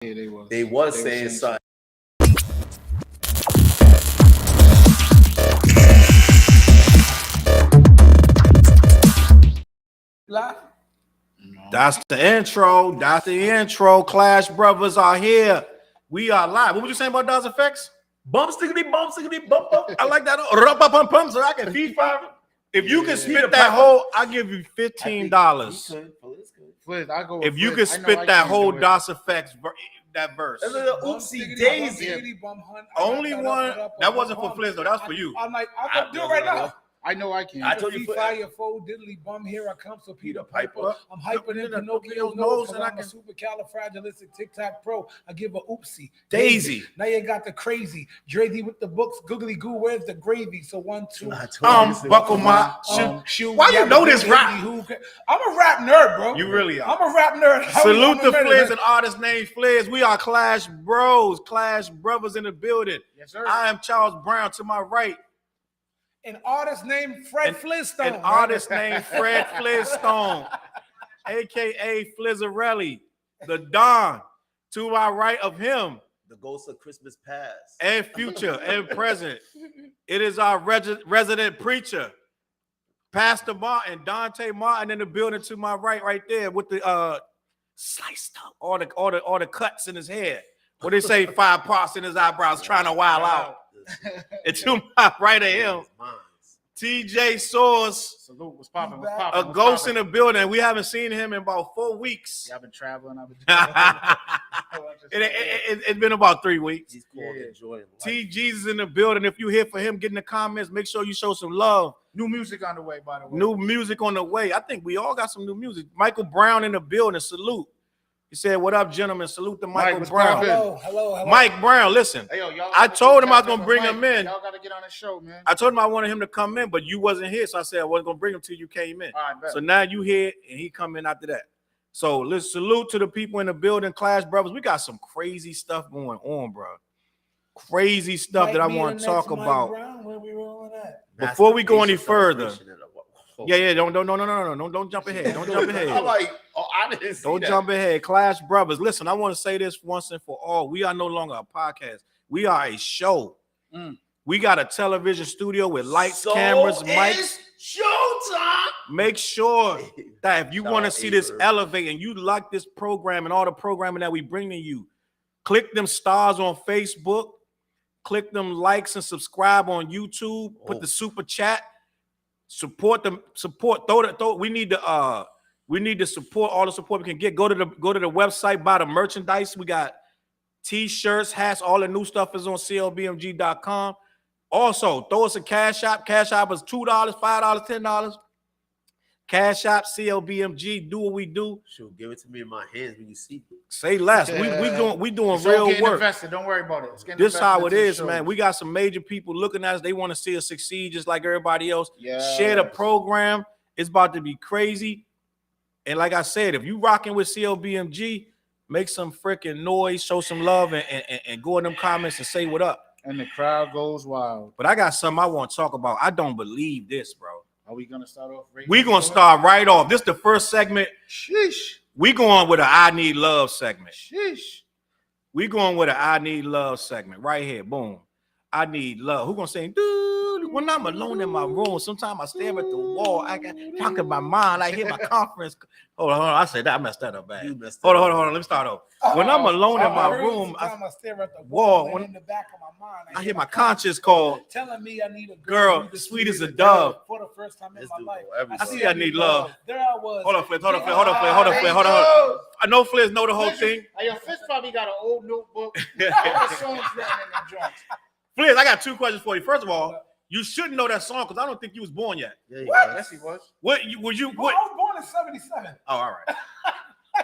Yeah, they was. They was saying something. Live? That's the intro. That's the intro. Clash Brothers are here. We are live. What were you saying about Daz Effects? Bump, stickity, bump, stickity, bump, bump. I like that. Pump, so I can feed five. If you can spit that whole, I'll give you $15. Flizz, I go with If you Flizz. can spit that whole DOS Effects that verse. That's a little oopsie daisy. Only one that wasn't for Flizz though. That was for you. I'm like, I can do it right now. I know I can. I told you fire fold diddly bum. Here I come, so Peter Piper. I'm hyping in Pinocchio's nose, and I'm a supercalifragilistic TikTok pro. I give a oopsie Daisy. Now you got the crazy Drazzy with the books. Googly goo, where's the gravy? So 1, 2. Buckle my shoe. Why you know this rap? I'm a rap nerd, bro. You really are. I'm a rap nerd. Salute to Flizz, an artist named Flizz. We are Clash Bros, Clash Brothers in the building. Yes, sir. I am Challz Brown. To my right, An artist named Fred Flintstone. An artist named Fred Flintstone, a.k.a. Flizzarelli, the Don. To our right of him, The ghost of Christmas past. and future and present, it is our resident preacher, Pastor Martin, Dante Martin in the building to my right there with the sliced up, all the cuts in his hair. What they say, 5 parts in his eyebrows, trying to wild out. And to my right of him, TJ Source, Salute. What's popping? a ghost in the building. We haven't seen him in about 4 weeks. Yeah, I've been traveling. It's been about 3 weeks. He's called enjoying life. T Jesus in the building. If you're here for him, get in the comments. Make sure you show some love. New music on the way, by the way. New music on the way. I think we all got some new music. Michael Brown in the building. Salute. He said, "What up, gentlemen? Salute to Michael Brown." Hello. Mike Brown, listen. Hey, yo, y'all I told him I was gonna bring him in. Y'all gotta get on the show, man. I told him I wanted him to come in, but you wasn't here, so I said I wasn't gonna bring him till you came in. All right, bet. So now you here, and he come in after that. So let's salute to the people in the building, Clash Brothers. We got some crazy stuff going on, bro. Crazy stuff that I want to talk about. Before we go any further. Yeah, don't jump ahead. Don't jump ahead. I'm like, I didn't see Don't that. jump ahead. Clash Brothers. Listen, I want to say this once and for all. We are no longer a podcast. We are a show. We got a television studio with lights, cameras, mics. Showtime. Make sure that if you want to see this elevate and you like this program and all the programming that we bring to you, click them stars on Facebook, click them likes and subscribe on YouTube, put the super chat, support them, we need to support all the support we can get. Go to the website, buy the merchandise. We got t-shirts, hats, all the new stuff is on clbmg.com. Also, throw us a cash app. Cash app is $2, $5, $10. Cash app, CLBMG. Do what we do. Shoot, give it to me in my hands when you see it. Say less. We doing real work. Invested. Don't worry about it. This how it is, man. We got some major people looking at us. They want to see us succeed just like everybody else. Share the program. It's about to be crazy. And like I said, if you rocking with CLBMG, make some freaking noise, show some love, and go in them comments and say what up. And the crowd goes wild. But I got something I want to talk about. I don't believe this, bro. Are we gonna start off? We're gonna start right off. This is the first segment. Sheesh. We going with an I Need Love segment. Sheesh. We going with an I Need Love segment right here. Boom. I need love. Who gonna sing? Dude, when I'm alone in my room, sometimes I stare at the wall. I got talking my mind. I hear my conference. Hold on. I said that. I messed that up bad. Hold on. Let me start over. When I'm alone in my room, I stare at the wall. In the back of my mind, I hear my conscience call, telling me I need a girl, sweet as a dove. For the first time in my life, I see I need love. There I was. Hold on, Flizz. Hold on. I know Flizz know the whole thing. Your Flizz probably got an old notebook. Flizz, I got 2 questions for you. First of all, you shouldn't know that song because I don't think you was born yet. Yeah, what? Yes, he was. What? I was born in 77. Oh, all right.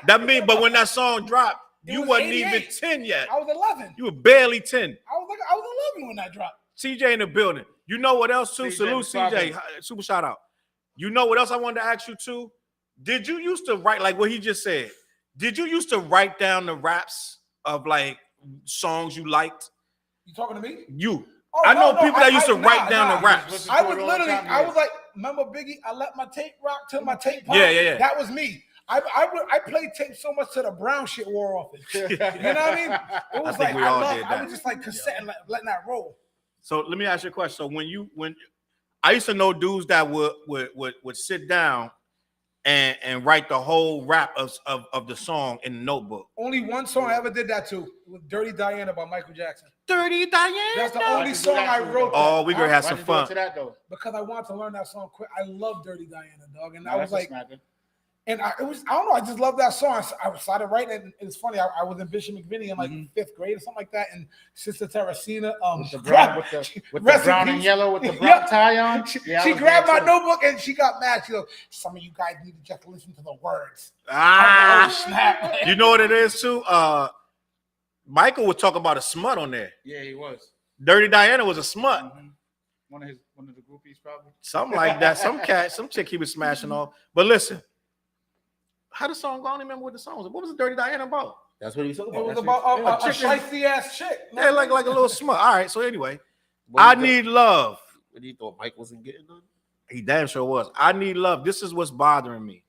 That means, but when that song dropped, you wasn't 88. even 10 yet. I was 11. You were barely 10. I was 11 when that dropped. CJ in the building. You know what else too? CJ, Salute CJ. Super shout out. You know what else I wanted to ask you too? Did you used to write like what he just said? Did you used to write down the raps of like songs you liked? You talking to me? You. I know people that used to write down the raps. I was like, remember Biggie? I let my tape rock till my tape pop. Yeah. That was me. I played tape so much till the brown shit wore off it. You know what I mean? It was think like we all did I that. was just like cassette and letting that roll. So let me ask you a question. So when I used to know dudes that would sit down and write the whole rap of the song in the notebook. Only one song I ever did that to was Dirty Diana by Michael Jackson. Dirty Diana. That's the only song I wrote. Oh, we gonna have Why'd some you do it fun. to that though? Because I wanted to learn that song quick. I love Dirty Diana, dog. And No, I was that's a like, smacker. and I don't know, I just love that song. I started writing it, and it's funny. I was in Bishop McVinney in like 5th grade or something like that, and Sister Teresina, With the brown, with the rest in brown and peace. yellow with the brown Yeah. tie on. She Yeah, I was grabbed there my too. notebook and she got mad. She goes, "Some of you guys need to just listen to the words." Ah, Oh, snap. you know what it is too? Michael was talking about a smut on there. Yeah, he was. Dirty Diana was a smut. Mhm. One of the groupies probably. Something like that. Some chick he was smashing off. But listen, how the song go? I don't remember what the song was. What was the Dirty Diana about? That's what he was talking It about. was That's about what- a shiesty ass chick. Yeah, like a little smut. All right. So anyway, What I do you need love. thought- What do you thought Mike wasn't getting none? He damn sure was. I need love. This is what's bothering me,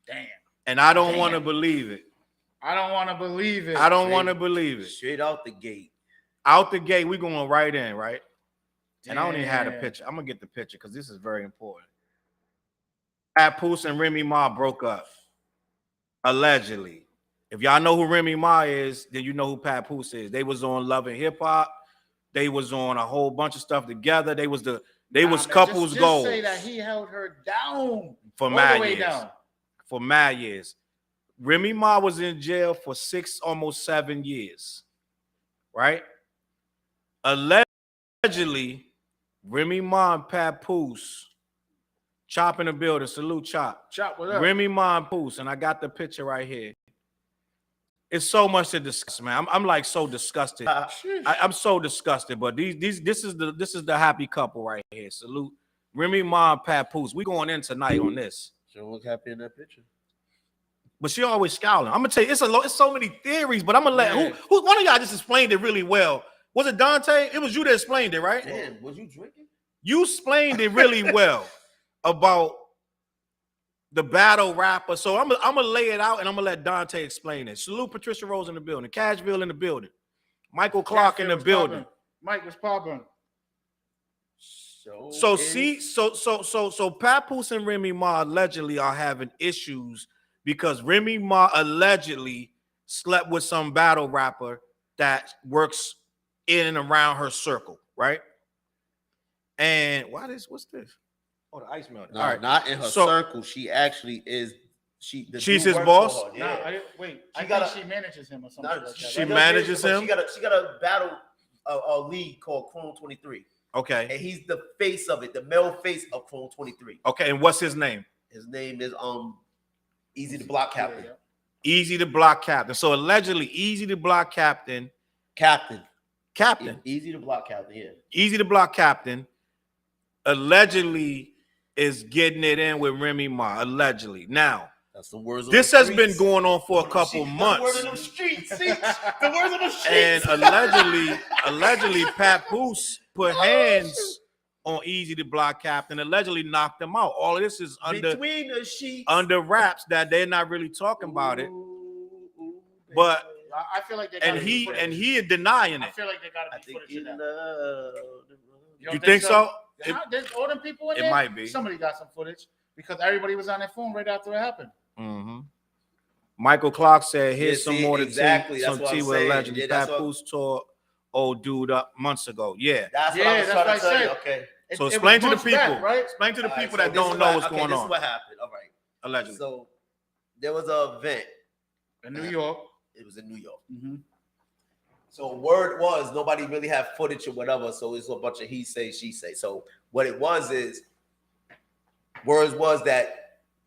Damn. and I don't Damn. want to believe it. I don't want to believe it. I don't want to believe it. Straight out the gate. Out the gate, we going right in, right? And I don't even have a Damn. picture. I'm gonna get the picture because this is very important. Papoose and Remy Ma broke up. Allegedly. If y'all know who Remy Ma is, then you know who Papoose is. They was on Love and Hip Hop. They was on a whole bunch of stuff together. They was Nah, couples just goals say that he held her down for all the mad way years. down. For mad years. Remy Ma was in jail for 6, almost 7 years. Right? Allegedly, Remy Ma and Papoose, Chop in the building. Salute Chop. Chop, what up? Remy Ma and Papoose, and I got the picture right here. It's so much to discuss, man. I'm like so disgusted. Sheesh. I'm so disgusted. But this is the happy couple right here. Salute Remy Ma and Papoose. We going in tonight on this. Sure look happy in that picture. But she always scowling. I'm gonna tell you, it's so many theories. But I'm gonna let Yeah. who one of y'all just explained it really well. Was it Dante? It was you that explained it, right? Damn, was you drinking? You explained it really well about the battle rapper. So I'm gonna lay it out and I'm gonna let Dante explain it. Salute Patricia Rose in the building, Cashville in the building, Michael Clark in the was building. popping. Mike was popping. So Papoose and Remy Ma allegedly are having issues because Remy Ma allegedly slept with some battle rapper that works in and around her circle, right? And what's this? Oh, the ice melted. No, All right. not in her So- circle. She actually is. She's dude his works boss? for her, Nah, Yeah. wait, She I got think she manages him or something Not- like that. she right? manages him? She got a battle a league called Chrome 23, Okay. and he's the face of it, the male face of Chrome 23. Okay. And what's his name? His name is Easy the Block Captain. Yeah. Easy the Block Captain. So allegedly, Easy the Block Captain. Captain. Easy the Block Captain. Yeah. Easy the Block Captain allegedly is getting it in with Remy Ma. Allegedly. Now, That's the words. this on has the been streets. going on for a couple The word months. of them streets. See? The words of them streets. And allegedly, Papoose put hands on Easy the Block Captain, allegedly knocked him out. All of this is Between the sheets. under wraps that they're not really talking about it. Ooh, But I feel like they and gotta be he footage. and he is denying I it. feel like they gotta I be think footage of in that. You don't think so? It- Yeah, there's all them people in it there. might be. Somebody got some footage because everybody was on their phone right after it happened. Mhm. Michael Clark said, "Here's Yeah, some see, more to exactly, take. that's Some what tea I'm with saying. allegedly Yeah, that's what- Papoose tore old dude up months ago." Yeah. That's what Yeah, I was that's trying what to tell I you. said. Okay. So It explain was to the months people, back, right? explain to the All right, people so that this don't is know what- what's okay, going This on. is what happened. All right. Allegedly. So there was an event. In New York. It was in New York. Mm-hmm. So word was nobody really had footage or whatever. So it's a bunch of he say, she say. So what it was is words was that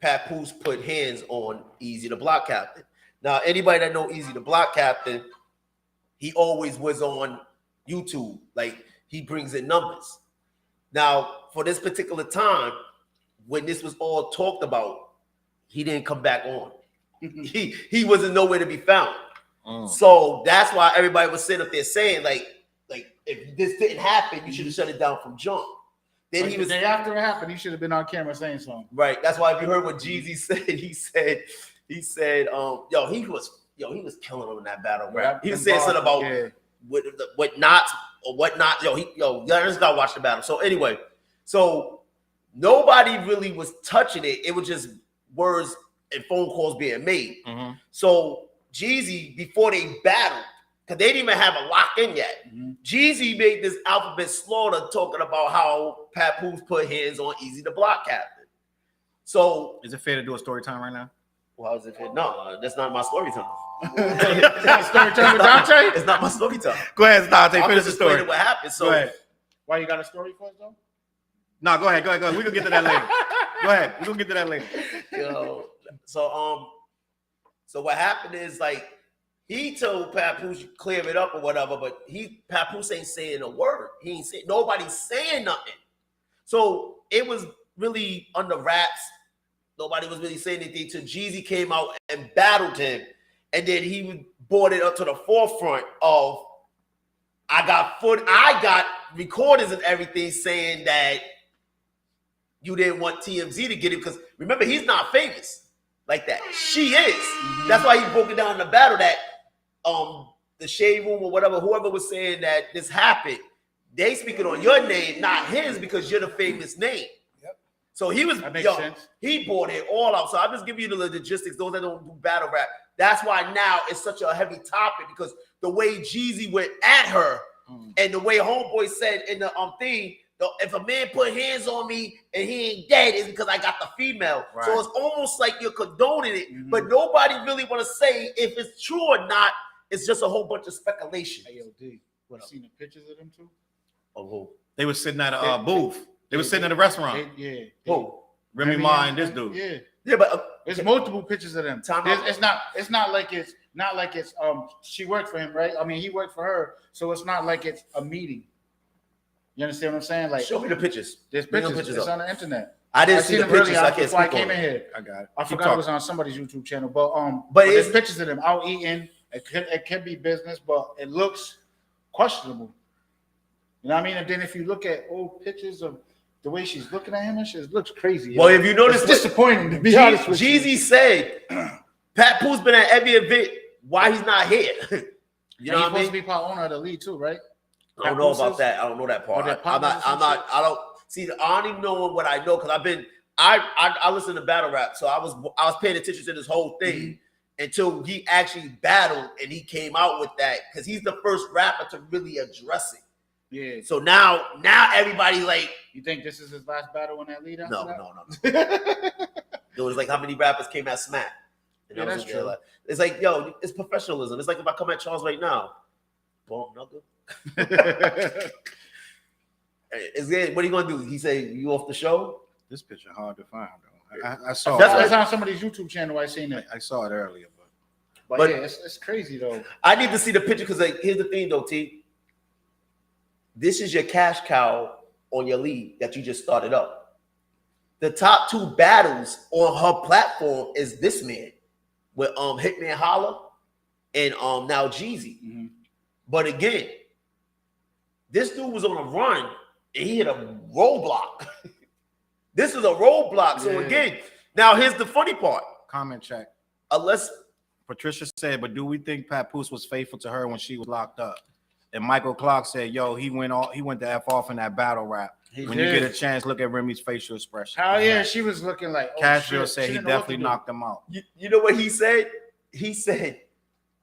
Papoose put hands on Easy the Block Captain. Now anybody that know Easy the Block Captain, he always was on YouTube. Like he brings in numbers. Now for this particular time, when this was all talked about, he didn't come back on. He wasn't nowhere to be found. So that's why everybody was sitting up there saying, like if this didn't happen, you should have shut it down from jump. Then Like he the was day after it happened, he should have been on camera saying something. right. That's why if you heard what Jeezy said, he He said, he was killing him in that battle rap. He was Them saying something about bars, what not or what not. Y'all just gotta watch the battle. So anyway, nobody really was touching it. It was just words and phone calls being made. Mm-hmm. So Jeezy, before they battled, because they didn't even have a lock in yet, Jeezy made this Alphabet Slaughter talking about how Papoose put hands on Easy the Block Captain. So is it fair to do a story time right now? Well, how is it fair? No, that's not my story time. It's not story time with Dante? It's not my story time. Go ahead, Dante. I'm Finish just the story. explaining what happened. So go ahead. Why you got a story for us though? No, go ahead. We can get to that later. Go ahead. We're gonna get to that later. So what happened is like he told Papoose clear it up or whatever, but Papoose ain't saying a word. He ain't saying nobody's saying nothing. So it was really under wraps. Nobody was really saying anything till Jeezy came out and battled him, and then he brought it up to the forefront of I got recordings and everything saying that you didn't want TMZ to get it because remember he's not famous like that. She is. That's why he broke it down in the battle that the shade room or whatever, whoever was saying that this happened, they speaking on your name, not his, because you're the famous name. Yep. So he was sense. He brought it all out. So I'm just giving you the logistics, those that don't do battle rap. That's why now it's such a heavy topic because the way Jeezy went at her and the way Homeboy said in the thing, if a man put hands on me and he ain't dead, it's because I got the female. Right. So it's almost like you're condoning it, but nobody really want to say if it's true or not. It's just a whole bunch of speculation. Hey, yo, D, you seen the pictures of them too? Oh, They were sitting at a booth. They were sitting at a restaurant. Remy Ma and this dude. Yeah, but there's multiple pictures of them. Time out. It's not like it's she worked for him, right? I mean, he worked for her, so it's not like it's a meeting. You understand what I'm saying? Like, show me the pictures. There's pictures. It's on the internet. I didn't see the pictures. Really I can't before I speak came on in it. here. I got it. I forgot it was on somebody's YouTube channel, but there's there's pictures of them out eating. It can be business, but it looks questionable. You know what I mean? And then if you look at old pictures of the way she's looking at him and shit, it looks crazy. Well, if you notice, it's disappointing to be honest with you. Jeezy said, Papoose been at every event. Why he's not here? You know what I mean? He's supposed to be part owner of the league too, right? I don't know about that. I don't know that part. I don't even know what I know because I listen to battle rap, so I was paying attention to this whole thing until he actually battled and he came out with that because he's the first rapper to really address it. Yeah. So now everybody like, you think this is his last battle in that lead? No. It was like how many rappers came at Smack. Yeah, that's true. Like, it's like, yo, it's professionalism. It's like if I come at Challz right now, boom, knuckle. What are you gonna do? He say you off the show? This picture hard to find though. I saw that's on somebody's YouTube channel. I seen it. I saw it earlier, but yeah, it's crazy though. I need to see the picture because like, here's the thing though, T. This is your cash cow on your league that you just started up. The top two battles on her platform is this man with Hitman Holla and now Jeezy. But again, this dude was on a run and he hit a roadblock. This is a roadblock. So again, now here's the funny part. Comment check. Unless Patricia said, but do we think Papoose was faithful to her when she was locked up? And Michael Clark said, yo, he went to F off in that battle rap. When you get a chance, look at Remy's facial expression. Hell yeah, she was looking like Cashville said he definitely knocked him out. You know what he said? He said,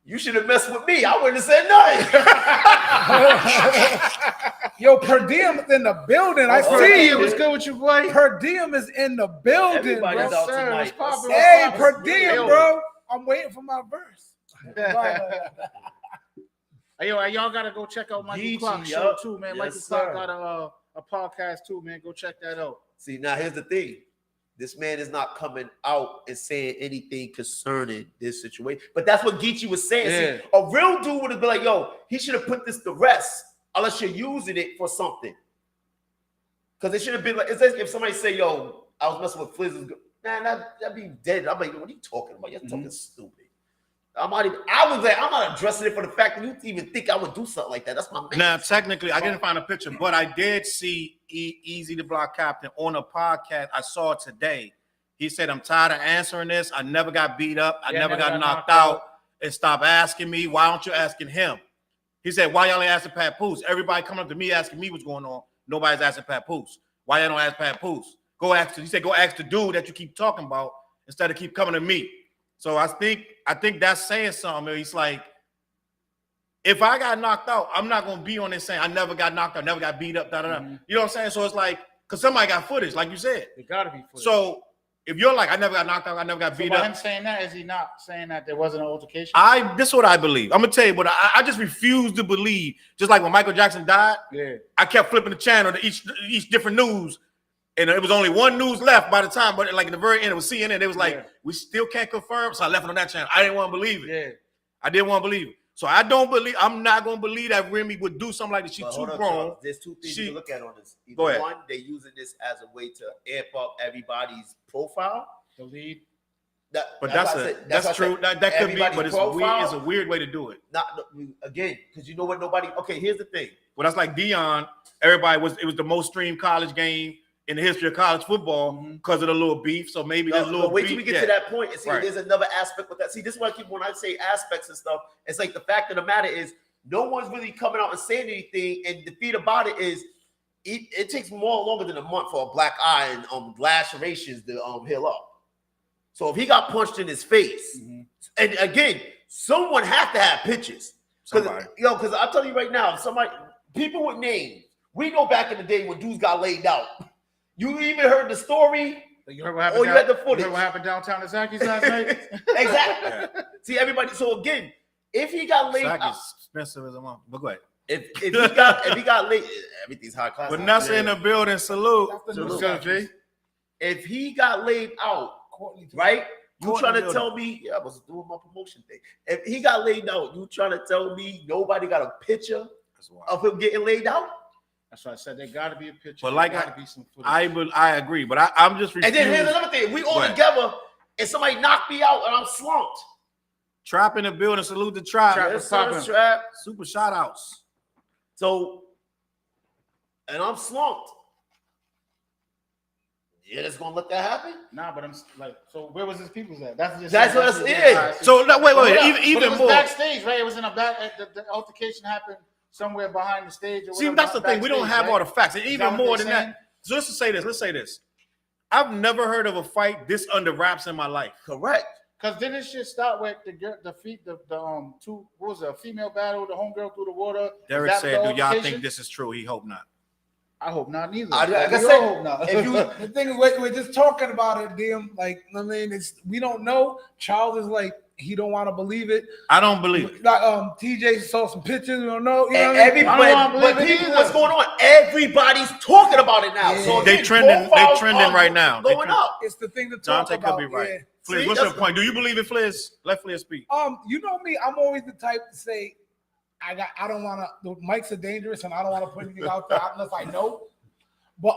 you should have messed with me. I wouldn't have said nothing. Yo, Per Diem is in the building. I see you. What's good with you, boy? Per Diem is in the building, Everybody's bro. out tonight. Hey, Per Diem, bro. I'm waiting for my verse. Hey, y'all gotta go check out Michael Clark's show too, man. Michael Clark got a podcast too, man. Go check that out. See, now here's the thing. This man is not coming out and saying anything concerning this situation. But that's what Geechee was saying. Yeah. See, a real dude would have been like, yo, he should have put this to rest unless you're using it for something. Because it should have been like, it's as if somebody say, yo, I was messing with Flizz. Man, that'd be dead. I'm like, what are you talking about? You're talking stupid. I'm not addressing it for the fact that you even think I would do something like that. That's my man. Now, technically, I didn't find a picture, but I did see Easy the Block Captain on a podcast. I saw it today. He said, I'm tired of answering this. I never got beat up. I Yeah, never got knocked out. And stop asking me. Why don't you asking him? He said, why y'all ain't asking Papoose? Everybody coming up to me asking me what's going on. Nobody's asking Papoose. Why y'all don't ask Papoose? Go ask. He said, go ask the dude that you keep talking about instead of keep coming to me. So I think that's saying something. He's like, if I got knocked out, I'm not gonna be on this saying I never got knocked out, never got beat up, da da da. You know what I'm saying? So it's like, because somebody got footage, like you said. It gotta be footage. So if you're like, I never got knocked out, I never got beat by up. him saying that, is he not saying that there wasn't an altercation? This is what I believe. I'm gonna tell you, but I just refuse to believe. Just like when Michael Jackson died, I kept flipping the channel to each different news, and it was only one news left by the time. But like in the very end, it was CNN. They was like, we still can't confirm, so I left it on that channel. I didn't want to believe it. I didn't want to believe it. So I'm not gonna believe that Remy would do something like this. She's too grown. There's two things you can look at on this. Either Go ahead. One, they're using this as a way to amp up everybody's profile. The lead. But that's true. That could be, but it's weird. It's a weird way to do it. Again, because you know what? Nobody. Okay, here's the thing. Well, that's like Deion. It was the most streamed college game in the history of college football because of the little beef. So maybe there's a little wait beef. till we get to that point and see. There's another aspect with that. See, this is what I keep when I say aspects and stuff. It's like the fact of the matter is no one's really coming out and saying anything. And the thing about it is, it takes more longer than a month for a black eye and lacerations to heal up. So if he got punched in his face, and again, someone has to have pictures. Because I'll tell you right now, people with names, we know back in the day when dudes got laid out. You even heard the story, you heard what or you had the footage. You heard what happened downtown at Zaki's last night? Exactly. See, everybody. So again, if he got laid out, expensive as a month. But go ahead. If he got laid, everything's high class. Vanessa in the building. Salute. If he got laid out, right? You trying to tell me? Yeah, I was doing my promotion thing. If he got laid out, you trying to tell me nobody got a picture of him getting laid out? That's why I said there got to be a picture. But like gotta be some footage. I agree, but I'm just refused. And then here's another thing: we all together, and somebody knocked me out, and I'm slumped. Trap in the building. Salute the Trap. Trap. Super shout outs. So, and I'm slumped. You're just gonna let that happen? Nah, but I'm like, so where was his people's at? That's what it is. So wait. Even more backstage, right? It was in a back. The altercation happened somewhere behind the stage. Or see, that's the thing. We don't have all the facts, and even more than that. So let's say this. I've never heard of a fight this under wraps in my life. Correct. Because didn't shit start with the two, what was it, a female battle, the homegirl through the water? Derek said, do y'all think this is true? He hope not. I hope not neither. Like I said, hope not. The thing is, we're just talking about it, damn. Like, I mean, we don't know. Challz is like, he don't want to believe it. I don't believe it. Like, TJ saw some pictures. We don't know. You know But people, what's going on? Everybody's talking about it now. Yeah. So they trending right now. Going up. It's the thing to talk Dante about. could be right. Yeah. Flizz, what's your point? Do you believe in Flizz? Let Flizz speak. You know me. I'm always the type to say, I don't want to. The mics are dangerous, and I don't want to put anything out there unless I know. But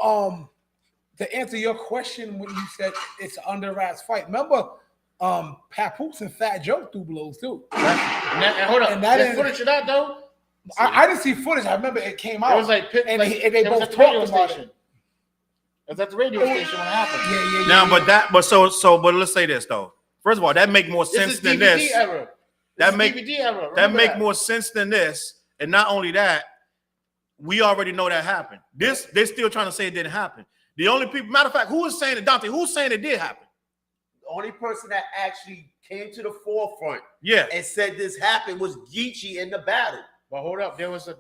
to answer your question, when you said it's an under wraps fight, remember, Papoose and Fat Joe threw blows too. Hold up. There's footage of that though. I didn't see footage. I remember it came out. It was like they both talked about it. It was at the radio station when it happened. Yeah. But let's say this though. First of all, that make more sense than this. That make more sense than this. And not only that, we already know that happened. They're still trying to say it didn't happen. The only people, matter of fact, who is saying it, Dante? Who's saying it did happen? The only person that actually came to the forefront, and said this happened was Geechee in the battle. But hold up, there was a.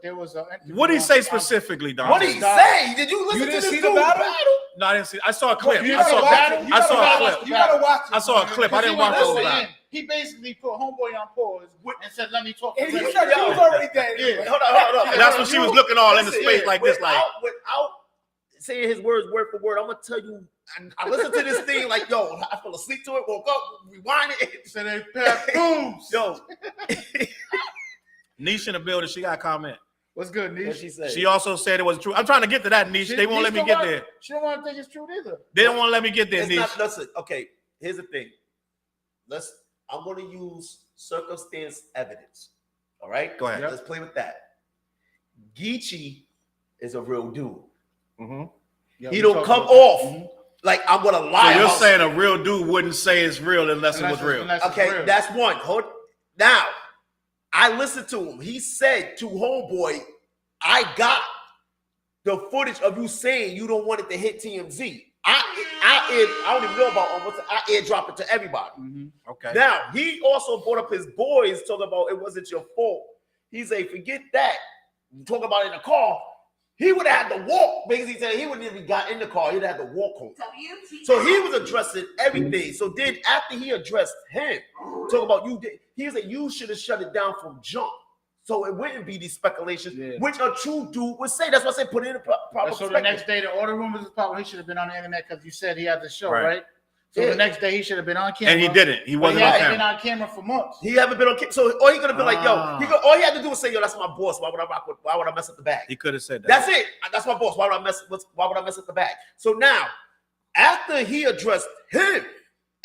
What did he say specifically, Dante? What did he say? Did you listen to this dude battle? No, I didn't see. I saw a clip. You gotta watch it. I saw a clip. I didn't watch the whole battle. He basically put homeboy on pause and said, "Let me talk." And he said he was already dead. Yeah. Hold on. That's when she was looking all in the space like this, like without saying his words word for word. I'm gonna tell you. I listened to this thing like, yo, I fell asleep to it, woke up, rewind it, said, "Hey, boom, yo." Niche in the building. She got a comment. What's good, Niche? What she said? She also said it was true. I'm trying to get to that, Niche. They won't let me get there. She don't want to think it's true either. They don't want to let me get there, Niche. Listen, okay. Here's the thing. I'm going to use circumstance evidence. All right. Go ahead. Let's play with that. Geechee is a real dude. Mm-hmm. He don't come off Like I'm gonna So lie. you're about saying a real dude wouldn't say it's real unless it was real. okay, that's one. Now, I listened to him. He said to Homeboy, I got the footage of you saying you don't want it to hit TMZ. I don't even know about I airdrop it to everybody. Okay. Now, he also brought up his boys talking about it wasn't your fault. He said, forget that. Talk about it in the car. He would have had to walk because he said he wouldn't even got in the car. He'd have to walk home. So he was addressing everything. So then after he addressed him, talk about you, he said you should have shut it down from jump. So it wouldn't be these speculations, which a true dude would say. That's why I said put it in a proper So the next day, all the rumors is popping. He should have been on the internet because you said he had the show, right? So the next day, he should have been on camera. And he didn't. He wasn't on camera. Been on camera for months. He haven't been on camera. So all he could have been like, yo, all he had to do was say, yo, that's my boss. Why would I mess up the bag? He could have said that. That's it. That's my boss. Why would I mess up the bag? So now, after he addressed him,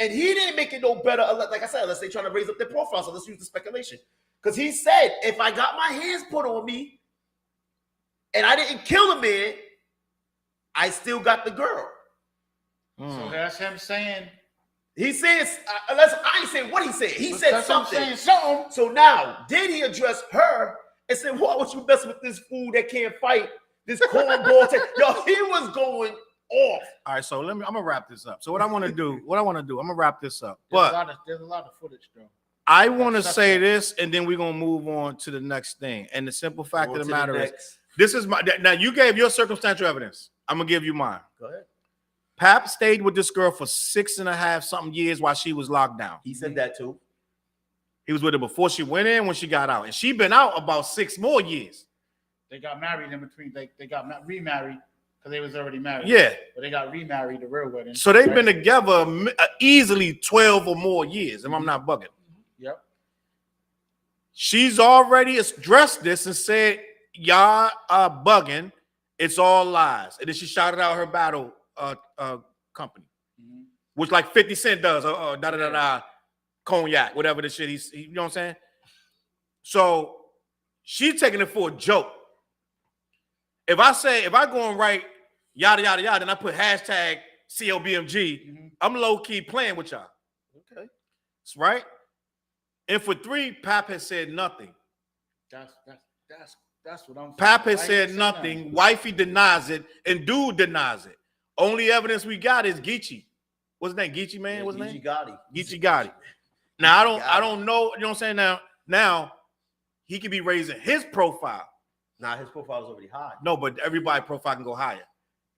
and he didn't make it no better, like I said, unless they trying to raise up their profile. So let's use the speculation. Because he said, if I got my hands put on me and I didn't kill a man, I still got the girl. So that's him saying. He says, unless I ain't saying what he said. He said something. Something. So now, did he address her and say, why would you mess with this fool that can't fight? This cornball. Yo, he was going off. All right, so I'm gonna wrap this up. So what I want to do, I'm gonna wrap this up. There's But a lot of footage, though. I want to say this, and then we're gonna move on to the next thing. And the simple fact of the matter is, this is my. Now you gave your circumstantial evidence. I'm gonna give you mine. Go ahead. Pap stayed with this girl for 6.5 something years while she was locked down. He said that too. He was with her before she went in, when she got out, and she been out about 6 more years. They got married in between. They got remarried because they was already married. Yeah, but they got remarried, the real wedding. so they've been together easily 12 or more years, if I'm not bugging. Yep. She's already addressed this and said, y'all are bugging. It's all lies. And then she shouted out her battle company, which like 50 Cent does, cognac, whatever the shit he's, you know what I'm saying? So she's taking it for a joke. If I go and write yada, yada, yada, and I put hashtag CLBMG, I'm low-key playing with y'all. Okay. That's right. And for 3, Pap has said nothing. That's what I'm. Pap has said nothing. Wifey denies it, and dude denies it. Only evidence we got is Geechee. What's his name? Geechee, man. What's his name? Geechee Gotti. Now I don't know. You know what I'm saying? Now he could be raising his profile. Nah, his profile is already high. No, but everybody's profile can go higher.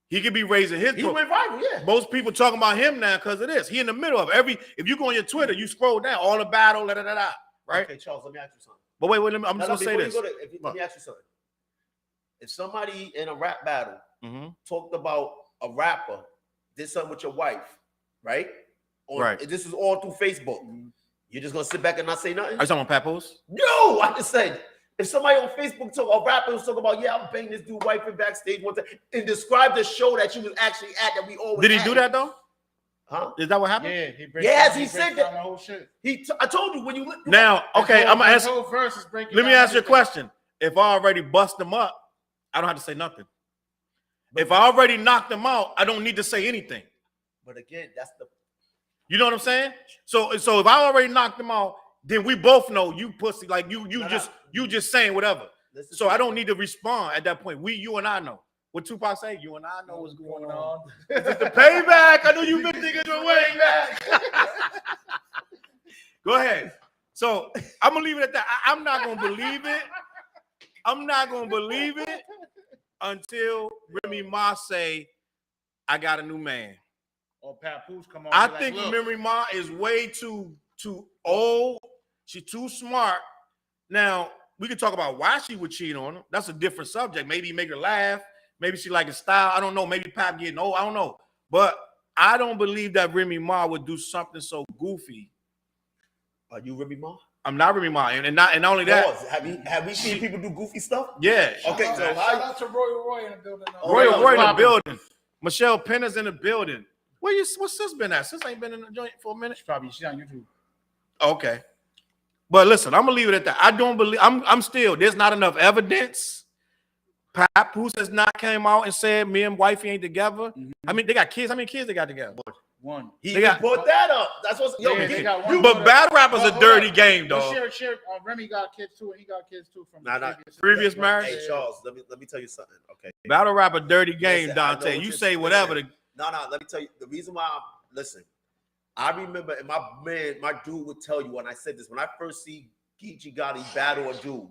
He could be raising his. He went viral, yeah. Most people talking about him now because of this. He in the middle of every. If you go on your Twitter, you scroll down all the battle, right? Okay, Challz, let me ask you something. But wait, I'm just gonna say this. Let me ask you something. If somebody in a rap battle talked about a rapper, did something with your wife, right? Right. This is all through Facebook. You're just gonna sit back and not say nothing? Are you talking about Papoose? No, I just said if somebody on Facebook a rapper was talking about, I'm banging this dude wife in backstage one time and describe the show that you was actually at that we always did he do that though? Huh? Is that what happened? Yeah, he said that. The whole shit. I told you when you now. Okay, I'm gonna ask. Let me ask you a question. If I already bust them up, I don't have to say nothing. If I already knocked them out, I don't need to say anything. But again, that's the. You know what I'm saying? So if I already knocked them out, then we both know you pussy. Like you just saying whatever. So I don't need to respond at that point. You and I know. What Tupac say? You and I know what's going on. This is the payback. I know you've been thinking your way back. Go ahead. So I'm gonna leave it at that. I'm not gonna believe it. I'm not gonna believe it until Remy Ma say, "I got a new man." Or Papoose come on. I think Remy Ma is way too old. She's too smart. Now we could talk about why she would cheat on him. That's a different subject. Maybe make her laugh. Maybe she like his style. I don't know. Maybe Pap getting old. I don't know. But I don't believe that Remy Ma would do something so goofy. Are you Remy Ma? I'm not Remy Ma, and not only that. Have we seen people do goofy stuff? Yeah. Okay. So shout out to Roy in the building. Roy in the building. Michelle Penner's in the building. What's sis been at? Sis ain't been in the joint for a minute. She's on YouTube. Okay. But listen, I'm gonna leave it at that. I don't believe. I'm still. There's not enough evidence. Papoose has not came out and said me and wifey ain't together. I mean, they got kids. How many kids they got together? One. He They got- brought that up. That's what's yo. Yeah, they got one. But battle rapper's a Hold dirty up. game, But dog. Remy got kids too, and he got kids too from Nah, previous marriage? Hey, Charles, let me tell you something. Okay. Battle rapper, dirty game, Listen, I know Dante. what You you're say whatever. saying. No, let me tell you the reason why. Listen, I remember, and my dude would tell you when I said this. When I first see Geechee Gotti battle a dude,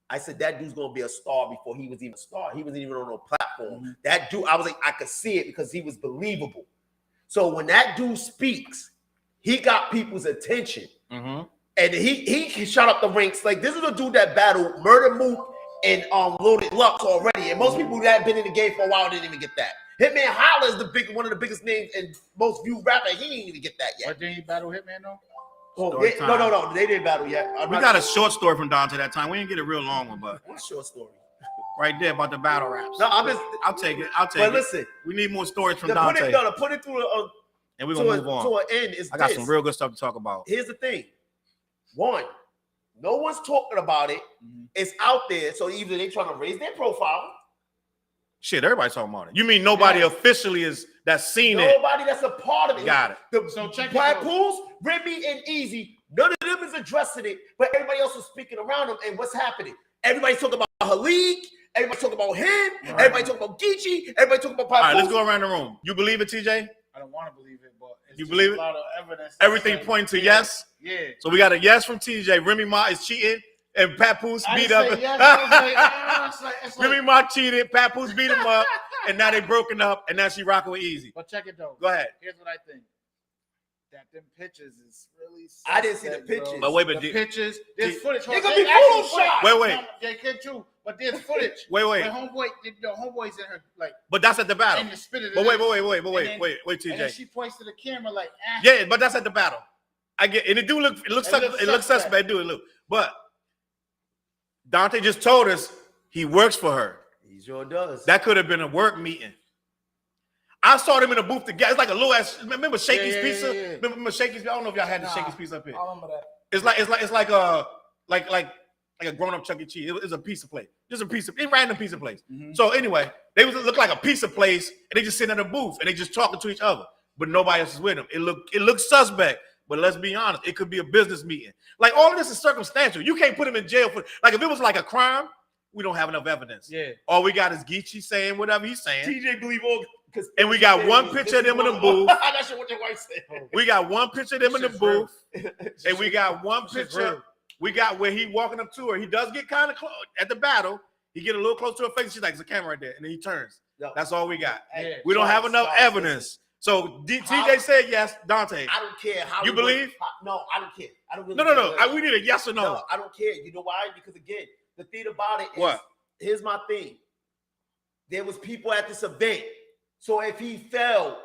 I said that dude's gonna be a star before he was even a star. He wasn't even on no platform. That dude, I was like, I could see it because he was believable. So when that dude speaks, he got people's attention, and he shot up the ranks. Like this is a dude that battled Murder Mook and Loaded Lux already, and most people that have been in the game for a while didn't even get that. Hitman Holla is one of the biggest names and most viewed rapper. He didn't even get that yet. But did he battle Hitman though? Oh, Story they, time. no, they didn't battle yet. We got a short story from Dante that time. We didn't get a real long one, but What short story? right there about the battle raps. No, I'm just. I'll take it. But listen, We need more stories from to Dante, put it through and we're gonna move on. to an end is I got this. some real good stuff to talk about. Here's the thing. One, no one's talking about it. It's out there, so either they trying to raise their profile. Shit, everybody's talking about it. You mean nobody officially that's seen it? Nobody that's a part of it. Got it. So check it Papoose, Remy, and Easy. None of them is addressing it, but everybody else is speaking around them. And what's happening? Everybody's talking about her league. Everybody's talking about him. Right. Everybody talking about Geechee. Everybody talking about Papoose. All right, let's go around the room. You believe it, TJ? I don't want to believe it, but it's You just believe a it? lot of evidence. Everything pointing to yes. Yeah. So we got a yes from TJ. Remy Ma is cheating, and Papoose I beat didn't up. say yes, I was like, it's like, Remy Ma cheated. Papoose beat him up, and now they broken up, and now she rocking with Easy. but check it though. Go ahead. Here's what I think. That them pictures is really. I didn't see the suspect, bro. pictures. But wait, The but pictures. There's footage. It could There's be actual Photoshop. footage. Wait. No, they could too. But there's footage. Wait. Where homeboy's in her like But that's at the battle. in the spit of But it. wait, And then TJ. she points to the camera like, ah. Yeah, but that's at the battle. I get, and it looks It looks suspect. suspect. It look. But Dante just told us he works for her. He sure does. That could have been a work meeting. I saw them in a booth together. It's like a little ass. Remember Shaky's Yeah. Pizza? Remember Shaky's? I don't know if y'all had the Nah. Shaky's Pizza up here. I remember that. It's like a grown up Chuck E. Cheese. It's a pizza place. Just a piece of a random pizza place. So anyway, they look like a pizza place, and they just sitting in a booth and they just talking to each other, but nobody else is with them. It looks suspect. But let's be honest, it could be a business meeting. Like all of this is circumstantial. You can't put him in jail for like if it was like a crime, we don't have enough evidence. Yeah. All we got is Geechee saying whatever he's saying. TJ believe all because And we got one picture of them in the booth. That's what your wife said. We got one picture of them in the Shit's booth, real. and we got one Shit's picture. real. We got where he walking up to her. He does get kind of close at the battle. He get a little close to her face. She's like, "There's a camera right there," and then he turns. No. That's all we got. Yeah. We don't have Charles, enough Charles, evidence. So TJ said yes. Dante, I don't care how You believe? No, I don't care. I don't really no. care. We need a yes or no. No, I don't care. You know why? Because again, the thing about it is, What? here's my thing. There was people at this event. So if he fell,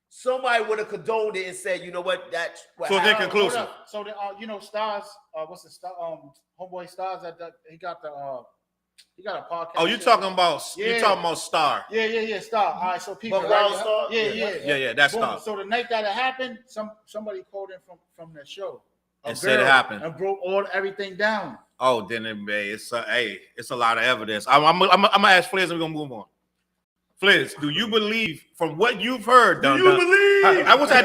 somebody would have condoned it and said, you know what, that's what So it's happened. inconclusive. Hold up. So the Stars, what's the star homeboy Stars he got a podcast. Oh, you shit. talking about Yeah. Star? Yeah, Star. All right, so people But Wild Star? Yeah, That's Boom. Star. So the night that it happened, somebody called in from the show. And said it happened. And broke everything down. Oh, then it's a lot of evidence. I'm gonna ask Flizz and we're gonna move on. Flizz, do you believe from what you've heard? Dun, dun, believe? I wish I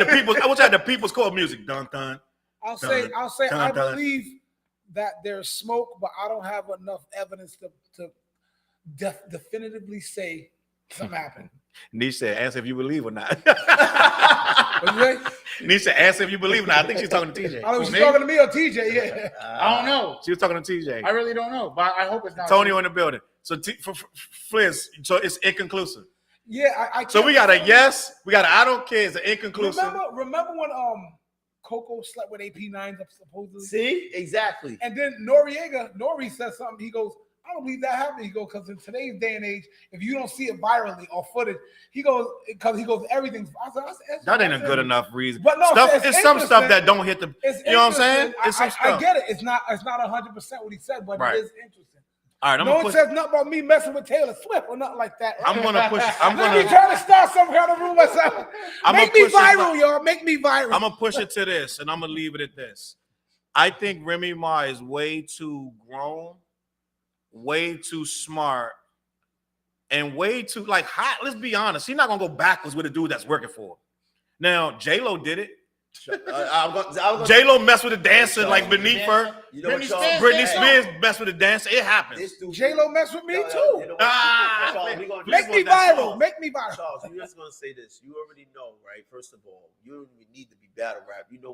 had the people's call music. Dun dun. I'll say dun, I dun. believe that there's smoke, but I don't have enough evidence to definitively say something happened. Niche said, "Answer if you believe or not." What you say? Niche said, "Answer if you believe or not." I think she's talking to TJ. I was me? talking to me or TJ. Yeah. I don't know. She was talking to TJ. I really don't know, but I hope it's not. Tony in the building. So for Flizz, so it's inconclusive. Yeah, I So we got a yes, we got a I don't care. It's an inconclusive. Remember when Coco slept with AP9 supposedly? See? Exactly. And then Nori says something. He goes, I don't believe that happened. He goes, because in today's day and age, if you don't see it virally or footage, he goes, everything's. I said, That ain't a good enough reason. But no, it's some stuff that don't hit the. It's You know what I'm saying? interesting. It's some I stuff. get it. It's not 100% what he said, but Right. it is interesting. All right, I'm No gonna one push. says nothing about me messing with Taylor Swift or nothing like that. Right? I'm gonna push. I'm Let me gonna. try to start some kind of rumor. Myself. I'm Make gonna me push it viral, y'all. Make me viral. I'm gonna push it to this, and I'm gonna leave it at this. I think Remy Ma is way too grown, way too smart and way too like hot. Let's be honest. She's not gonna go backwards with a dude that's working for her. Now, J-Lo did it. J-Lo messed with a dancer like beneath her. You know what, Britney Spears messed with a dancer. It happens. J-Lo messed with me too. Make me Charles, viral. Make me viral. Charles, we're just gonna say this. You already know, right? First of all, you don't even need to be battle rap. You know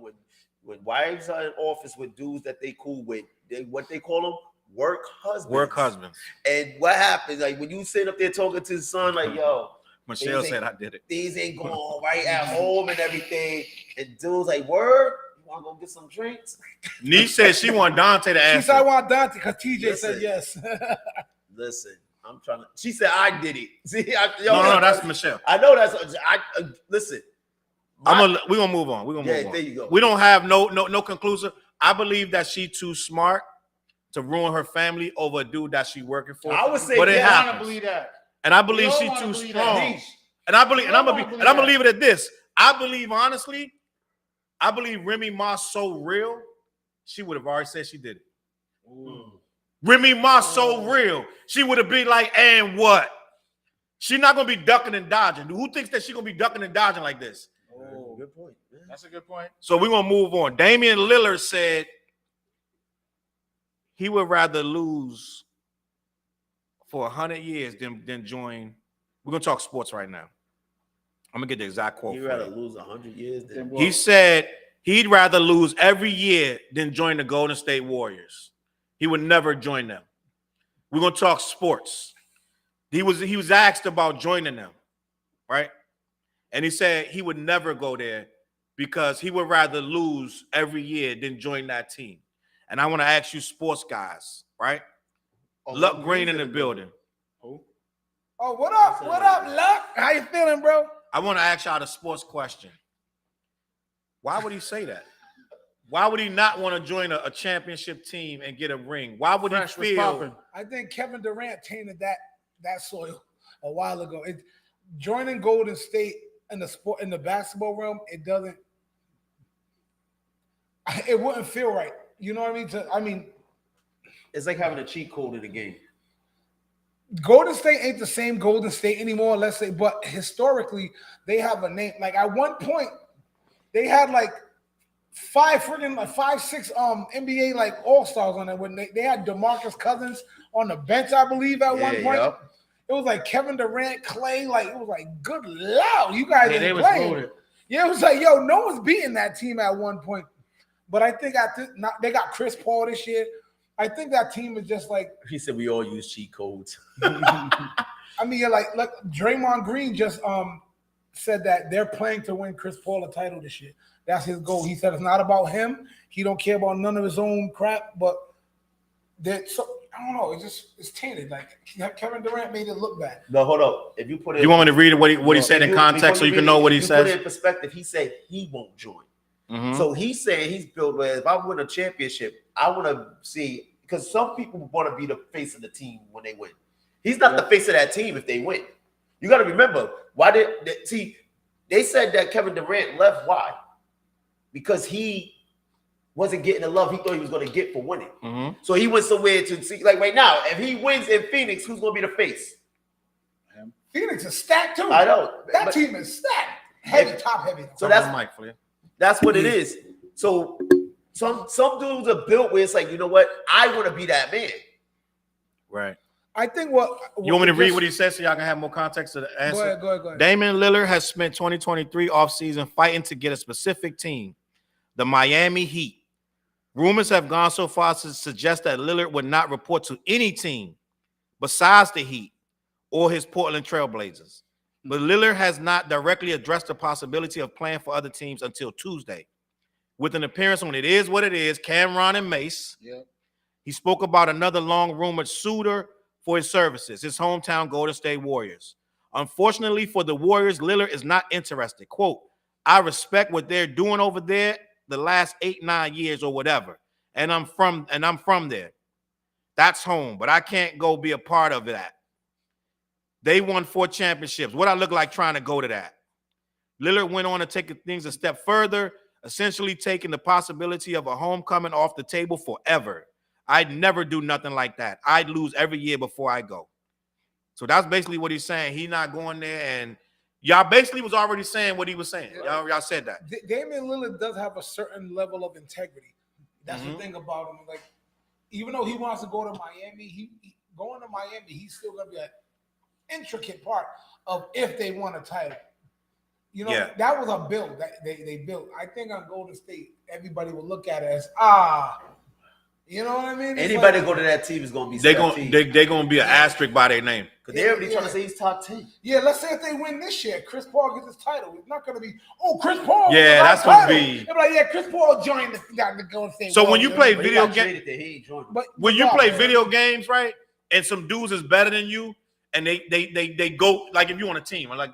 when wives are in office with dudes that they cool with, what they call them? Work husbands. Work husbands. And what happens? Like when you sit up there talking to the son, like, yo, Michelle said I did it. Things ain't going on right at home and everything. And dude's like, word, you wanna go get some drinks? Niche said she want Dante to answer. She said I want Dante because TJ said yes. Listen, I'm trying to. She said I did it. See, no, that's Michelle. I know that's. Listen. We're gonna move on. We're gonna move on. There you go. We don't have no conclusion. I believe that she too smart to ruin her family over a dude that she working for. I would say, but it I happens. believe that. And I believe she too strong. And I'm gonna leave it at this. I believe honestly, I believe Remy Ma so real, she would have already said she did it. Ooh. Remy Ma so real, she would have been like, and what? She's not gonna be ducking and dodging. Who thinks that she's gonna be ducking and dodging like this? Oh, good point. Man. That's a good point. So we're gonna move on. Damian Lillard said he would rather lose for 100 years than join. We're gonna talk sports right now. I'm gonna get the exact quote. You'd rather lose 100 years than what? He said he'd rather lose every year than join the Golden State Warriors. He would never join them. We're gonna talk sports. He was asked about joining them, right? And he said he would never go there because he would rather lose every year than join that team. And I want to ask you, sports guys, right? Luck Green in the building. Oh, what up? What up, Luck? How you feeling, bro? I want to ask y'all the sports question. Why would he say that? Why would he not want to join a championship team and get a ring? Why would he feel? I think Kevin Durant tainted that soil a while ago. Joining Golden State in the basketball realm, it wouldn't feel right. You know what I mean? It's like having a cheat code in the game. Golden State ain't the same Golden State anymore, let's say, but historically they have a name. Like at one point, they had like 6 NBA like all-stars on it when they had DeMarcus Cousins on the bench, I believe, at one point. Yep. It was like Kevin Durant, Clay, like it was like good lord, you guys ain't playing. Yeah, it was like, yo, no one's beating that team at one point. But I think they got Chris Paul this year. I think that team is just like. He said we all use cheat codes. I mean, like Draymond Green just said that they're playing to win Chris Paul a title this year. That's his goal. He said it's not about him. He don't care about none of his own crap. But I don't know. It's tainted. Like Kevin Durant made it look bad. No, hold up. If you put it, you want me to read what he said in context so you can know what he says? Put it in perspective. He said he won't join. Mm-hmm. So he's saying he's built where if I win a championship, I want to see, because some people want to be the face of the team when they win. He's not the face of that team if they win. You got to remember, they said that Kevin Durant left. Why? Because he wasn't getting the love he thought he was going to get for winning. Mm-hmm. So he went somewhere to see, like right now, if he wins in Phoenix, who's going to be the face? Phoenix is stacked too. I know. That team is stacked. Top heavy. So that's what it is. So some dudes are built where it's like, you know what? I want to be that man. Right. I think you want me to read what he says so y'all can have more context to the answer? Go ahead. Damian Lillard has spent 2023 offseason fighting to get a specific team, the Miami Heat. Rumors have gone so far to suggest that Lillard would not report to any team besides the Heat or his Portland Trailblazers. But Lillard has not directly addressed the possibility of playing for other teams until Tuesday. With an appearance on It Is What It Is, Cameron and Mace, he spoke about another long-rumored suitor for his services, his hometown Golden State Warriors. Unfortunately for the Warriors, Lillard is not interested. Quote, I respect what they're doing over there the last 8-9 years or whatever, and I'm from there. That's home, but I can't go be a part of that. They won 4 championships. What I look like trying to go to that? Lillard went on to take things a step further, essentially taking the possibility of a homecoming off the table forever. I'd never do nothing like that. I'd lose every year before I go. So that's basically what he's saying. He's not going there, and y'all basically was already saying what he was saying. Y'all said that. Damian Lillard does have a certain level of integrity. That's the thing about him. Like, even though he wants to go to Miami, he going to Miami, he's still gonna be an intricate part of if they want a title. You know, that was a build that they built. I think on Golden State, everybody will look at it as you know what I mean? It's anybody go to that team is gonna be they're gonna be an asterisk by their name. Because they're already trying to say he's top 10. Yeah, let's say if they win this year, Chris Paul gets his title. It's not gonna be Chris Paul. Yeah, that's gonna be. They're like, Chris Paul joined the Golden State. So when you play video games, when you play video games, right, and some dudes is better than you, and they go like if you on a team, like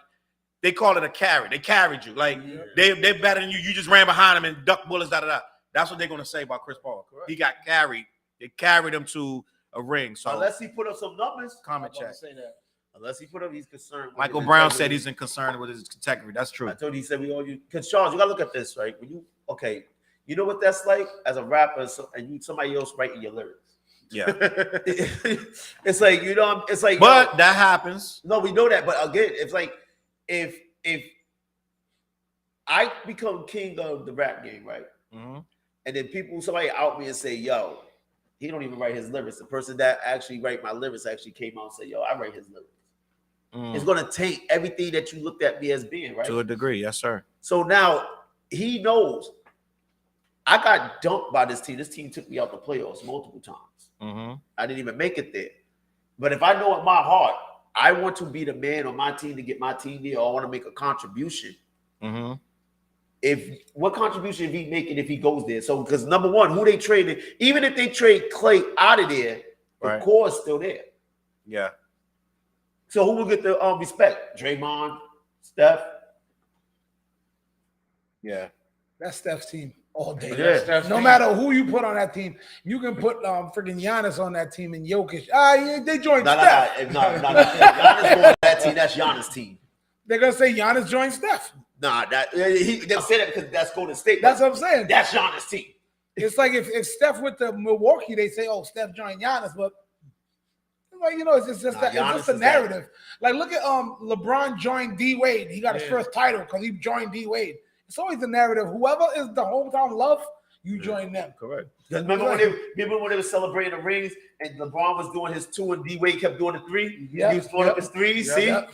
they call it a carry. They carried you, like they're better than you. You just ran behind them and duck bullets, da. That's what they're gonna say about Chris Paul. Correct. He got carried. They carried him to a ring. So unless he put up some numbers, comment check. Say that. Unless he put up, he's concerned. Michael Brown said he's concerned with his integrity. That's true. I told you, he said we all you. Because Challz, you gotta look at this, right? When you know what that's like as a rapper, and somebody else writing your lyrics. Yeah, it's like it's like. But that happens. No, we know that. But again, it's like if I become king of the rap game, right? Mm-hmm. And then somebody out me and say, "Yo, he don't even write his lyrics." The person that actually write my lyrics actually came out and said, "Yo, I write his lyrics." It's gonna taint everything that you looked at me as being, right? To a degree, yes, sir. So now he knows I got dumped by this team. This team took me out the playoffs multiple times. Mm-hmm. I didn't even make it there. But if I know in my heart I want to be the man on my team to get my team there, or I want to make a contribution. Mm-hmm. What contribution is he making if he goes there? So because number one, who they traded, even if they trade Clay out of there, the core is still there. Yeah. So who will get the respect? Draymond, Steph. Yeah. That's Steph's team all day. Yeah. No matter who you put on that team, you can put freaking Giannis on that team and Jokic. They joined Steph. No. Giannis going on that team. That's Giannis' team. They're gonna say Giannis joined Steph. Nah, they'll say that because that's Golden State. That's what I'm saying. That's Giannis' team. It's like if Steph went to Milwaukee, they say, "Oh, Steph joined Giannis," but like it's just a narrative. Like look at LeBron joined D Wade. He got his first title because he joined D Wade. It's always the narrative. Whoever is the hometown love, you join them. Correct. Remember when they were celebrating the rings and LeBron was doing his 2 and D Wade kept doing the 3? He was throwing up his 3s. See, I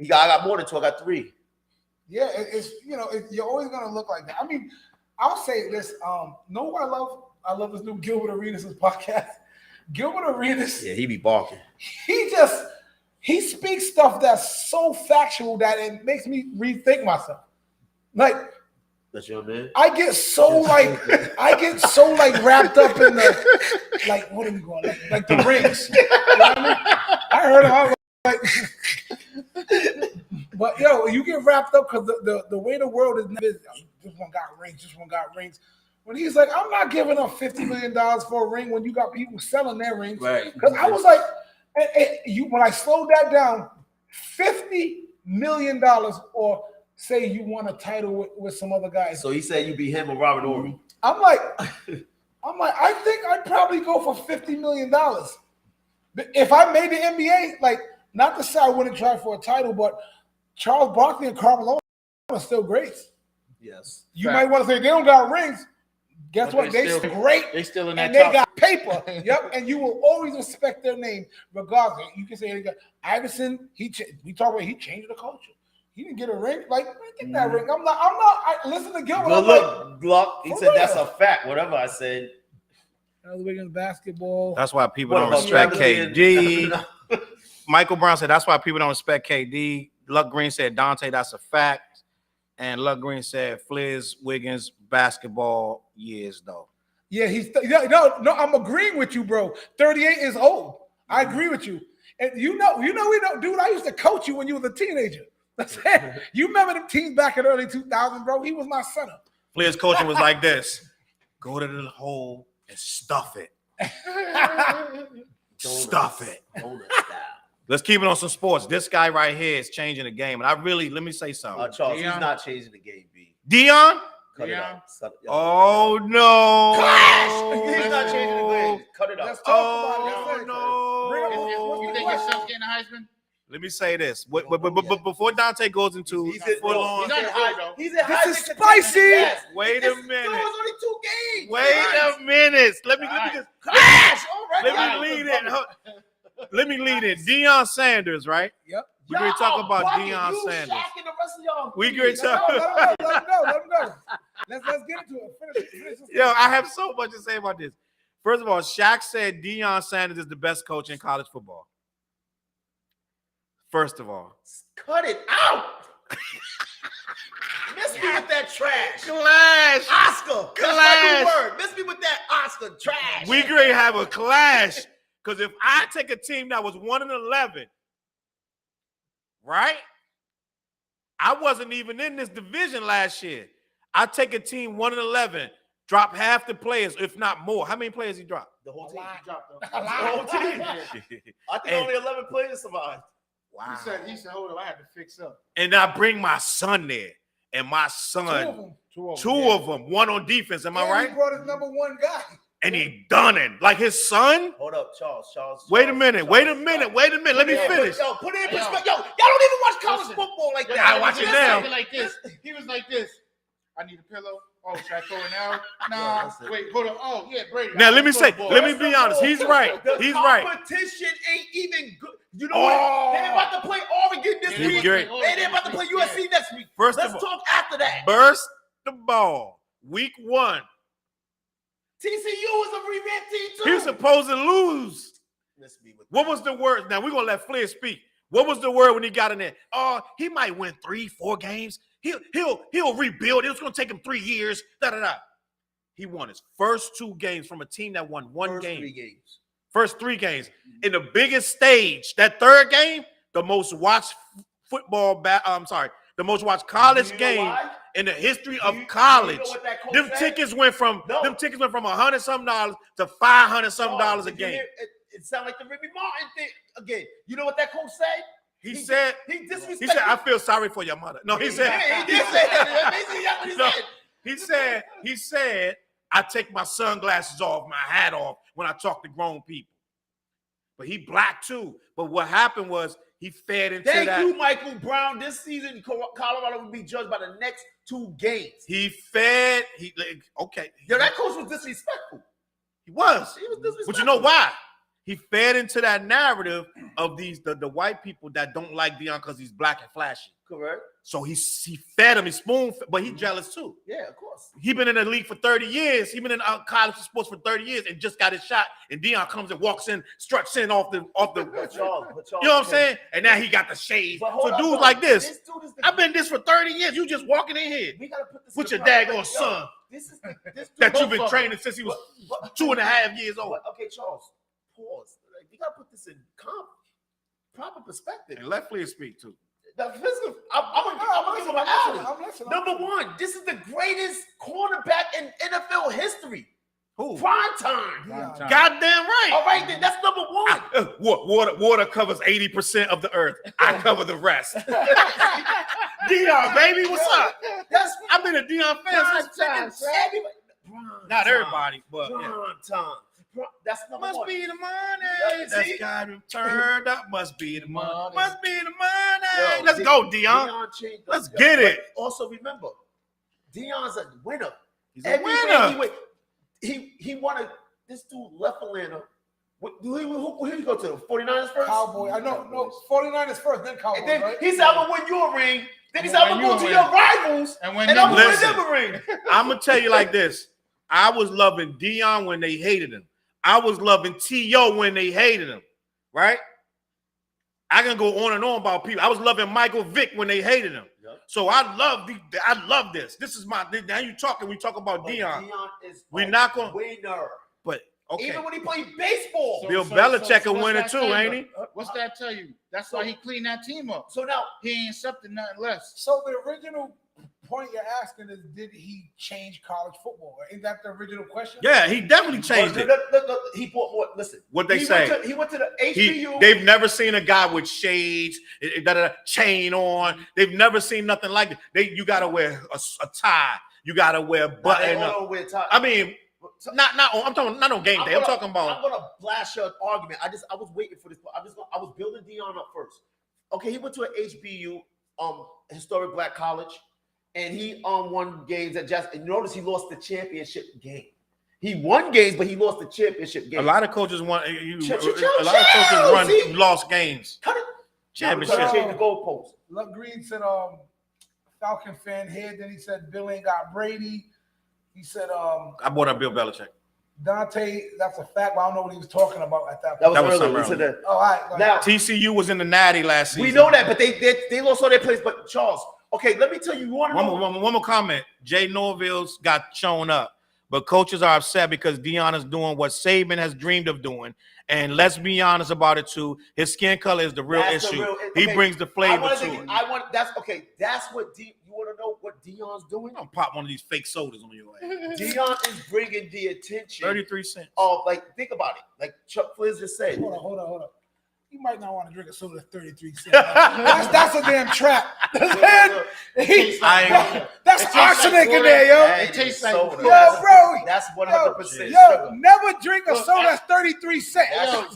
got more than 2. I got 3. Yeah, you're always gonna look like that. I mean, I'll say this. Know what I love? I love this new Gilbert Arenas' podcast. Gilbert Arenas. Yeah, he be barking. He speaks stuff that's so factual that it makes me rethink myself. Like, that's your man. I get so wrapped up in the what are we going like the rings. You know what I mean? I heard him. I was like, but you get wrapped up because the way the world is. This one got rings. This one got rings. When he's like, I'm not giving up $50 million for a ring when you got people selling their rings. Right. Because I was like, when I slowed that down, $50 million or say you won a title with some other guys. So he said you beat him or Robert Ory. I'm like, I think I'd probably go for $50 million. If I made the NBA, like, not to say I wouldn't try for a title, but Charles Barkley and Carmelo are still greats. Yes. You might want to say they don't got rings. Guess what? They still great. They still in that. And they got paper. Yep. And you will always respect their name, regardless. You can say they got Iverson. We talk about he changed the culture. He didn't get a ring. Like, get that ring. I'm not. I listen to Gilbert. But look, he said that's a fact. Whatever I said. Wiggins basketball. That's why people don't respect KD. Michael Brown said that's why people don't respect KD. Luck Green said Dante, that's a fact. And Luck Green said Flizz, Wiggins, basketball years though. Yeah, no, I'm agreeing with you, bro. 38 is old. I agree with you. And we know, dude, I used to coach you when you was a teenager. That's it. You remember them teams back in early 2000, bro? He was my center. Flizz coaching was like this. Go to the hole and stuff it. Stuff it. Let's keep it on some sports. This guy right here is changing the game. And let me say something. Challz, he's not changing the game, B. Dion? Cut it out. Oh, no. Clash! He's not changing the game. Cut it out. Let's talk about it. No. You think your son's getting a Heisman? Let me say this. But before Dante goes into He's full on. He's not though. He's in This high is spicy. Wait a minute. It was only 2 games. Wait a minute. Let me just Crash. Already. let me lead it. Let me lead it. Deion Sanders, right? Yep. We're gonna talk about Deion you, Sanders. Shaq, and the rest of y'all. We gonna Let talk. him go. Let's get into it. Finish this. Yo, I have so much to say about this. First of all, Shaq said Deion Sanders is the best coach in college football. First of all, Cut it out. Miss me with that trash. clash. Oscar. That's my new word. Miss me with that Oscar trash. We gonna have a clash. Because if I take a team that was 1-11, right? I wasn't even in this division last year. I take a team 1-11, drop half the players, if not more. How many players he dropped? The whole team. A The lot. whole team. I think only 11 players survived. Wow. He said, hold up, I had to fix up. And I bring my son there. And my son, two of them, one on defense. Am I And right? He brought his number 1 guy. And he done it. Like his son? Hold up, Challz. Wait a minute. Let me finish. Yo, put it in perspective. Yo, y'all don't even watch college football like that. I watch it now. Like this. He was like this. I need a pillow. Oh, should I throw it now? Nah. Wait, hold on. Oh, yeah, Brady. Now let me be honest. He's right. The He's right. competition ain't even good. You know what? They're about to play Oregon this week. great. And they're about to play USC next week. First Let's of all, talk after that. burst the ball. Week 1. TCU is a revamped team too. He was supposed to lose. Miss me with What was the word? Now we're gonna let Flizz speak. What was the word when he got in there? Oh, he might win 3-4 games. He'll rebuild. It was gonna take him 3 years. He won his first 2 games from a team that won one game. 3 games. First 3 games. In the biggest stage, that third game, the most watched the most watched college game in the history of college. Them tickets went from $100-something to $500-something a game. It sounded like the Remy Martin thing again. You know what that coach said? He said, I feel sorry for your mother. No, he said, he did say that. Basically, that's what he said. he said, I take my sunglasses off, my hat off when I talk to grown people. But he black too. But what happened was he fed into that. Thank you, Michael Brown. This season, Colorado will be judged by the next 2 games. Okay. Yo, that coach was disrespectful. He was. He was disrespectful. But you know why? He fed into that narrative of the white people that don't like Deion because he's black and flashy. Correct. So he fed him, he spoon, but he's jealous too. Yeah, of course. He been in the league for 30 years. He been in college sports for 30 years and just got his shot. And Deion comes and walks in, struts in off the. But y'all, you know what I'm saying? And now he got the shade. So dudes like this. I've been this for 30 years. You just walking in here we gotta put this with in your the daggone son This dude, that you've been training since he was 2.5 years old. Okay, Challz, pause. We gotta put this in proper perspective. And let Flizz speak too. The physical, I'm gonna give him an alley. Number 1, this is the greatest cornerback in NFL history. Who? Prime time. Goddamn right. All right, then that's number 1. Water covers 80% of the earth. I cover the rest. Deion, baby, what's up? I've been a Deion fan since not everybody, but prime time. That's number 1. Must be the money. That's got him turned up. Must be the money. Must be the money. Let's go, Deion. Let's get it. Also, remember, Deion's a winner. He's a winner. He won this dude left Atlanta. Who he go to? 49ers first? Cowboy. I know. No, 49ers first, then Cowboys. And then right? he said, I'm going to win you a ring. Then he said, I'm going to go to your rivals. And I'm going to win them a ring. I'm going to tell you like this. I was loving Deion when they hated him. I was loving T.O. when they hated him, right? I can go on and on about people. I was loving Michael Vick when they hated him. Yep. So I love this. This is now you talking, we talk about Deion. Deion is we're not going to winner. But okay. Even when he played baseball. Bill Belichick a winner too, ain't he? What's that tell you? That's why he cleaned that team up. So now he ain't accepting nothing less. So the original point you're asking is, did he change college football? Is that the original question? Yeah, he definitely changed it. He bought what? Listen, what they say. He went to the HBU. They've never seen a guy with shades, chain on. They've never seen nothing like it. You gotta wear a tie. You gotta wear a button up. I mean, I'm talking not on game day. I'm talking about. I'm gonna blast your argument. I was waiting for this. I was building Deion up first. Okay, he went to an HBU, historic black college, and he won games at just. And notice he lost the championship game. He won games, but he lost the championship game. A lot of coaches won. A lot of Challz, coaches lost games. Cut it. Championship. Change the goalpost. Look, Green said, Falcon fan here. Then he said, Bill ain't got Brady. He said, I bought up Bill Belichick. Dante, that's a fact, but I don't know what he was talking about at that That point. was something early. He said that. Oh, all right. Now, TCU was in the Natty last season. we know that, but they lost all their players. But Challz, okay, let me tell you, One more comment. Jay Norville's got shown up, but coaches are upset because Deion is doing what Saban has dreamed of doing. And let's be honest about it too. His skin color is the real issue. He brings the flavor to it. That's what you want to know what Deion's doing? I'm gonna pop one of these fake sodas on your ass. Deion is bringing the attention 33 cents. of, like, think about it. Like Chuck Flizz just said. Hold on. You might not want to drink a soda that's 33 cents. That's a damn trap. That's arsenic in there, yo. It tastes like soda. Yo, bro. That's 100% Yo, sugar. never drink a soda that's 33 cents.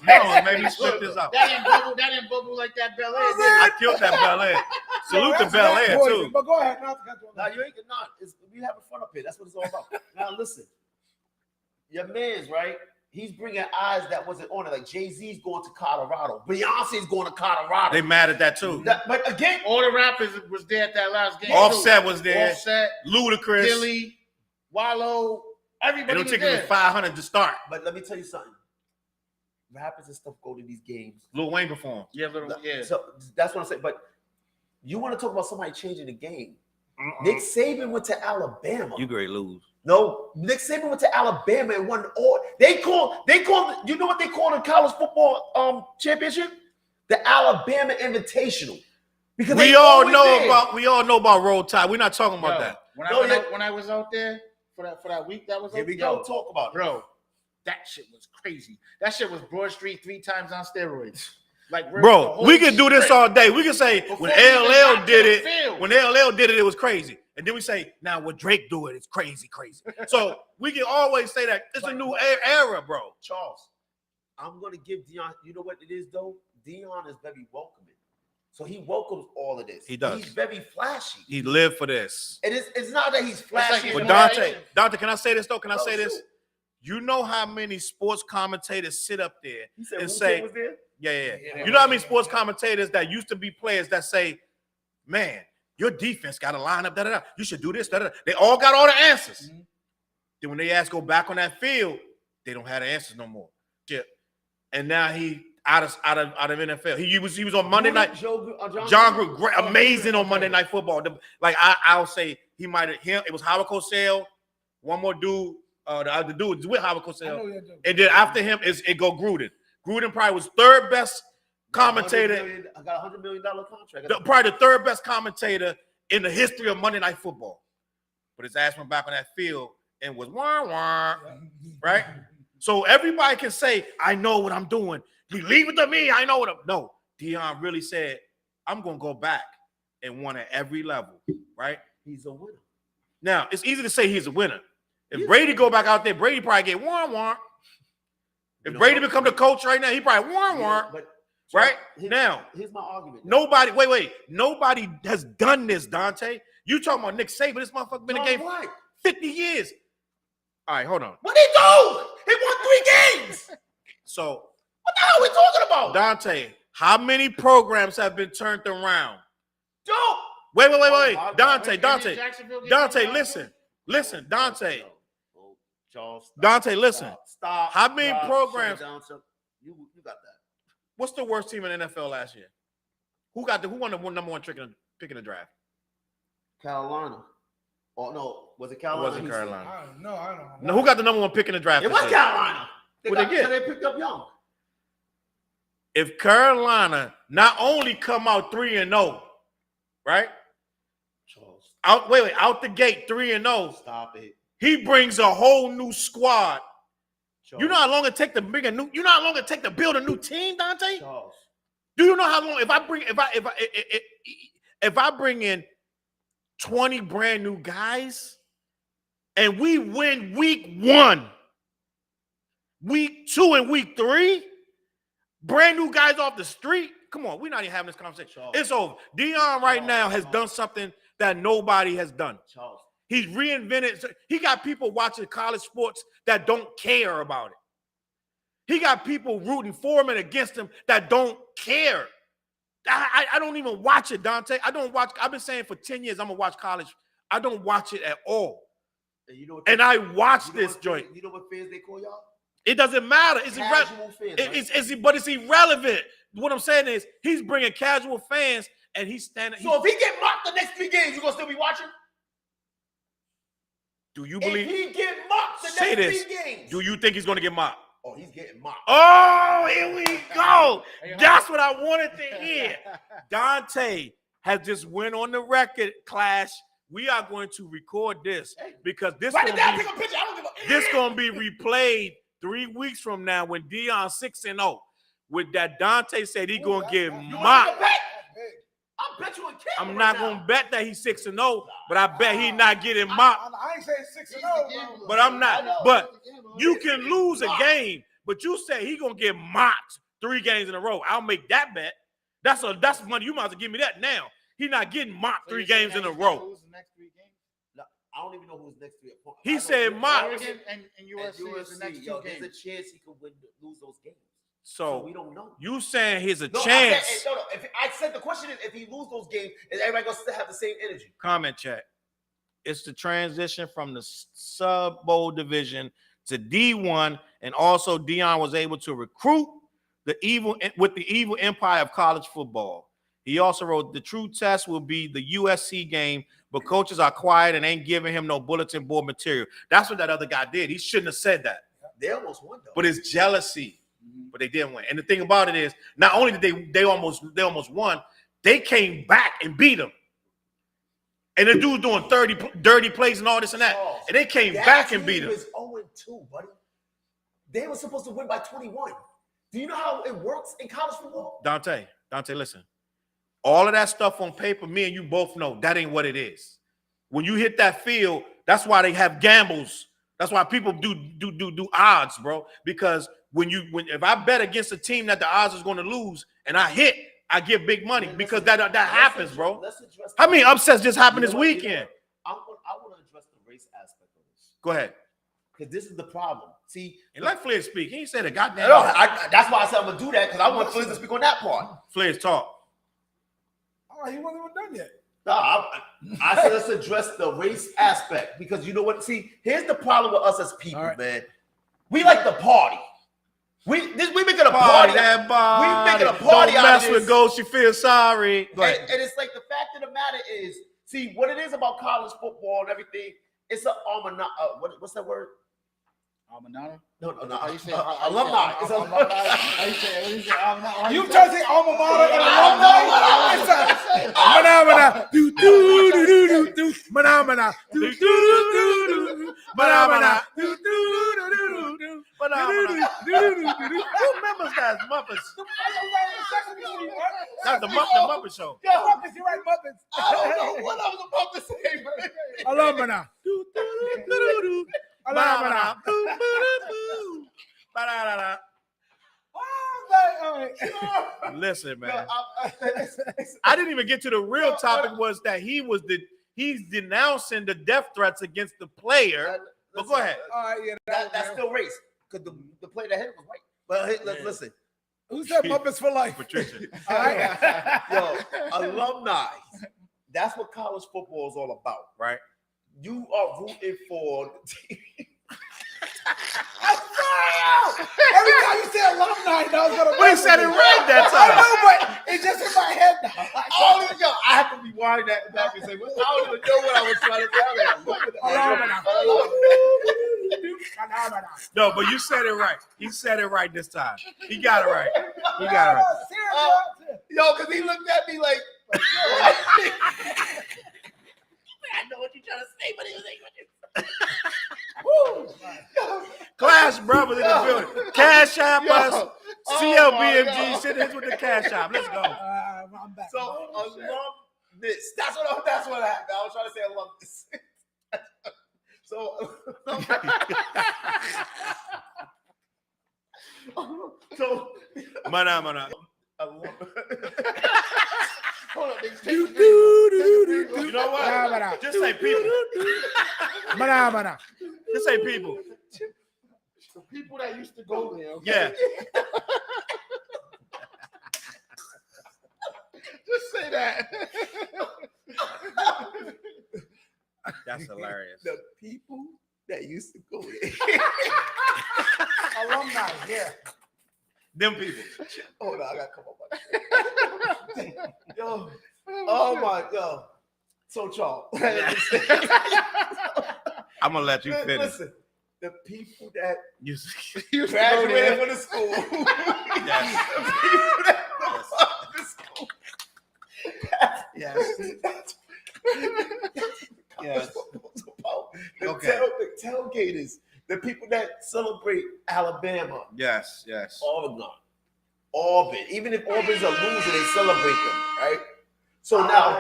No, maybe split this out. That didn't bubble like that Bel Air. I killed that Bel Air. Salute to Bel Air too. But go ahead. Now, You ain't not. We having fun up here. That's what it's all about. Now listen, your man's right. He's bringing eyes that wasn't on it. Like Jay-Z's going to Colorado. Beyonce's going to Colorado. They mad at that too. But again, All the rappers was there at that last game. Offset was there. Offset, Ludacris. Billy, Wallow, They everybody don't was take there. it 500 to start. but let me tell you something. Rappers and stuff go to these games. Lil Wayne performed. Yeah, yeah. So that's what I'm saying. But you want to talk about somebody changing the game. Nick Saban went to Alabama. You great lose. No, Nick Saban went to Alabama and won all. They call. You know what they call the college football championship? The Alabama Invitational. Because We all know about Roll Tide. We're not talking about that. When I was out there for that week, that was Here we go. Talk about it. bro. That shit was crazy. That shit was Broad Street 3 times on steroids. Like, Bro, we can do this all day. We can say Before when we even LL got did to the it, field. when LL did it, it was crazy. And then we say, now when Drake do it, it's crazy. So we can always say that it's a new era, bro. Challz, I'm gonna give Deion. You know what it is though? Deion is very welcoming, so he welcomes all of this. He does. He's very flashy. He lived for this. And it's not that he's flashy. like But he's Dante, can I say this though? Can I No, say this? shoot. You know how many sports commentators sit up there He said and Wu-Tang say, was there? yeah. You know how many sports commentators that used to be players that say, man, your defense got to line up, da-da-da. You should do this, da-da-da. They all got all the answers. Mhm. Then when they ask go back on that field, they don't have the answers no more. Yeah. And now he out of NFL. He was on Monday night. John Gruden, great, amazing on Monday Night Football. Like I'll say he might have him. It was Howard Cosell, one more dude. The other dude with Howard Cosell, and then after him it go Gruden. Gruden probably was third best commentator. I got $100 million contract. Probably the third best commentator in the history of Monday Night Football. But his ass went back on that field and was wah, right? So everybody can say, I know what I'm doing. You leave it to me. I know what I'm. No, Deion really said, I'm going to go back and won at every level, right? He's a winner. Now, it's easy to say he's a winner. If Brady go back out there, Brady probably get wah. If Brady become the coach right now, he probably wah. But Right? here's my argument. Nobody has done this, Dante. You talking about Nick Saban? This motherfucker been in the game What? 50 years. All right, hold on. What he do? He won 3 games. So, What the hell are we talking about? Dante, how many programs have been turned around? Don't. Wait. my God. Dante, listen, Dante. Challz, stop. Dante, listen. Stop. How many Stop. programs- Shut it down, you got that. What's the worst team in the NFL last year? Who won the number one pick in the draft? Carolina. Oh no, was it It Carolina? wasn't Carolina. I don't know. No, who got the number one pick in the draft? It this was year? Carolina. What'd they get? They picked up Young. If Carolina not only come out 3-0, right? Challz, Out the gate 3-0. stop it. He brings a whole new squad. Challz, You know how long it take to bring a new? You know how long it take to build a new team, Dante? Challz, Do you know how long? If I bring in 20 brand new guys, and we win week 1, week 2, and week 3, brand new guys off the street. Come on, we're not even having this conversation. Challz. It's over. Dion right Challz, now has Challz. done something that nobody has done. Challz. He's reinvented. He got people watching college sports that don't care about it. He got people rooting for him and against him that don't care. I don't even watch it, Dante. I don't watch. I've been saying for 10 years I'm gonna watch college. I don't watch it at all. And you know what? And I watch you know this what joint. You know what fans they call y'all? It doesn't matter. It's Casual fans. Right? but it's irrelevant. What I'm saying is he's bringing casual fans and he's standing. So if he get mocked the next 3 games, you gonna still be watching? Do you believe? If he get mocked the Say next this. 3 games, Do you think he's gonna get mocked? oh, he's getting mocked. Oh, here we go. That's what I wanted to hear. Dante has just went on the record, Clash. We are going to record this because this Write it down, gonna take a picture. I don't give a this gonna be replayed 3 weeks from now when Dion's 6-0. With that, Dante said he gonna get You want to mocked. bet? I'll bet you a camera. I'm not gonna bet that he's 6-0, but I bet he's not getting mocked. I ain't saying 6-0, But I'm not. But you can lose a game, but you say he gonna get mocked 3 games in a row. I'll make that bet. That's money. You might as well give me that now. He's not getting mocked 3 games in a row. No, I don't even know who's next to it. He said mocked. Oregon and USC is the next 2 There's a games. chance he could lose those games. So So we don't know. you saying here's a No, chance? If I said the question is if he lose those games, is everybody gonna still have the same energy? Comment chat. It's the transition from the sub bowl division to D1, and also Dion was able to recruit the evil empire of college football. He also wrote the true test will be the USC game, but coaches are quiet and ain't giving him no bulletin board material. That's what that other guy did. He shouldn't have said that. They almost won though. But it's jealousy. But they didn't win. And the thing about it is, not only did they almost won, they came back and beat them. And the dude doing 30 dirty plays and all this and that. Challz, And they came back and beat them. them. It was 0-2, buddy. They were supposed to win by 21. Do you know how it works in college football? Dante, listen. All of that stuff on paper, me and you both know that ain't what it is. When you hit that field, that's why they have gambles. That's why people do odds, bro. Because if I bet against a team that the odds is going to lose and I hit, I get big money because that happens, bro. Let's address How many upsets just happened this weekend? I want to address the race aspect of this Go ahead. because this is the problem. See, And let Flizz speak. He ain't said a goddamn. no, that's why I said I'm gonna do that because I want Flizz to speak on that part. Flizz talk. Oh, he wasn't even done yet. No, I said let's address the race aspect because you know what? See, here's the problem with us as people, man. We like to party. We making a party. That body. We making a party Don't out mess of with this. Ghost. She feels sorry. Go ahead. And it's like the fact of the matter is, see, what it is about college football and everything, it's an almanac. What's that word? Almanara? No. How you say Alumni. It's alumni? How you say alumni? You trying to say alma mater and alumni? Phenomena. Do do do do do do. Phenomena. Do do do do do. Phenomena. Do do do do do. Who remembers that Muppets? That's the Muppet Show. Yo, Muppets, you right, Muppets. I don't know what I was about to say. Alumna. Alumna. Listen, man. I didn't even get to the real topic. Was that he's denouncing the death threats against the player. But go ahead. All right, yeah, That's still race because the player that hit him was white. But listen, who said Muppets for life? Patricia. All right. yo, alumni. That's what college football is all about, Right. You are rooting for the team. I'm sorry. Every time you say alumni, I was gonna. But he said it right that I time. know, but it's just in my head now. I don't even know. I have to rewind that back and say, well, I don't even know what I was trying to tell you. No, but you said it right. He said it right this time. He got it right. He got it right. Yo, because he looked at me like, I know what you're trying to say, but he was Clash brothers in the building. Cash app us. Oh CLBMG. Sit in with the cash app. Let's go. I'm back. so alumnus. That's what happened. I was trying to say alumnus. So So, Mana. Hold up, niggas. You know Mana. what? Just say people. Mana. Just say people. The people that used to go there. Okay? Yeah. Just say that. That's hilarious. the people that used to go there. Alumni, yeah. Them people. Hold on, I gotta come up with that. Yo. Oh my God. So Charles. I'm gonna let you finish. Listen, the people that You graduated from the school. Yes. The people that from the school. Yes. Yes. The Okay. the tailgaters, the people that celebrate Alabama, Yes. Oregon, Auburn. Even if Auburn's a loser, they celebrate them, right? So now,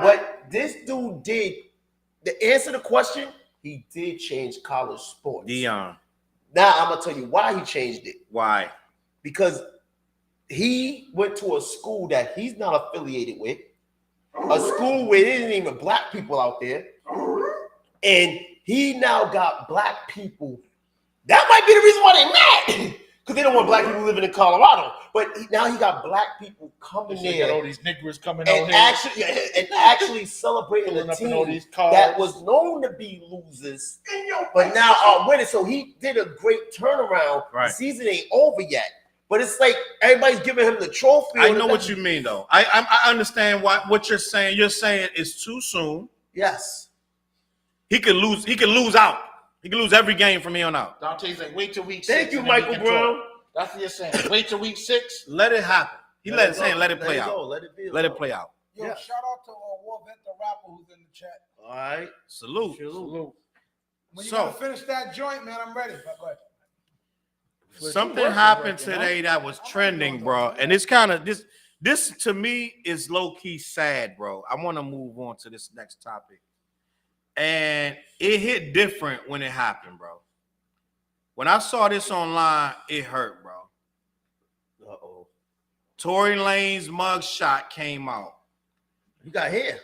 what this dude did, to answer the question, he did change college sports. Dion. Now I'm gonna tell you why he changed it. Why? Because he went to a school that he's not affiliated with, a school where there isn't even black people out there, and he now got black people. That might be the reason why they mad, because they don't want black people living in Colorado. But now he got black people coming Got there all these niggers coming and out here. actually celebrating Pulling the up in all team these cars. that was known to be losers, but now are winning. So he did a great turnaround. Right. The season ain't over yet, but it's like everybody's giving him the trophy. I know what you mean, though. I understand what you're saying. You're saying it's too soon. Yes. He could lose. He could lose out. He could lose every game from here on out. Dante's like, wait till week 6. Thank you, and then we Michael can Brown. talk. That's what you're saying. Wait till week 6. Let it happen. He let it say, let it play go. out. Let it be. Let it play out. Yo, Yeah. shout out to Warvent the rapper who's in the chat. All right. Salute. Salute. When you So- gonna finish that joint, man, I'm ready. Go ahead. Something happened today that was trending, bro. And it's kind of this to me is low key sad, bro. I want to move on to this next topic. And it hit different when it happened, bro. When I saw this online, it hurt, bro. Uh-oh. Tory Lanez mugshot came out. You got hair.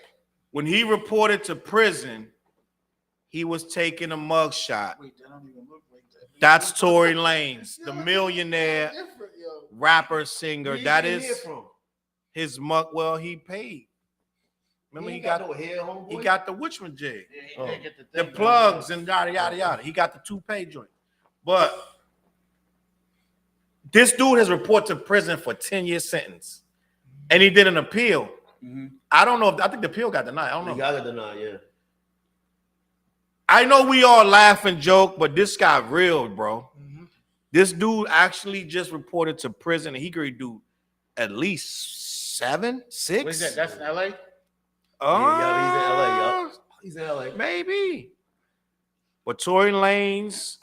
When he reported to prison, he was taking a mugshot. Wait, that don't even look like that. That's Tory Lanez, the millionaire Different, yo. rapper singer. Where you That get hair is from? his mug. Well, he paid. Remember, he got no hair, homeboy. he got the Witchman jig, Yeah, he did get the thing, plugs and yada yada yada. He got the toupee joint. But this dude has reported to prison for 10-year sentence, and he did an appeal. Mhm. I don't know. I think the appeal got denied. I don't know. You gotta deny, yeah. I know we all laugh and joke, but this got real, bro. Mm-hmm. This dude actually just reported to prison, and he could do at least 7, 6. What is that? That's in LA? Yeah, he's in LA. Maybe. But Tory Lanez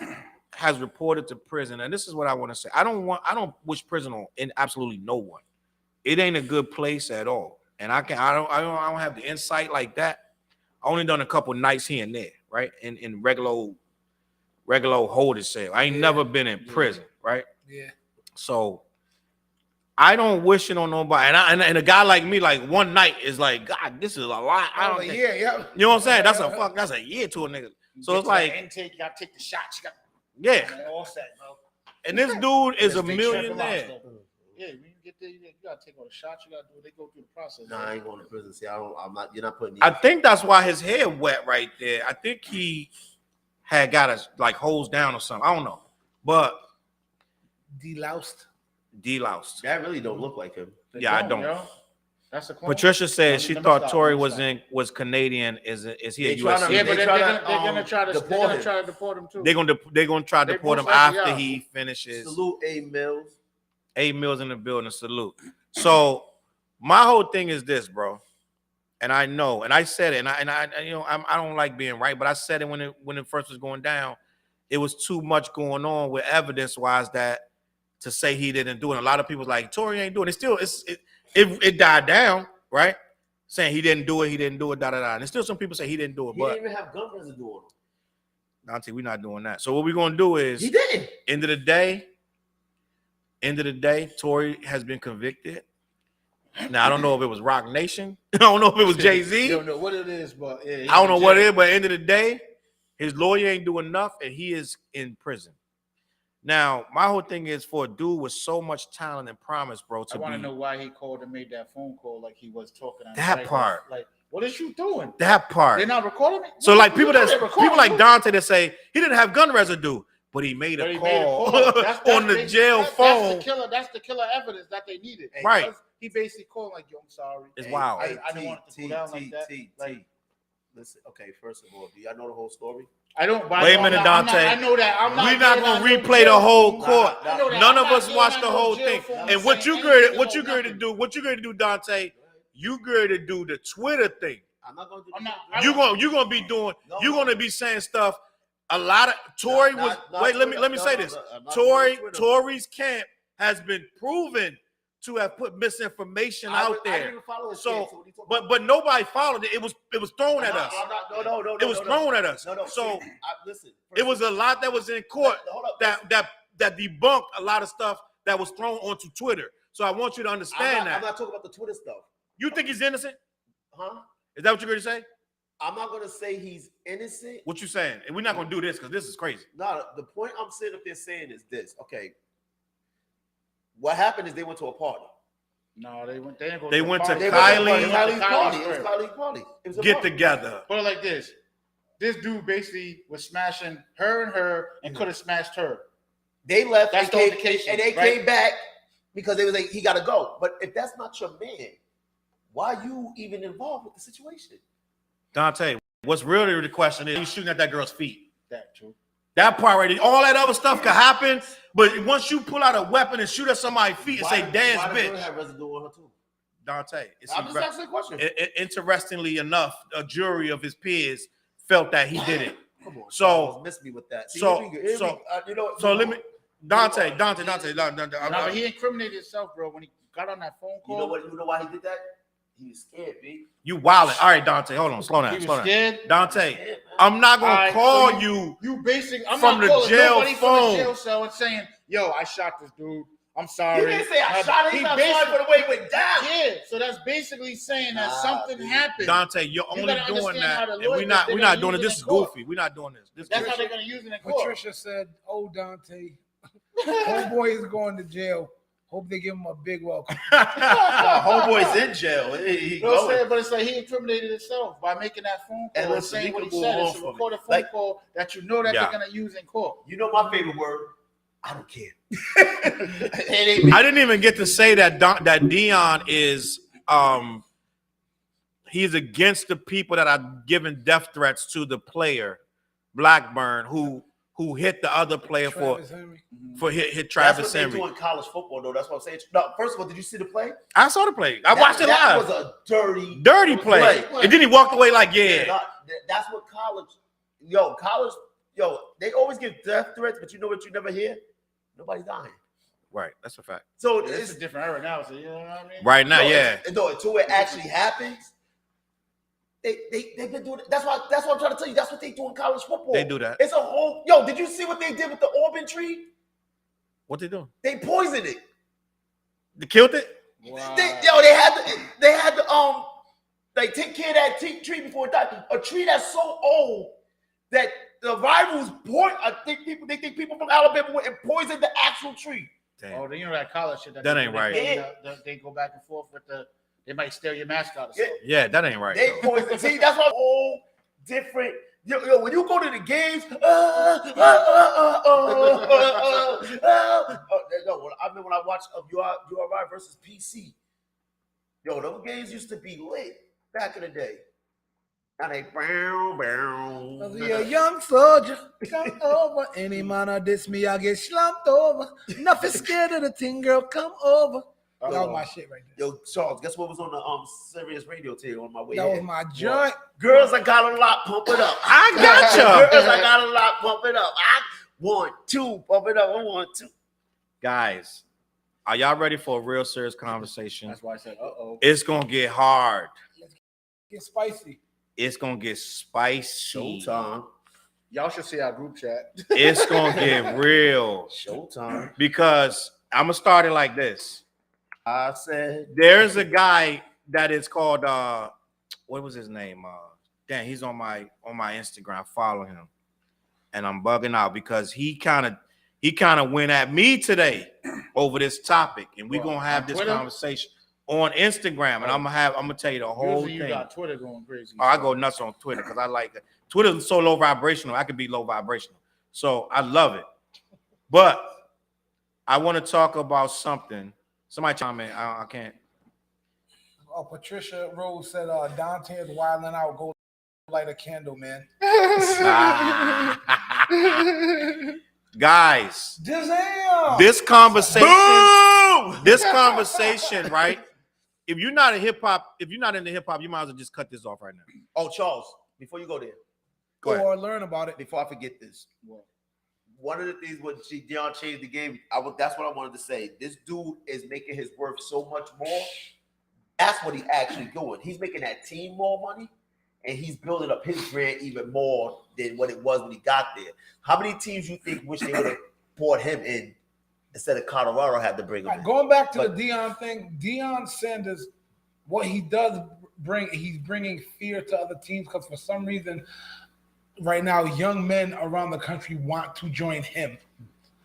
has reported to prison, and this is what I want to say. I don't wish prison on in absolutely no one. It ain't a good place at all, and I don't have the insight like that. I only done a couple nights here and there, right? In regular old hold it cell. I ain't never been in prison, right? Yeah. So I don't wish it on nobody. And a guy like me, like one night is like, God, this is a lot. I don't think, Yeah. you know what I'm saying? That's a year to a nigga. So it's like, intake, you gotta take the shots. You got yeah. all set, bro. And this dude is a They trip 'em out, millionaire. though. Yeah, when you get there, you gotta take all the shots. You gotta do. They go through the process. Nah, I ain't going to prison. See, I'm not. You're not putting. I think that's why his hair wet right there. I think he had got us like hose down or something. I don't know. But Deloused. deloused. that really don't look like him. They Yeah, I don't. Yo. That's a clone. Patricia said Let she me thought stop, Tory let me was Canadian. Is he a They U.S. tryna- Yeah, citizen? but They they're tryna, gonna try to deport him. deport him too. They're gonna try to They deport him most likely after are. he finishes. Salute A Mills. 8 meals in the building. Salute. So my whole thing is this, bro. And I know, and I said it, and I you know, I don't like being right, but I said it when it first was going down. It was too much going on with evidence wise that to say he didn't do it. A lot of people like Tory ain't doing it. Still, it died down, right? Saying he didn't do it, da da da. And there's still some people say he didn't do it, He but didn't even have gun residue on him. Dante, we're not doing that. So what we're gonna do is He didn't. end of the day, End of the day, Tory has been convicted. Now I don't know if it was Rock Nation. I don't know if it was Jay-Z. You don't know what it is, but yeah, I don't know what it is, but at the end of the day, his lawyer ain't doing enough, and he is in prison. Now, my whole thing is for a dude with so much talent and promise, bro. I want to know why he called and made that phone call like he was talking. On That the part. Like, what is you doing? That part. They're not recording me. So like people like you. Dante that say he didn't have gun residue, but he made a call on the jail phone. That's the killer evidence that they needed. Right. He basically called like, "Yo, I'm sorry." It's wild. I didn't want it to go down like that. Like, listen, okay. First of all, do y'all know the whole story? I don't. Wait a minute, Dante. I know that. We're not gonna replay the whole court. None of us watched the whole thing. And what you going to do, Dante? You going to do the Twitter thing. I'm not gonna do. You're gonna be doing. You're gonna be saying stuff. A lot of Tory was. Wait, let me say this. Tory's camp has been proven to have put misinformation out there. But nobody followed it. It was thrown at us. No. It was thrown at us. So listen. it was a lot that was in court that debunked a lot of stuff that was thrown onto Twitter. So I want you to understand that. I'm not talking about the Twitter stuff. You think he's innocent? Huh? Is that what you're going to say? I'm not going to say he's innocent. What you saying? And we're not going to do this because this is crazy. No, the point I'm sitting up there saying is this. Okay. What happened is they went to a party. No, they went. They went to Kylie's Kylie. It was Kylie's party. It was a Get party. together. Put it like this: this dude basically was smashing her and could have smashed her. They left. That's the indication, and they right? came back because they was like, he got to go. But if that's not your man, why are you even involved with the situation? Dante, what's really the question is, you shooting at that girl's feet. That true. That part right there, all that other stuff could happen, but once you pull out a weapon and shoot at somebody's feet and say, dance, bitch. Have residue on her too? Dante, I'm just asking a question. Interestingly enough, a jury of his peers felt that he did it. Come on, So, miss me with that. let me, Dante. But he incriminated himself, bro, when he got on that phone call. You know why he did that? He was scared, B. You wildin'. All right, Dante, hold on, slow down. He was scared. Dante, I'm not gonna call you. You basically, I'm from not the calling jail nobody phone. from the jail cell and saying, "Yo, I shot this dude. I'm sorry." You didn't say I shot him. He's not sorry for the way it went down. Yeah, so that's basically saying that something happened. Dante, you're only gotta doing understand that, how the and lawyers, we're not doing it. use This in is court. goofy. We're not doing this. That's how they're gonna use it in court. Patricia said, "Oh, Dante, homeboy is going to jail. Hope they give him a big welcome." Homeboy's in jail. You know what I'm saying? But it's like he incriminated himself by making that phone call and saying what he said. It's a recorded phone call that you know that they're gonna use in court. You know my favorite word? I don't care. I didn't even get to say that that Dion is he's against the people that are giving death threats to the player Blackburn who hit the other player for hit Travis That's what Henry. they do in college football, though. That's what I'm saying. No, first of all, did you see the play? I saw the play. I watched it live. That was a dirty play. And then he walked away like, that's what college, they always give death threats, but you know what you never hear? Nobody's dying. Right, that's a fact. So it's a different era now, so you know what I mean? Right now, until it actually happens. They've been doing it. That's what I'm trying to tell you. That's what they do in college football. They do that. It's a whole did you see what they did with the Auburn tree? What they doing? They poisoned it. They killed it? Wow. They had to like take care of that tree before it died. A tree that's so old that the rivals they think people from Alabama went and poisoned the actual tree. Damn. Oh, you know that college shit. That ain't right. They go back and forth with they might steal your mascot or something. Yeah, that ain't right. They poison. See, that's why whole different. When you go to the games, when I watched URI versus PC, those games used to be lit back in the day. Now they A young soldier come over. Any man of this me, I get slumped over. Nothing scared of the thing, girl. Come over. That was my shit right there. Yo, Challz, guess what was on the Sirius radio today on my way? That was my joint. Girls, I got a lot, pump it up. I got you. Girls, I got a lot, pump it up. I want to pump it up. I want to. Guys, are y'all ready for a real serious conversation? That's why I said, It's gonna get hard. Get spicy. It's gonna get spicy. Showtime. Y'all should see our group chat. It's gonna get real. Showtime. Because I'm gonna start it like this. I said There's a guy that is called what was his name? Damn, he's on my Instagram. I follow him, and I'm bugging out because he kind of went at me today over this topic, and we're gonna have this conversation on Instagram, and I'm gonna tell you the whole Usually thing. You got Twitter going crazy. I go nuts on Twitter because I like it. Twitter's so low vibrational. I could be low vibrational, so I love it. But I want to talk about something. Somebody chime in. I can't. Patricia Rose said Dante is wilding out. Go light a candle, man. Guys, Damn. this conversation, right? If you're not in hip hop, you might as well just cut this off right now. Oh, Challz, before you go there, Go ahead. Or learn about it. before I forget this. One of the things when Deion changed the game, that's what I wanted to say. This dude is making his worth so much more. That's what he's actually doing. He's making that team more money, and he's building up his brand even more than what it was when he got there. How many teams you think wish they would have brought him in instead of Colorado had to bring him in? Going back to the Deion thing, Deion Sanders, what he does bring, he's bringing fear to other teams because for some reason, right now, young men around the country want to join him.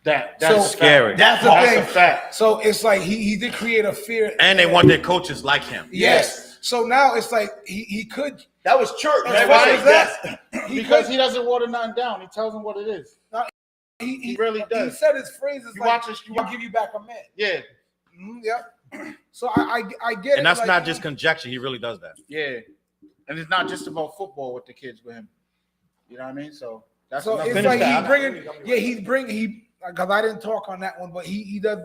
That's scary. That's the a thing. fact. So it's like he did create a fear, And they want their coaches like him. Yes. So now it's like he could. That was church. As Man. far Right? as that, Because he doesn't water nothing down. He tells them what it is. he really does. He said his phrases You like, watch this, "I'll give you back a man." Yeah, Yep. So I get it. And that's like, not just conjecture. He really does that. yeah. And it's not just about football with the kids with him. You know what I mean? So that's So another it's thing. like he's bringing because I didn't talk on that one, but he does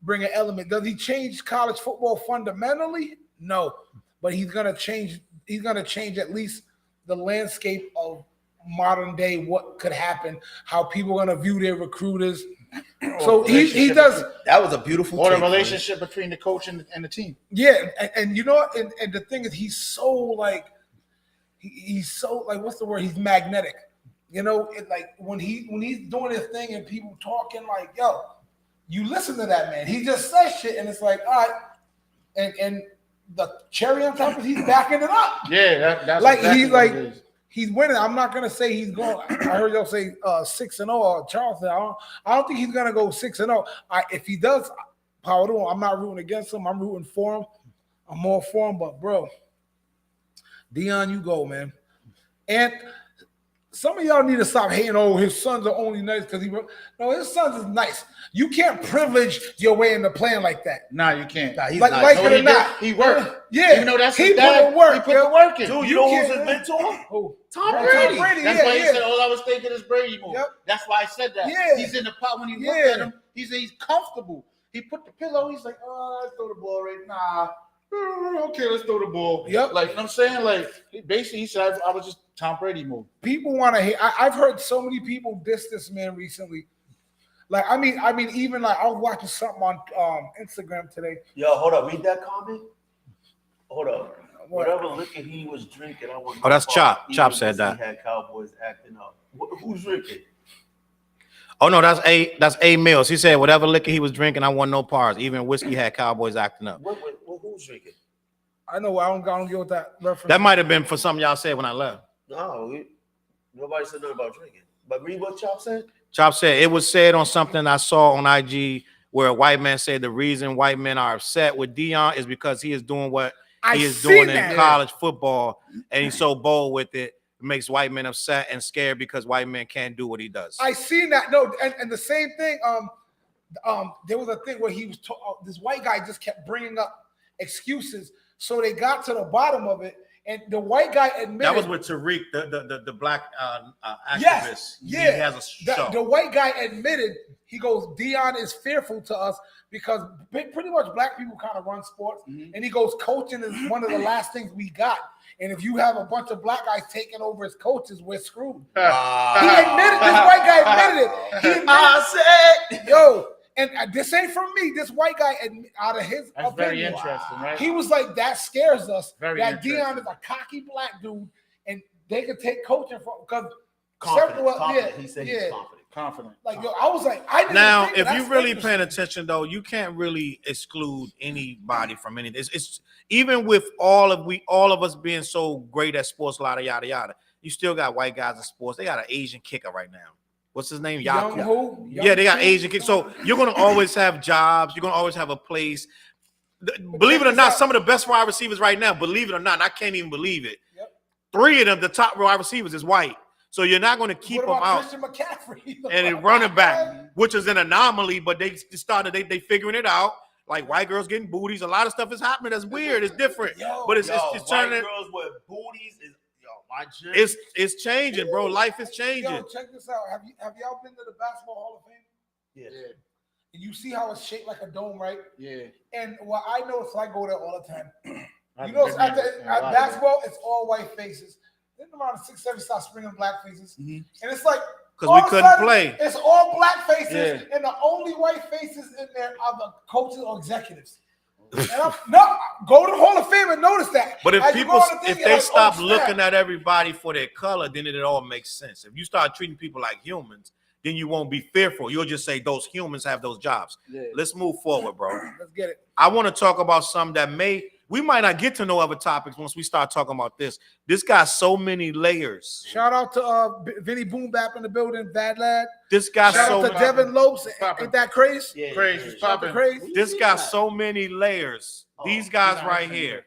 bring an element. Does he change college football fundamentally? No, but he's gonna change. He's gonna change at least the landscape of modern day. What could happen? How people are gonna view their recruiters. So he does. That was a beautiful Or the take, man. relationship between the coach and the team. Yeah, and you know what? And the thing is, he's so like he's so like what's the word? He's magnetic. You know, it like when he's doing his thing and people talking like, yo, you listen to that man. He just says shit and it's like, all right, and the cherry on top is he's backing it up. Yeah, that's Like exactly he's what like it is. he's winning. I'm not gonna say he's going. I heard y'all say 6-0 or Challz said, I don't think he's gonna go 6-0. If he does, power to him. I'm not rooting against him. I'm rooting for him. I'm more for him. But bro, Deion, you go, man. And some of y'all need to stop hating. Oh, his sons are only nice because his sons is nice. You can't privilege your way into playing like that. Nah, you can't. Nah, he's Like, nice. like No, it or he not. did. He worked. Yeah. Even though that's he his put dad, in work. he put the work in. Dude, You you know who's can't- his mentor? Who? Tom Tom Brady. Brady. That's Yeah, why he yeah. said all I was thinking is Brady move. Yep. That's why I said that. Yeah. He's in the pot when you look Yeah. at him. He's comfortable. He put the pillow. He's like, oh, let's throw the ball right now. Okay, let's throw the ball. Yep. Like, you know what I'm saying? Like, he said, I was just Tom Brady move. People want to hate. I've heard so many people diss this man recently. Like, I mean, even like I was watching something on Instagram today. Yo, hold up. Read that comment. Hold up. Whatever liquor he was drinking, I want. Oh, that's Chop. Even Chop said Boosie that. Had Cowboys acting up. Who's drinking? Oh no, that's A Mills. He said whatever liquor he was drinking, I want no parts. Even whiskey had Cowboys acting up. Who's drinking? I know I don't get what that reference. That might have been for something y'all said when I left. No, nobody said nothing about drinking. But read what Chop said. Chop said it was said on something I saw on IG where a white man said the reason white men are upset with Deion is because he is doing what he is doing in college football, and he's so bold with it. It makes white men upset and scared because white men can't do what he does. I seen that. No, and the same thing. There was a thing where he was this white guy just kept bringing up excuses, so they got to the bottom of it, and the white guy admitted That was with Tariq, the black activist. Yes, yeah. He has a show. The white guy admitted, he goes, Deion is fearful to us because pretty much black people kind of run sports. And he goes, coaching is one of the last things we got. And if you have a bunch of black guys taking over as coaches, we're screwed. He admitted, this white guy admitted it. He admitted, I said, yo, and this ain't from me. This white guy, out of his That's opinion, very interesting, right? he was like, that scares us. Very that interesting. Deion is a cocky black dude, and they could take coaching from because confident. He said he's confident. confident. Like, yo, I was like, I didn't Now, think if that's you really interesting. paying attention, though, you can't really exclude anybody from anything. It's even with all of us being so great at sports, yada yada yada. You still got white guys in sports. They got an Asian kicker right now. What's his name? Young who? Yeah, they got Young Asian kickers. So you're gonna always have jobs. You're gonna always have a place. Believe it or not, some of the best wide receivers right now, believe it or not, I can't even believe it. Yep. 3 of them, the top wide receivers, is white. So you're not going to keep them out. Christian McCaffrey? And a running back, which is an anomaly, but they figuring it out. Like white girls getting booties. A lot of stuff is happening that's weird. It's different. But it's turning. White girls with booties is my gym. It's changing, bro. Life is changing. Yo, check this out. Have y'all been to the Basketball Hall of Fame? Yeah. And you see how it's shaped like a dome, right? Yeah. And what I know, so I go there all the time. I've You know, been at there. basketball, it's all white faces. Then around 6, 7 start springing black faces, and it's like Because we couldn't play. It's all black faces, Yeah. and the only white faces in there are the coaches or executives. And go to the Hall of Fame and notice that. But if As you people, go on the thing, if you're they like, stop oh, looking snap. at everybody for their color, then it all makes sense. If you start treating people like humans, then you won't be fearful. You'll just say those humans have those jobs. Yeah. Let's move forward, bro. Let's get it. I want to talk about something that we might not get to know other topics once we start talking about this. This got so many layers. Shout out to Vinny Boom Bap in the building, Bad Lad. This got Shout so out to many, Devin Lopes. Poppin'. Ain't that crazy? Yeah, Crazy. yeah. Shout out to Crazy. this got so many layers. These guys nah, right I here.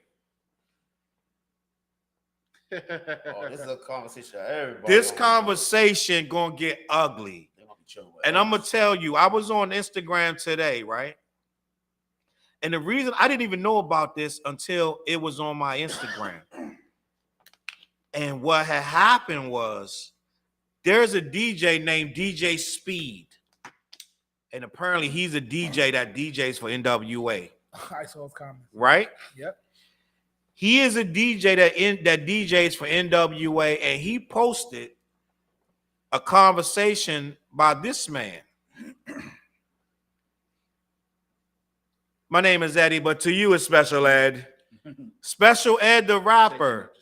Oh, this is a conversation. Everybody. This conversation gonna get ugly. And I'm gonna tell you, I was on Instagram today, right? And the reason I didn't even know about this until it was on my Instagram. And what had happened was there's a DJ named DJ Speed. And apparently he's a DJ that DJs for NWA. I saw his comments. Right? Yep. He is a DJ that DJs for NWA, and he posted a conversation by this man. My name is Eddie, but to you it's Special Ed. Special Ed, the rapper.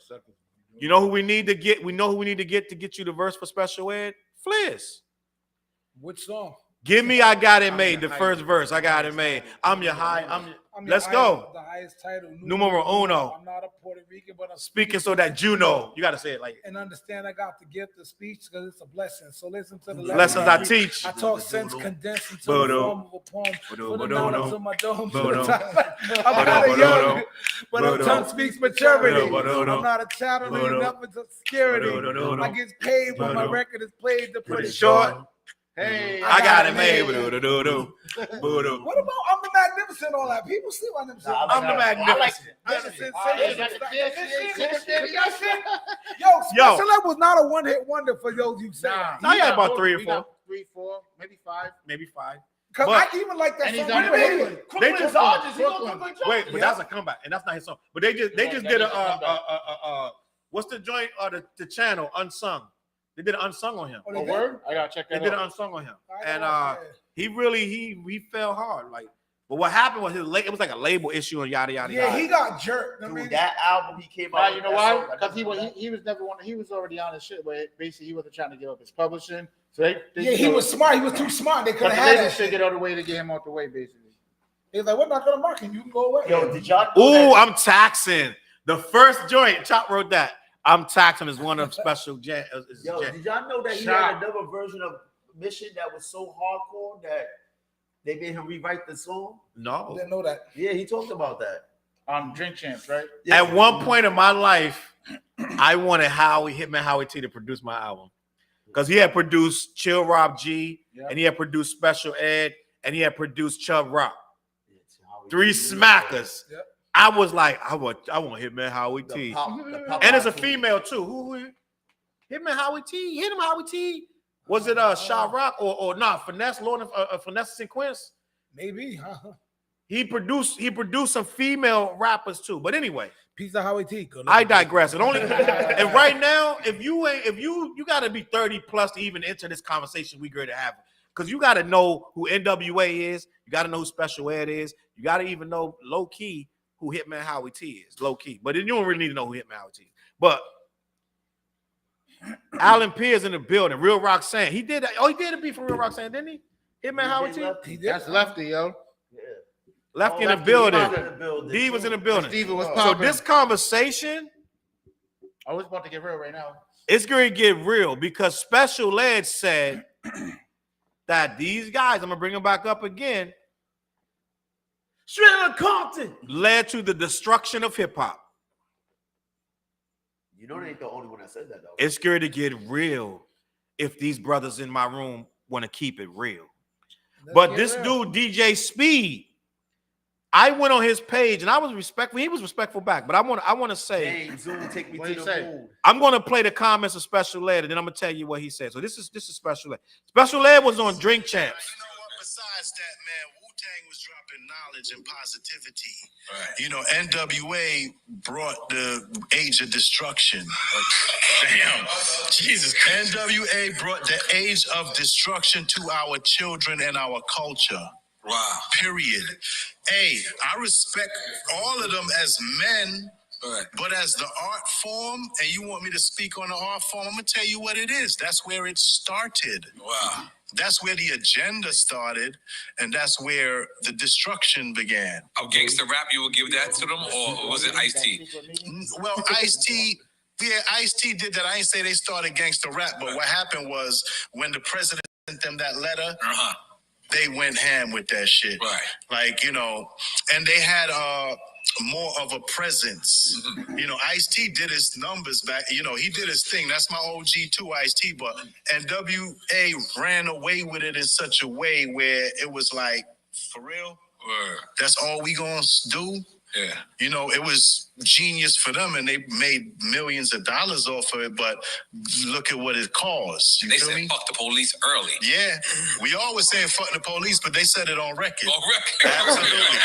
You know who we need to get? We know who we need to get you the verse for Special Ed? Flizz. Which song? Give me I Got It Made, the first verse. I got it made. I'm your high. Let's go. The highest title. Numero uno. I'm not a Puerto Rican, but I'm Speaking so that you know. You got to say it like and understand I got to give the speech because it's a blessing. So listen to the lessons I teach. I talk sense condensed into the Bodo. form of a poem. Bodo, For the bodo, knowledge of my dome. bodo. I'm kind of Bodo, young, but bodo. my tongue speaks maturity. Bodo, bodo. I'm not a child of Bodo. nothing to security. Bodo, bodo. I get paid when my Bodo. record is played to put Pretty it short. short. Hey, I got it made. made. Bodo, bodo, bodo. What about I'm the Magnificent? All that people sleep on them. Nah, I'm the magnificent. Magnificent. Yo, Yo, Special Ed was not a one-hit wonder for those you said. Nah, he had about 3 or we 4. got 3, 4, maybe 5. Maybe 5. Because But- I even like that And he's song. on Wait a the minute. Brooklyn. They just wait, but that's a comeback, and that's not his song. But they just did what's the joint or the channel Unsung? They did an unsung on him. Oh, A they did? word? I gotta check They that did an out. unsung on him, I and know, he really he fell hard. Like, but what happened was it was like a label issue and yada yada. yeah, yada. he got jerked. I mean, Dude, that album he came Nah, out. you with know that why? song, I Because never he was never one. He was already on his shit, but basically he wasn't trying to give up his publishing. So they yeah, he was smart. He was too smart. They could But have the had label that should shit. get out of the way to get him out the way, basically. He's like, we're not gonna mark him. You can go away. Yo, did y'all know Ooh, that- I'm taxing. The first joint, Chop wrote that. I'm taxing is one of Special J. Yo, did y'all know that he Shot. had another version of Mission that was so hardcore that they made him rewrite the song? No. Didn't know that. Yeah, he talked about that. Drink Champs, right? Yeah. At one point in my life, I wanted Hitman Howie T to produce my album. Because he had produced Chill Rob G, Yeah. and he had produced Special Ed, and he had produced Chubb Rock. 3 smackers. Yep. I was like, I want Hitman Howie T. And it's a female too. Who Hitman Howie T? Hit him Howie T. Was it Shaw Rock or nah, Finesse, Lord of Finesse and Quince? Maybe. Huh? He produced some female rappers too. But anyway, Pizza Howie T. Good I looking. digress. And right now, if you gotta be 30 plus to even enter this conversation we great to have. Because you gotta know who NWA is, you gotta know who Special Ed is, you gotta even know low key who Hitman Howie T is, low key. But then you don't really need to know who Hitman Howie T is. But Alan Pierce in the building. Real Roxanne. He did. He did a beat for Real Roxanne, didn't he? Hitman Howard T. He did. That's Lefty, yo. Yeah. Lefty in the Lefty was building. In the building. D was in the building. Diva was So popping. this conversation, I was about to get real right now. it's going to get real because Special Ed said that these guys, I'm going to bring them back up again, Straight out of Compton. led to the destruction of hip hop. You know they ain't the only one that said that though. It's going to get real if these brothers in my room want to keep it real. But this dude, DJ Speed, I went on his page and I was respectful. He was respectful back. But I want to say, Hey, Zoom, take me What to he the say? moon. I'm going to play the comments of Special Ed, and then I'm going to tell you what he said. So this is Special Ed. Special Ed was on Drink Champs. You know what? Besides that, man, Wu-Tang was dropping knowledge and positivity. Right. You know, NWA brought the age of destruction. Damn. Jesus Christ. NWA brought the age of destruction to our children and our culture. Wow. Period. Hey, I respect all of them as men. Right. But as the art form, and you want me to speak on the art form, I'm gonna tell you what it is. That's where it started. Wow. That's where the agenda started, and that's where the destruction began. Of gangster rap, you would give that to them, or was it Ice-T? Well, Ice-T, yeah, Ice-T did that. I ain't say they started gangster rap, but what happened was when the president sent them that letter, they went ham with that shit. Right. Like, you know, and they had more of a presence. Mm-hmm. You know, Ice-T did his numbers back. You know, he did his thing. That's my OG too, Ice-T. But NWA ran away with it in such a way where it was like, for real? Word. That's all we gonna do? Yeah. You know, it was genius for them, and they made millions of dollars off of it. But look at what it caused. You They feel said me? fuck the police early. Yeah, we always saying fuck the police, but they said it on record. On record. Absolutely,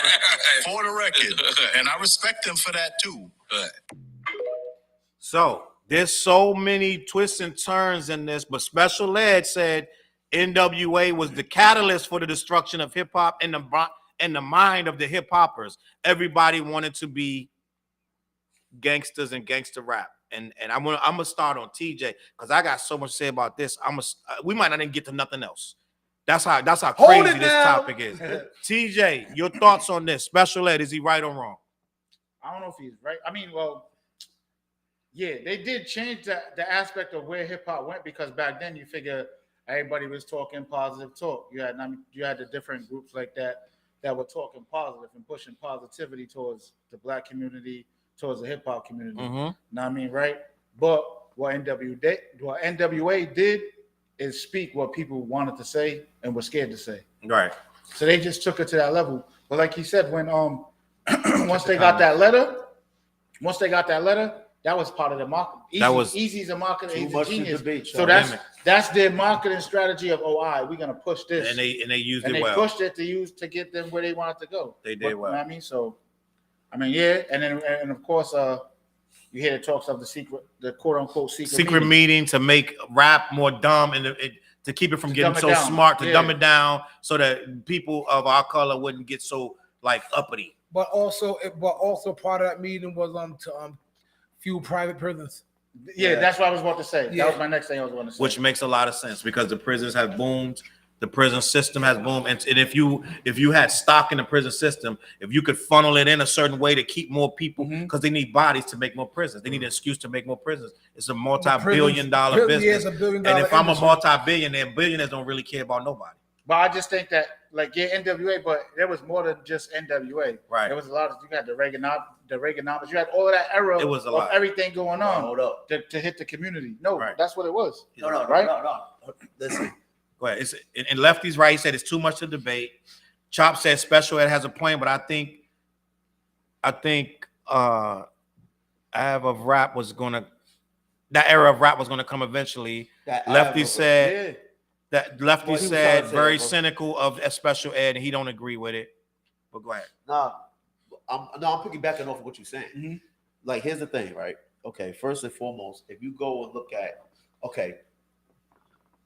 for the record, and I respect them for that too. So there's so many twists and turns in this, but Special Ed said NWA was the catalyst for the destruction of hip hop and the mind of the hip hoppers. Everybody wanted to be gangsters and gangster rap. And I'm gonna start on TJ because I got so much to say about this. We might not even get to nothing else. That's how crazy this topic is. TJ, your thoughts on this? Special Ed, is he right or wrong? I don't know if he's right. I mean, well, yeah, they did change the aspect of where hip hop went because back then you figure everybody was talking positive talk. You had the different groups like that were talking positive and pushing positivity towards the black community, towards the hip hop community. Mm-hmm. Know what I mean, right? But what NWA did is speak what people wanted to say and were scared to say. Right. So they just took it to that level. But like he said, when once they got that letter, that was part of the marketing. Easy's a marketer, he's a genius. Debate, so that's their marketing strategy of all right, we're gonna push this. And they used and it they well. pushed it to get them where they wanted to go. They did well. You know what I mean? So I mean, yeah, and of course you hear the talks of the quote unquote secret meeting to make rap more dumb and to keep it from getting so smart, to dumb it down so that people of our color wouldn't get so like uppity. But also part of that meeting was to fuel private prisons. Yeah, that's what I was about to say. Yeah. That was my next thing I was going to say. Which makes a lot of sense because the prisons have boomed, the prison system has boomed, and if you had stock in the prison system, if you could funnel it in a certain way to keep more people, because they need bodies to make more prisons, they need an excuse to make more prisons. It's a multi-billion-dollar business. And if I'm a multi-billionaire, billionaires don't really care about nobody. But I just think that, like, yeah, NWA, but there was more than just NWA. Right. There was a lot of, you had the Reaganomics, you had all of that era It was a of lot. everything going on Hold up. to hit the community. No, Right. that's what it was. No. Right? No. Listen. Go ahead. And Lefty's right. He said it's too much to debate. Chop said Special Ed has a point, but I think that era of rap was gonna come eventually. Lefty said Well, he was trying to say very it, bro. cynical of a Special Ed, and he don't agree with it. But go ahead. I'm piggybacking off of what you're saying. Mm-hmm. Like, here's the thing, right? Okay, first and foremost, if you go and look at,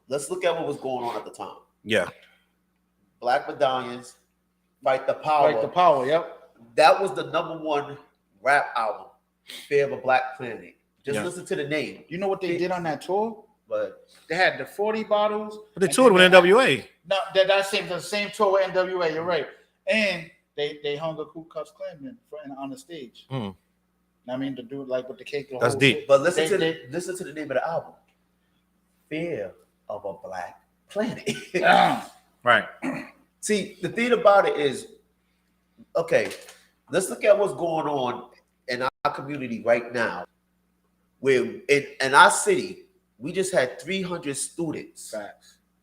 let's look at what was going on at the time. Yeah. Black Medallions, Fight the Power. Like the power, yep. That was the #1 rap album. Fear of a Black Planet. Just listen to the name. You know what they did on that tour? But They had the 40 bottles. But they toured with NWA. No, that seems the same tour with NWA. You're right. And they hung a Ku Klux Klan on the stage. I mean, to do it like with the cake. The That's whole deep. shit. But listen to the name of the album. Fear of a Black Planet. Right. See, the thing about it is, okay, let's look at what's going on in our community right now. Where in our city, we just had 300 students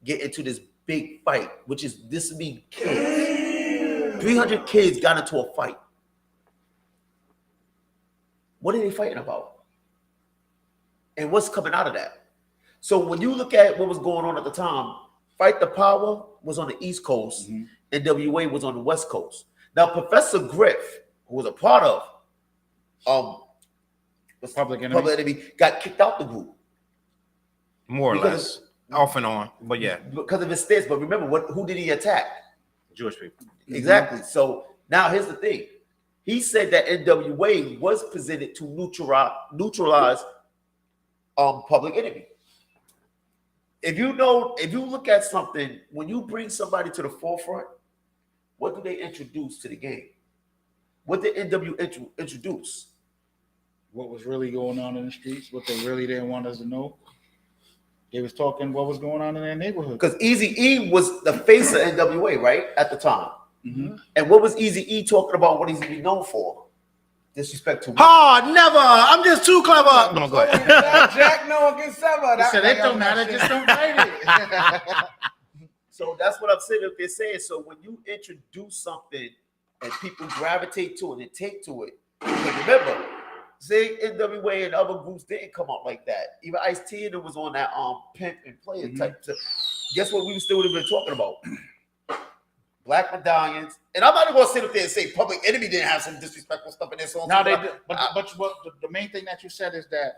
get into this big fight, which is this mean kids. 300 kids got into a fight. What are they fighting about? And what's coming out of that? So when you look at what was going on at the time, Fight the Power was on the East Coast, NWA was on the West Coast. Now, Professor Griff, who was a part of Public Enemy, got kicked out the group. More or less. Off and on. But yeah. Because of his stance. But remember, who did he attack? Jewish people. Exactly. So now here's the thing. He said that NWA was presented to neutralize Public Enemy. If you look at something, when you bring somebody to the forefront, what do they introduce to the game? What did NWA introduce? What was really going on in the streets, what they really didn't want us to know. They was talking what was going on in their neighborhood. Because Eazy-E was the face of NWA, right, at the time. And what was Eazy-E talking about? What he's known for? Disrespect to women. Never. I'm just too clever. No, go ahead. Jack, no one can sever. He said it don't matter, just don't fight it. So that's what I'm saying. If they're saying, so when you introduce something and people gravitate to it and take to it, because remember, say NWA and other groups didn't come out like that. Even Ice-T and it was on that pimp and player type. Guess what we still would have been talking about? Black medallions. And I'm not even gonna sit up there and say Public Enemy didn't have some disrespectful stuff in their songs. No, they did. But what the main thing that you said is that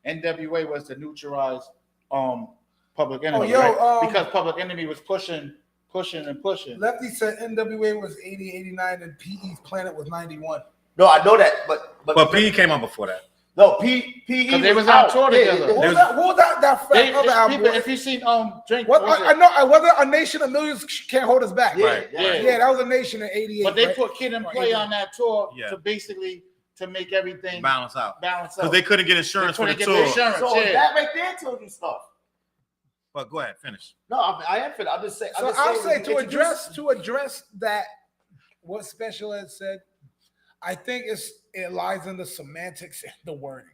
NWA was to neutralize Public Enemy, right? Because Public Enemy was pushing. Lefty said NWA was 80, 89, and PE's Planet was 91. No, I know that, but P came on before that. No, PE they was on tour together. What was that other album? If you seen Drink, I know. Was it A Nation of Millions Can't Hold Us Back? Yeah, Yeah, that was A Nation in '88. But they put Kid and Play on that tour to basically to make everything balance out. Because they couldn't get insurance for the tour. So that right there told you stuff. But go ahead, finish. No, I am finished. I'm just saying. So I'll say to address that, what Special Ed said, I think it lies in the semantics and the wording,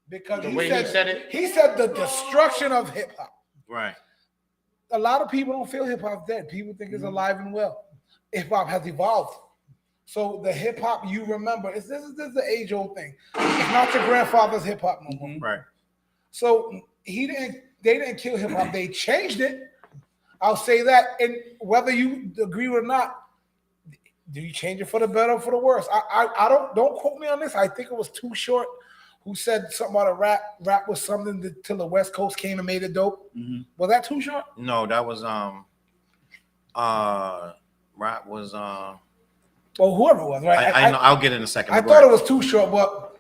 because he said the destruction of hip hop. Right. A lot of people don't feel hip hop's dead. People think it's alive and well. Hip hop has evolved. So the hip hop you remember, this is the age old thing. It's not your grandfather's hip hop no more. Right. So they didn't kill hip hop. They changed it. I'll say that. And whether you agree or not, do you change it for the better or for the worse? I don't quote me on this. I think it was Too Short who said something about a rap was something till the West Coast came and made it dope. Was that Too Short? No, that was rap was well, whoever it was, right? I know, I'll get it in a second. I thought it was Too Short, but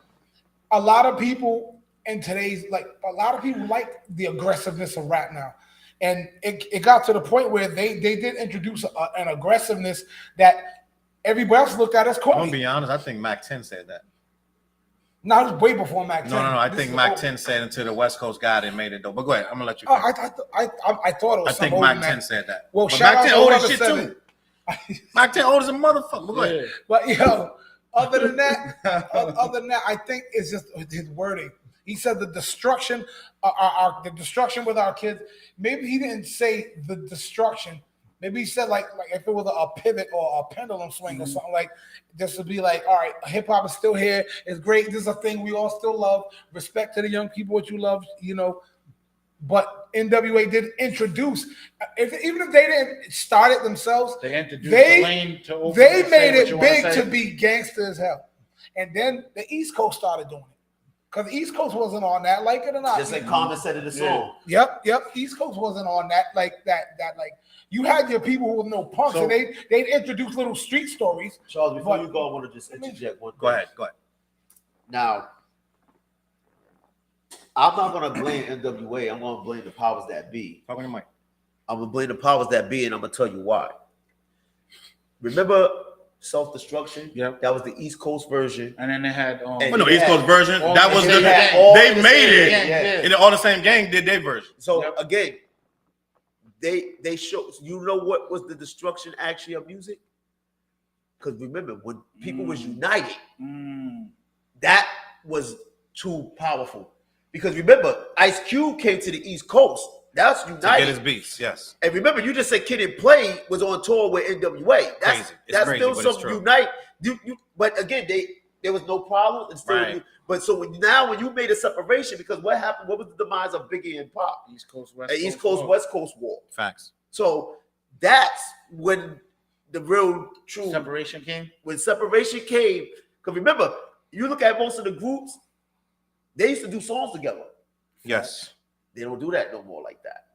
a lot of people in today's like the aggressiveness of rap now. And it got to the point where they did introduce an aggressiveness that everybody else looked at as corny. I'm gonna be honest. I think Mac 10 said that. No, it was way before Mac 10. No. I think Mac 10 said until the West Coast got it and made it dope. But go ahead. I'm gonna let you. Oh, I thought it was. I think Mac 10 said that. Well, but shout Mac out 10 to old as whoever shit said too. Mac 10 old as a motherfucker. But go ahead. But other than that, I think it's just his wording. He said the destruction, the destruction with our kids. Maybe he didn't say the destruction. Maybe he said like if it was a pivot or a pendulum swing or something, like this would be like, all right, hip hop is still here. It's great. This is a thing we all still love. Respect to the young people, what you love, But NWA did introduce, even if they didn't start it themselves, they introduced the lane to open. They made it big to be gangster as hell. And then the East Coast started doing it. Because the East Coast wasn't on that, like it or not. Just like Common said in the song. Yep. East Coast wasn't on that, like you had your people who were no punks, and they'd introduce little street stories. Charles, before you go, I want to just interject one thing. Go ahead. Now, I'm not gonna blame NWA. I'm gonna blame the powers that be. Talking to Mike. I'm gonna blame the powers that be, and I'm gonna tell you why. Remember self-destruction? Yep. That was the East Coast version. And then they had And Oh, no, they East had Coast version. all That the was same the gang. all they the made same it. gang, yeah. And all the same gang did their version. So Yep. again, they show. You know what was the destruction actually of music? Because remember, when people was united, that was too powerful. Because remember, Ice Cube came to the East Coast. That's To united. get his beats, yes. And remember, you just said Kid and Play was on tour with NWA. That's Crazy. It's that's crazy, still but it's some true. unite. But again, there was no problem. And still, Right. but so when you made a separation, because what happened? What was the demise of Biggie and Pop? East Coast, West An Coast. East Coast, war. West Coast war. Facts. So that's when the real true Separation came. when separation came. Because remember, you look at most of the groups, they used to do songs together. Yes. They don't do that no more like that.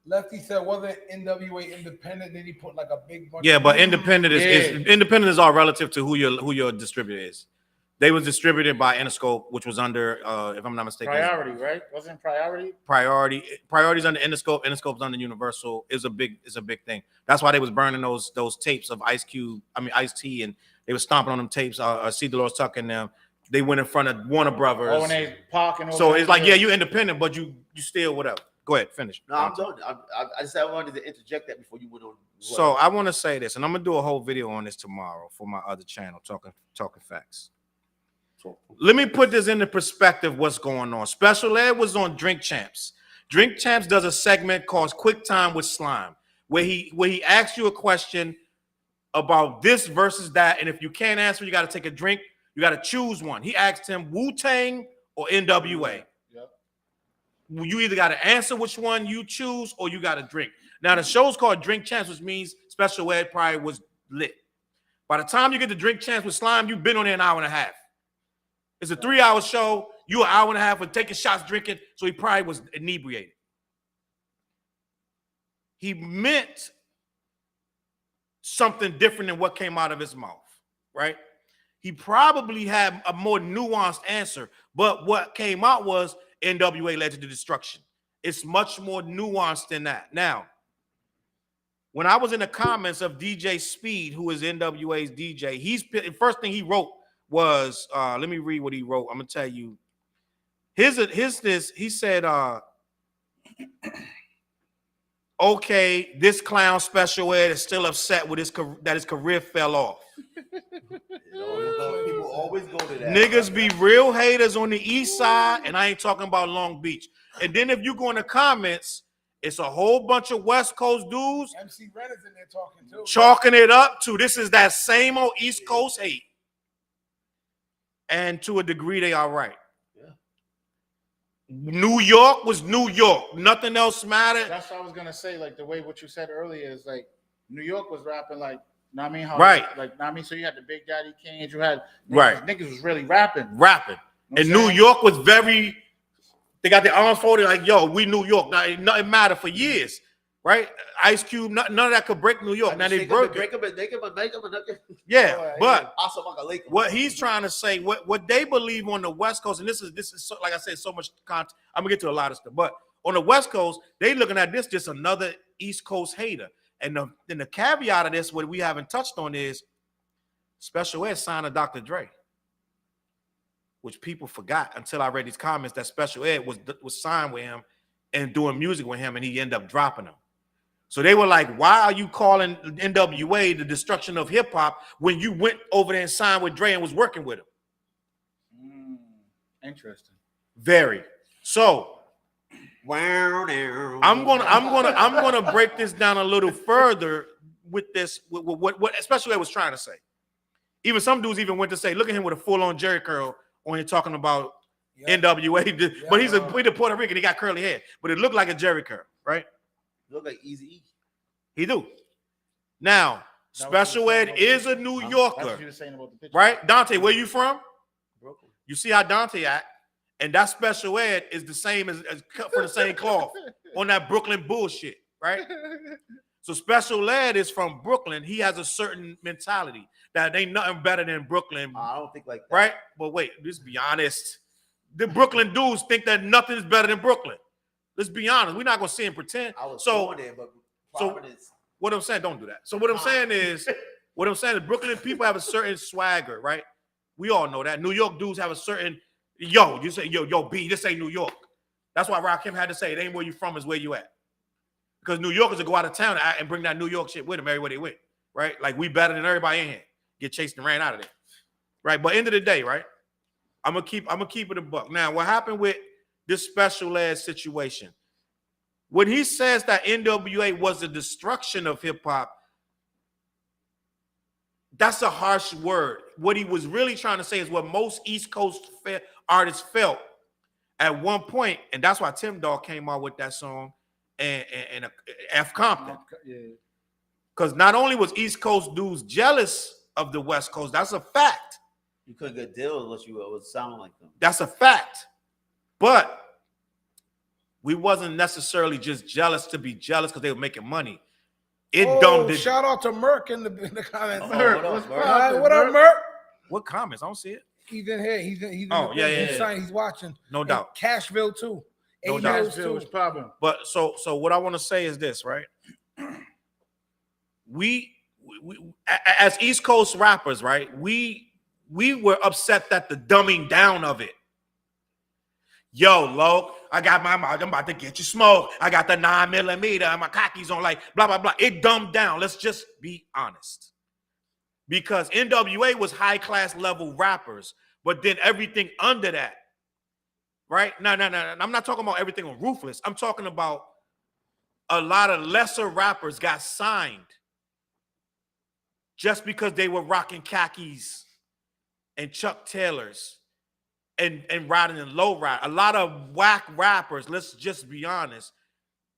Lefty said, wasn't NWA independent? Then he put like a big bunch. Yeah, of but independent is Yeah. independent is all relative to who your distributor is. They was distributed by Interscope, which was under, if I'm not mistaken, Priority, right? Wasn't Priority? Priority's under Interscope. Interscope's under Universal. Is a big thing. That's why they was burning those tapes of Ice-T, and they was stomping on them tapes. C. Dolores Tucker and them. They went in front of Warner Brothers. Oh, when they parking. So it's like, yeah, you independent, but you still whatever. Go ahead, finish. No, I'm done. I just wanted to interject that before you went on. So I want to say this, and I'm gonna do a whole video on this tomorrow for my other channel, talking facts. Let me put this into perspective. What's going on? Special Ed was on Drink Champs. Drink Champs does a segment called Quick Time with Slime, where he asks you a question about this versus that, and if you can't answer, you got to take a drink. You got to choose one. He asked him Wu-Tang or NWA. Yep. You either got to answer which one you choose or you got to drink. Now, the show's called Drink Champs, which means Special Ed probably was lit. By the time you get to Drink Champs with Slime, you've been on there an hour and a half. It's a 3-hour show. You an hour and a half of taking shots, drinking, so he probably was inebriated. He meant something different than what came out of his mouth, right? He probably had a more nuanced answer, but what came out was NWA led to the destruction. It's much more nuanced than that. Now, when I was in the comments of DJ Speed, who is NWA's DJ, the first thing he wrote was, let me read what he wrote. I'm gonna tell you. He said, okay, this clown Special Ed is still upset with that his career fell off. People always go to that. Niggas be real haters on the east side, and I ain't talking about Long Beach. And then if you go in the comments, it's a whole bunch of West Coast dudes MC Ren is in there talking too. chalking it up to this is that same old East Coast hate. And to a degree, they are right. Yeah. New York was New York. Nothing else mattered. That's what I was gonna say. Like the way what you said earlier is like New York was rapping like, know what I mean? How Right. Like, know what I mean? So you had the Big Daddy Kings, you had niggas, Right. Niggas was really rapping. And know what I'm New saying? York was very, they got their arms folded like, yo, we New York. Now, nothing mattered for years, right? Ice Cube, none of that could break New York. Now they broke it. Yeah, but what he's trying to say, what they believe on the West Coast, and this is so, like I said, so much content. I'm gonna get to a lot of stuff, but on the West Coast, they looking at this just another East Coast hater. And the caveat of this, what we haven't touched on is Special Ed signed to Dr. Dre, which people forgot until I read these comments that Special Ed was signed with him and doing music with him, and he ended up dropping him. So they were like, why are you calling NWA the destruction of hip hop when you went over there and signed with Dre and was working with him? Interesting. Very. So I'm gonna break this down a little further with this, what Special Ed was trying to say. Even some dudes even went to say, look at him with a full-on Jerry curl when you're talking about NWA, but he's a Puerto Rican, he got curly hair, but it looked like a Jerry curl, right? Look like Easy. He do. Now, Special Ed is a New Yorker, That's what you were saying about the picture. right? Dante, where you from? Brooklyn. You see how Dante act, and that Special Ed is the same as cut from the same cloth on that Brooklyn bullshit, right? So Special Ed is from Brooklyn. He has a certain mentality that ain't nothing better than Brooklyn, I don't think like that. right? But wait, just be honest. the Brooklyn dudes think that nothing is better than Brooklyn. Let's be honest. We're not gonna sit and pretend. I was So, born there, but so Providence. what I'm saying, don't do that. So what I'm saying is Brooklyn people have a certain swagger, right? We all know that. New York dudes have a certain you say yo B, this ain't New York. That's why Rakim had to say it ain't where you from, is where you at. Because New Yorkers will go out of town and bring that New York shit with them everywhere they went, right? Like we better than everybody in here. Get chased and ran out of there, right? But end of the day, right? I'm gonna keep it a buck. Now, what happened with this special ed situation? When he says that NWA was the destruction of hip hop, that's a harsh word. What he was really trying to say is what most East Coast artists felt at one point, and that's why Tim Dog came out with that song and F Compton. Because not only was East Coast dudes jealous of the West Coast, that's a fact. You couldn't get deals unless you would sound like them. That's a fact. But we wasn't necessarily just jealous to be jealous because they were making money. It dumbed it. Shout out to Merc in the comments. What What up, Merc? What comments? I don't see it. He's in here. He's he's watching. No doubt. And Cashville too. No doubt. Cashville was problem. But so what I want to say is this, right? We as East Coast rappers, right? We were upset at the dumbing down of it. Yo, Loke, I got my mouth. I'm about to get you smoke. I got the 9mm and my cockies on, like, blah, blah, blah. It dumbed down. Let's just be honest. Because NWA was high-class level rappers, but then everything under that, right? No. I'm not talking about everything on Ruthless. I'm talking about a lot of lesser rappers got signed just because they were rocking khakis and Chuck Taylors and riding in low ride. A lot of whack rappers, let's just be honest,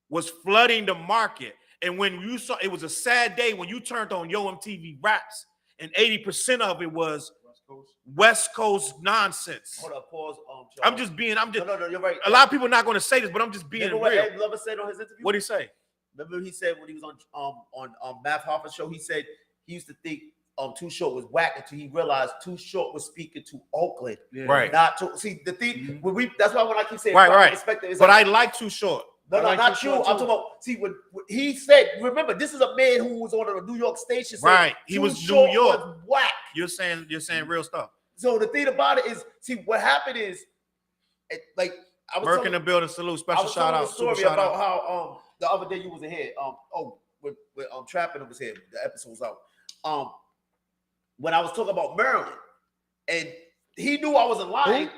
was flooding the market. And when you saw, it was a sad day when you turned on Yo MTV Raps, and 80% of it was West Coast nonsense. Hold up, pause. I'm just, no, you're right. A lot of people are not going to say this, but I'm just being real. What Ed Lover said on his interview? What did he say? Remember he said when he was on Math Hoffa's show, he said he used to think Too Short was whack until he realized Too Short was speaking to Oakland, right? Not to see the thing. When that's why when I keep saying right. perspective, it's but like, I like Too Short. No, not you. I'm talking about. See, when he said, remember, this is a man who was on a New York station. Right, he was New York. Was whack. You're saying real stuff. So the thing about it is, see, what happened is, like I was Merc in the building. Salute. Special shout out. A story about how the other day you wasn't here. With Trapping was here. The episode was out. When I was talking about Maryland, and he knew I wasn't lying.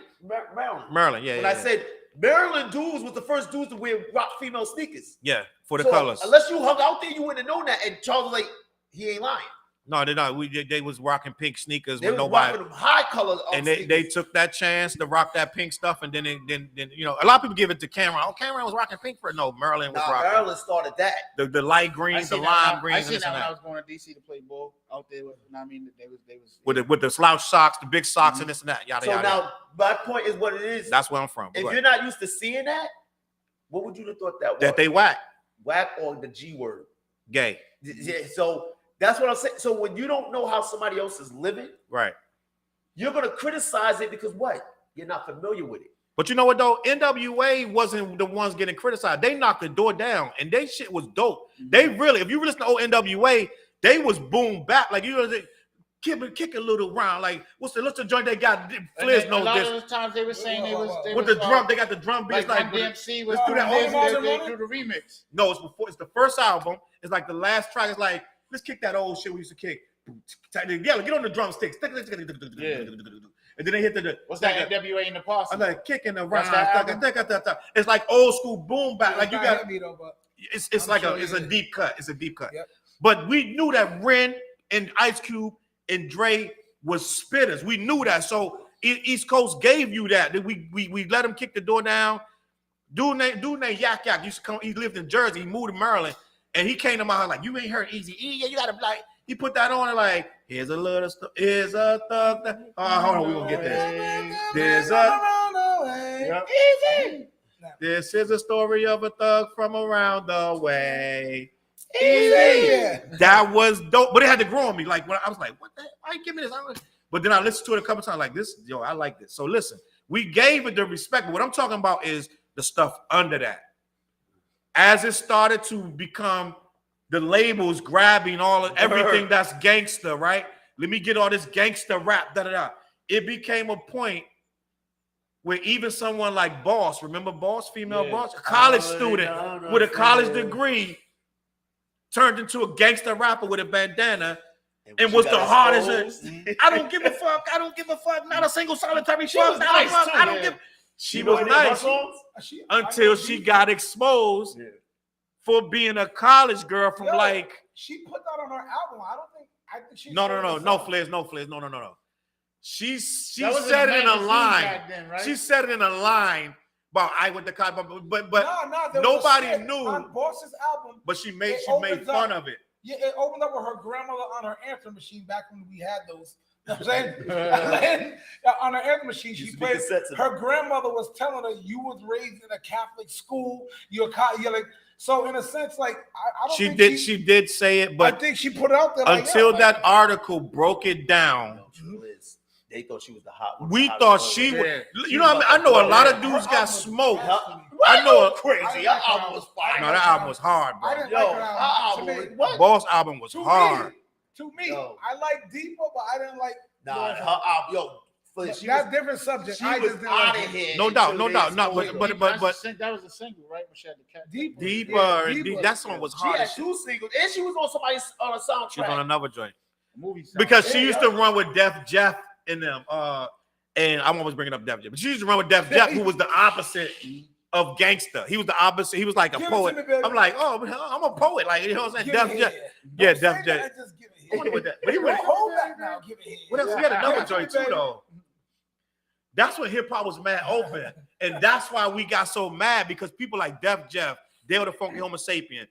Maryland, yeah. When I said Maryland dudes was the first dudes to wear rock female sneakers. Yeah, for the colors. Unless you hung out there, you wouldn't have known that. And Challz was like, he ain't lying. No, they're not. They was rocking pink sneakers they with was nobody. Rocking them high colors, and they took that chance to rock that pink stuff, and then you know, a lot of people give it to Cameron. Oh, Cameron was rocking pink for Maryland was rocking. Maryland started that. The light greens, the lime greens. I seen that when I was going to DC to play ball out there. I mean, they was with the slouch socks, the big socks, and this and that. Yada so yada. Now, my point is what it is. That's where I'm from. If you're not used to seeing that, what would you have thought that was? That they whack or the G word, gay. Yeah. So that's what I'm saying. So when you don't know how somebody else is living, right, you're gonna criticize it because what? You're not familiar with it. But you know what though? NWA wasn't the ones getting criticized. They knocked the door down, and they shit was dope. They really, if you listen to old NWA, they was boom bap. Like you know, kick a little round. Like what's the joint they got? Flizz knows this. A lot of the times they were saying they was with the drum. They got the drum beats like DMC was doing that. They do the remix. No, it's before. It's the first album. It's like the last track. It's like let's kick that old shit we used to kick. Yeah, get on the drumsticks. Yeah. And then they hit the what's that NWA in the past? I'm like kicking around. It's like old school boom bap. Like you got. It's like it's a deep cut. It's a deep cut. Yep. But we knew that Ren and Ice Cube and Dre was spitters. We knew that. So East Coast gave you that. We let him kick the door down. Dude named Yak Yak used to come. He lived in Jersey. He moved to Maryland, and he came to my house like, you ain't heard Easy E. Yeah, you gotta like. He put that on and like, here's a little here's a thug. Hold on, we gonna get this. There's a Easy. This is a story of a thug from around the way. Easy. That was dope, but it had to grow on me. Like when I was like, what the hell? Why you give me this? But then I listened to it a couple times like this. Yo, I like this. So listen, We gave it the respect. But what I'm talking about is the stuff under that. As it started to become the labels grabbing everything that's gangster, right? Let me get all this gangster rap, da-da-da. It became a point where even someone like Boss, remember Boss, female Boss, a college student with a college degree, turned into a gangster rapper with a bandana and was the hardest. I don't give a fuck. I don't give a fuck. Not a single solitary fuck. Nice too, I don't give. She was nice until she got exposed for being a college girl from like. She put that on her album. I think she. No, Flizz, no. She said it in a line. Then, right? She said it in a line about I went to college, but nobody knew on Boss's album. But she made fun of it. Yeah, it opened up with her grandmother on her answering machine back when we had those. You know what I'm saying? On her answering machine, she played. Her grandmother was telling her, "You was raised in a Catholic school. You're like." So in a sense, like I don't. She did say it, but I think she put it out there until that article broke it down. They thought she was the hot one. We thought she was. You know what I mean? I know a lot of dudes got smoked. I know crazy. Her album was fire. No, that album was hard, bro. I didn't like her album. Boss album was hard. To me, I like Deeper, but I didn't like. Nah, her album, that's different subject. I was out of here. No doubt. But that was a single, right? When she had the cat. Deeper. That song was hard. She had 2 singles, and she was on a soundtrack. She was on another joint. Movie soundtrack. Because she used to run with Def Jeff in them. And I'm always bringing up Def Jeff, but she used to run with Def Jeff, who was the opposite of gangster. He was the opposite. He was like a poet. I'm like, oh, I'm a poet. Like, you know what I'm saying? Def Jeff. Yeah, Def Jeff. I wonder what that. But he really hold that now. Give it here. What else? He had another joint too, though. That's when hip hop was mad open, and that's why we got so mad because people like Def Jeff, they were the funky Homo sapien.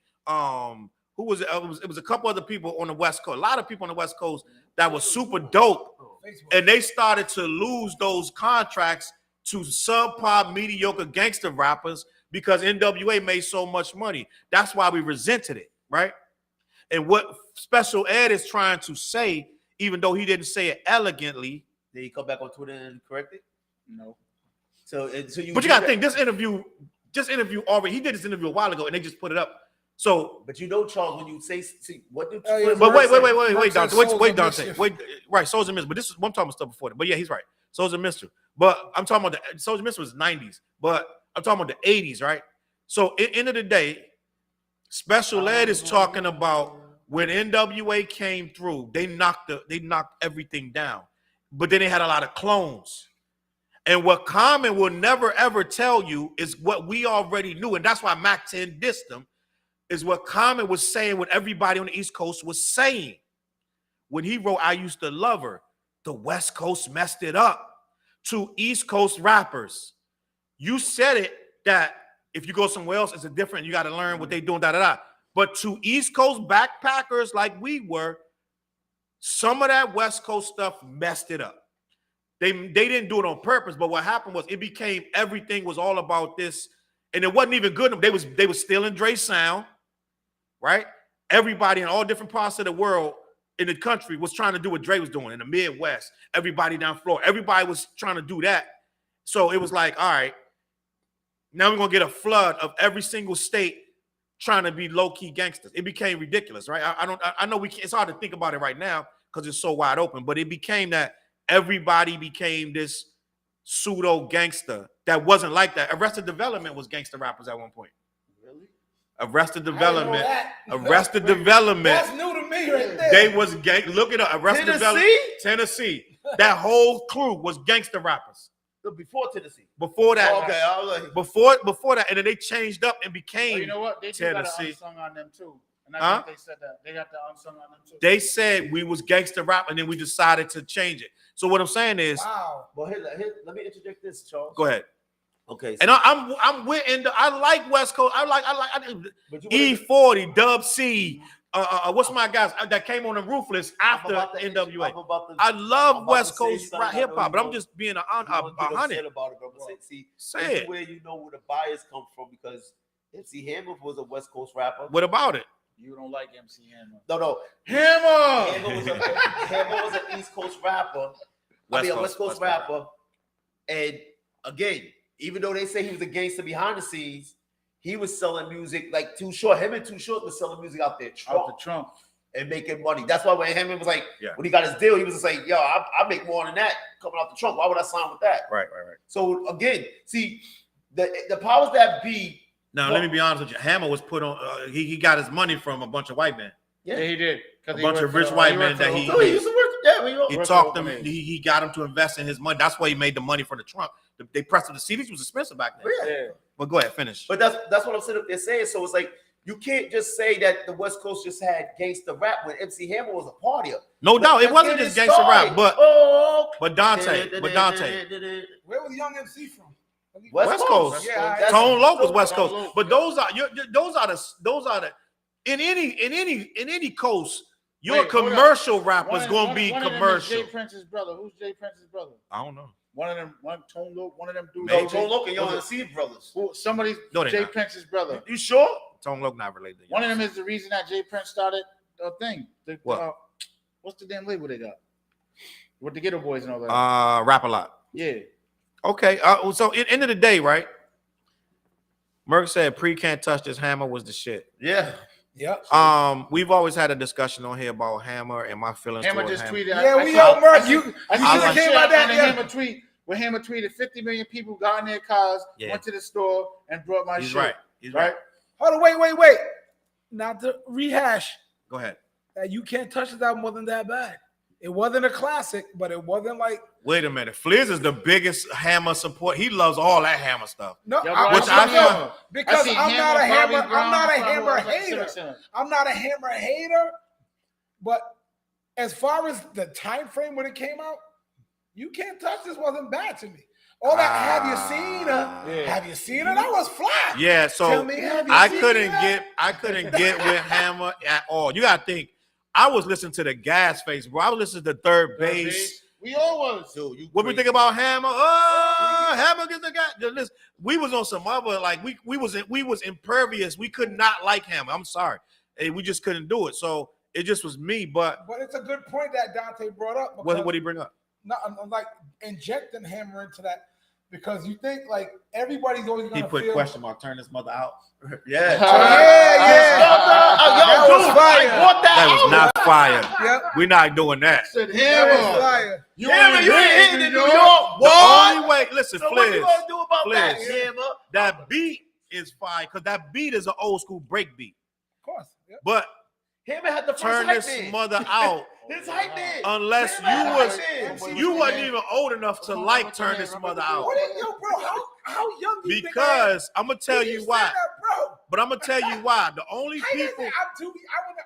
Who was it? It was a couple other people on the West Coast. A lot of people on the West Coast that was super dope, and they started to lose those contracts to subpar, mediocre gangster rappers because NWA made so much money. That's why we resented it, right? And what Special Ed is trying to say, even though he didn't say it elegantly. Did he come back on Twitter and correct it? No. So you. But you gotta think this interview already. He did this interview a while ago, and they just put it up. So, but you know, Challz, when you say, what did? But wait, Dante, wait, right? Souls and Mystery. But this is I'm talking about stuff before that. But yeah, he's right. Souls and Mystery. But I'm talking about the Souls and Mystery was 90s. But I'm talking about the 80s, right? So, at the end of the day, Special Ed is talking about when NWA came through. They knocked everything down. But then they had a lot of clones. And what Common will never, ever tell you is what we already knew. And that's why Mac 10 dissed them, is what Common was saying, what everybody on the East Coast was saying. When he wrote, I Used to Love Her, the West Coast messed it up. To East Coast rappers, you said it that if you go somewhere else, it's a different, you got to learn what they doing, da-da-da. But to East Coast backpackers like we were, some of that West Coast stuff messed it up. They didn't do it on purpose, but what happened was it became everything was all about this, and it wasn't even good. They was stealing Dre's sound, right? Everybody in all different parts of the world in the country was trying to do what Dre was doing in the Midwest. Everybody down Florida, everybody was trying to do that. So it was like, all right, now we're gonna get a flood of every single state trying to be low-key gangsters. It became ridiculous, right? I know we can't, it's hard to think about it right now because it's so wide open, but it became that everybody became this pseudo gangster that wasn't like that. Arrested Development was gangster rappers at one point. Really? Arrested Development. That's new to me right there. They was gang. Look it up. Arrested Development. Tennessee. That whole crew was gangster rappers. Before Tennessee. Before that. Oh, okay. I was like, before that, and then they changed up and became. Well, you know what? They do got an unsung on them too. And I think they said that they got the unsung on them too. They said we was gangster rap, and then we decided to change it. So what I'm saying is, wow. Well, here, let me interject this, Challz. Go ahead. Okay. So, and I'm with I like West Coast. I like E40, Dub C. What's my guys that came on the Ruthless after NWA? I love West Coast hip hop, but I'm just being a hundred. Say it. Where you know where the bias come from because MC Hammer was a West Coast rapper. What about it? You don't like MC Hammer? No. Hammer. Hammer was an East Coast rapper. A West Coast rapper, and again, even though they say he was a gangster behind the scenes, he was selling music like Too Short. Him and Too Short was selling music out there Out the trunk. and making money. That's why when him was like, when he got his deal, he was just like, yo, I make more than that coming out the trunk. Why would I sign with that? Right. So again, see, the powers that be. Now, let me be honest with you. Hammer was put on, he got his money from a bunch of white men. Yeah, he did. A bunch of rich white men that he used to work. Yeah, he talked them. He got them to invest in his money. That's why he made the money for the trunk. They pressed him. The CDs was expensive back then. Yeah. But go ahead, finish. But that's what I'm saying. They're saying. So it's like you can't just say that the West Coast just had gangster rap when MC Hammer was a partier. No doubt, it wasn't just gangster rap, but Dante. Where was Young MC from? West Coast. Yeah, Tone Loc was West Coast. But those are the in any coast. Your commercial rapper's gonna be commercial. Jay Prince's brother. Who's Jay Prince's brother? I don't know. One of them, Tone Loc, one of them dudes. No, Tone Loc and Young MC brothers. Somebody's Jay Prince's brother. You sure? Tone Loc not related. One of them is the reason that Jay Prince started a thing. What? What's the damn label they got? With the Ghetto Boys and all that. Rap a lot. Yeah. Okay. So at the end of the day, right? Merc said Pre Can't Touch This, Hammer was the shit. Yeah. Yep. We've always had a discussion on here about Hammer and my feelings. Hammer just tweeted. Yeah, we all Merc. You came about that. Hammer tweet. When Hammer tweeted, 50 million people got in their cars, went to the store, and brought my shit. He's right. Hold on, wait. Not to rehash. Go ahead. That You Can't Touch This album wasn't that bad. It wasn't a classic, but it wasn't like. Wait a minute. Flizz is the biggest Hammer support. He loves all that Hammer stuff. No, because I'm not a Hammer hater. I'm not a Hammer hater. But as far as the time frame when it came out, You Can't Touch This wasn't bad to me. All that have you seen her? Have you seen her? That was fly. Yeah, so Tell me, I couldn't get with Hammer at all. You gotta think. I was listening to the Gas Face, bro. I was listening to Third Base. We all was. Dude, What we think about Hammer? Oh, Hammer gets the guy. Listen, we was on some other, like we was impervious. We could not like Hammer. I'm sorry. Hey, we just couldn't do it. So it just was me. But it's a good point that Dante brought up. What did he bring up? No, I'm like injecting Hammer into that because you think like everybody's always gonna put feel. question mark. Turn this mother out. Yeah. That was fire. That was not fire. Yep. We're not doing that. Said That was Hammer. fire. You ain't hitting in New York. The only way, listen, So what you Flizz, gonna do about that, Flizz. Hammer? that beat is fire because that beat is an old school break beat. Of course. Yep. But Hammer had the first turn hype this man. mother out. His hype man. Unless you wasn't even old enough to like turn this mother out. What is yo, bro? How young do you think I am? Because I'm gonna tell you why. That, bro? But I'm gonna tell you why. The only I didn't people, think I'm too.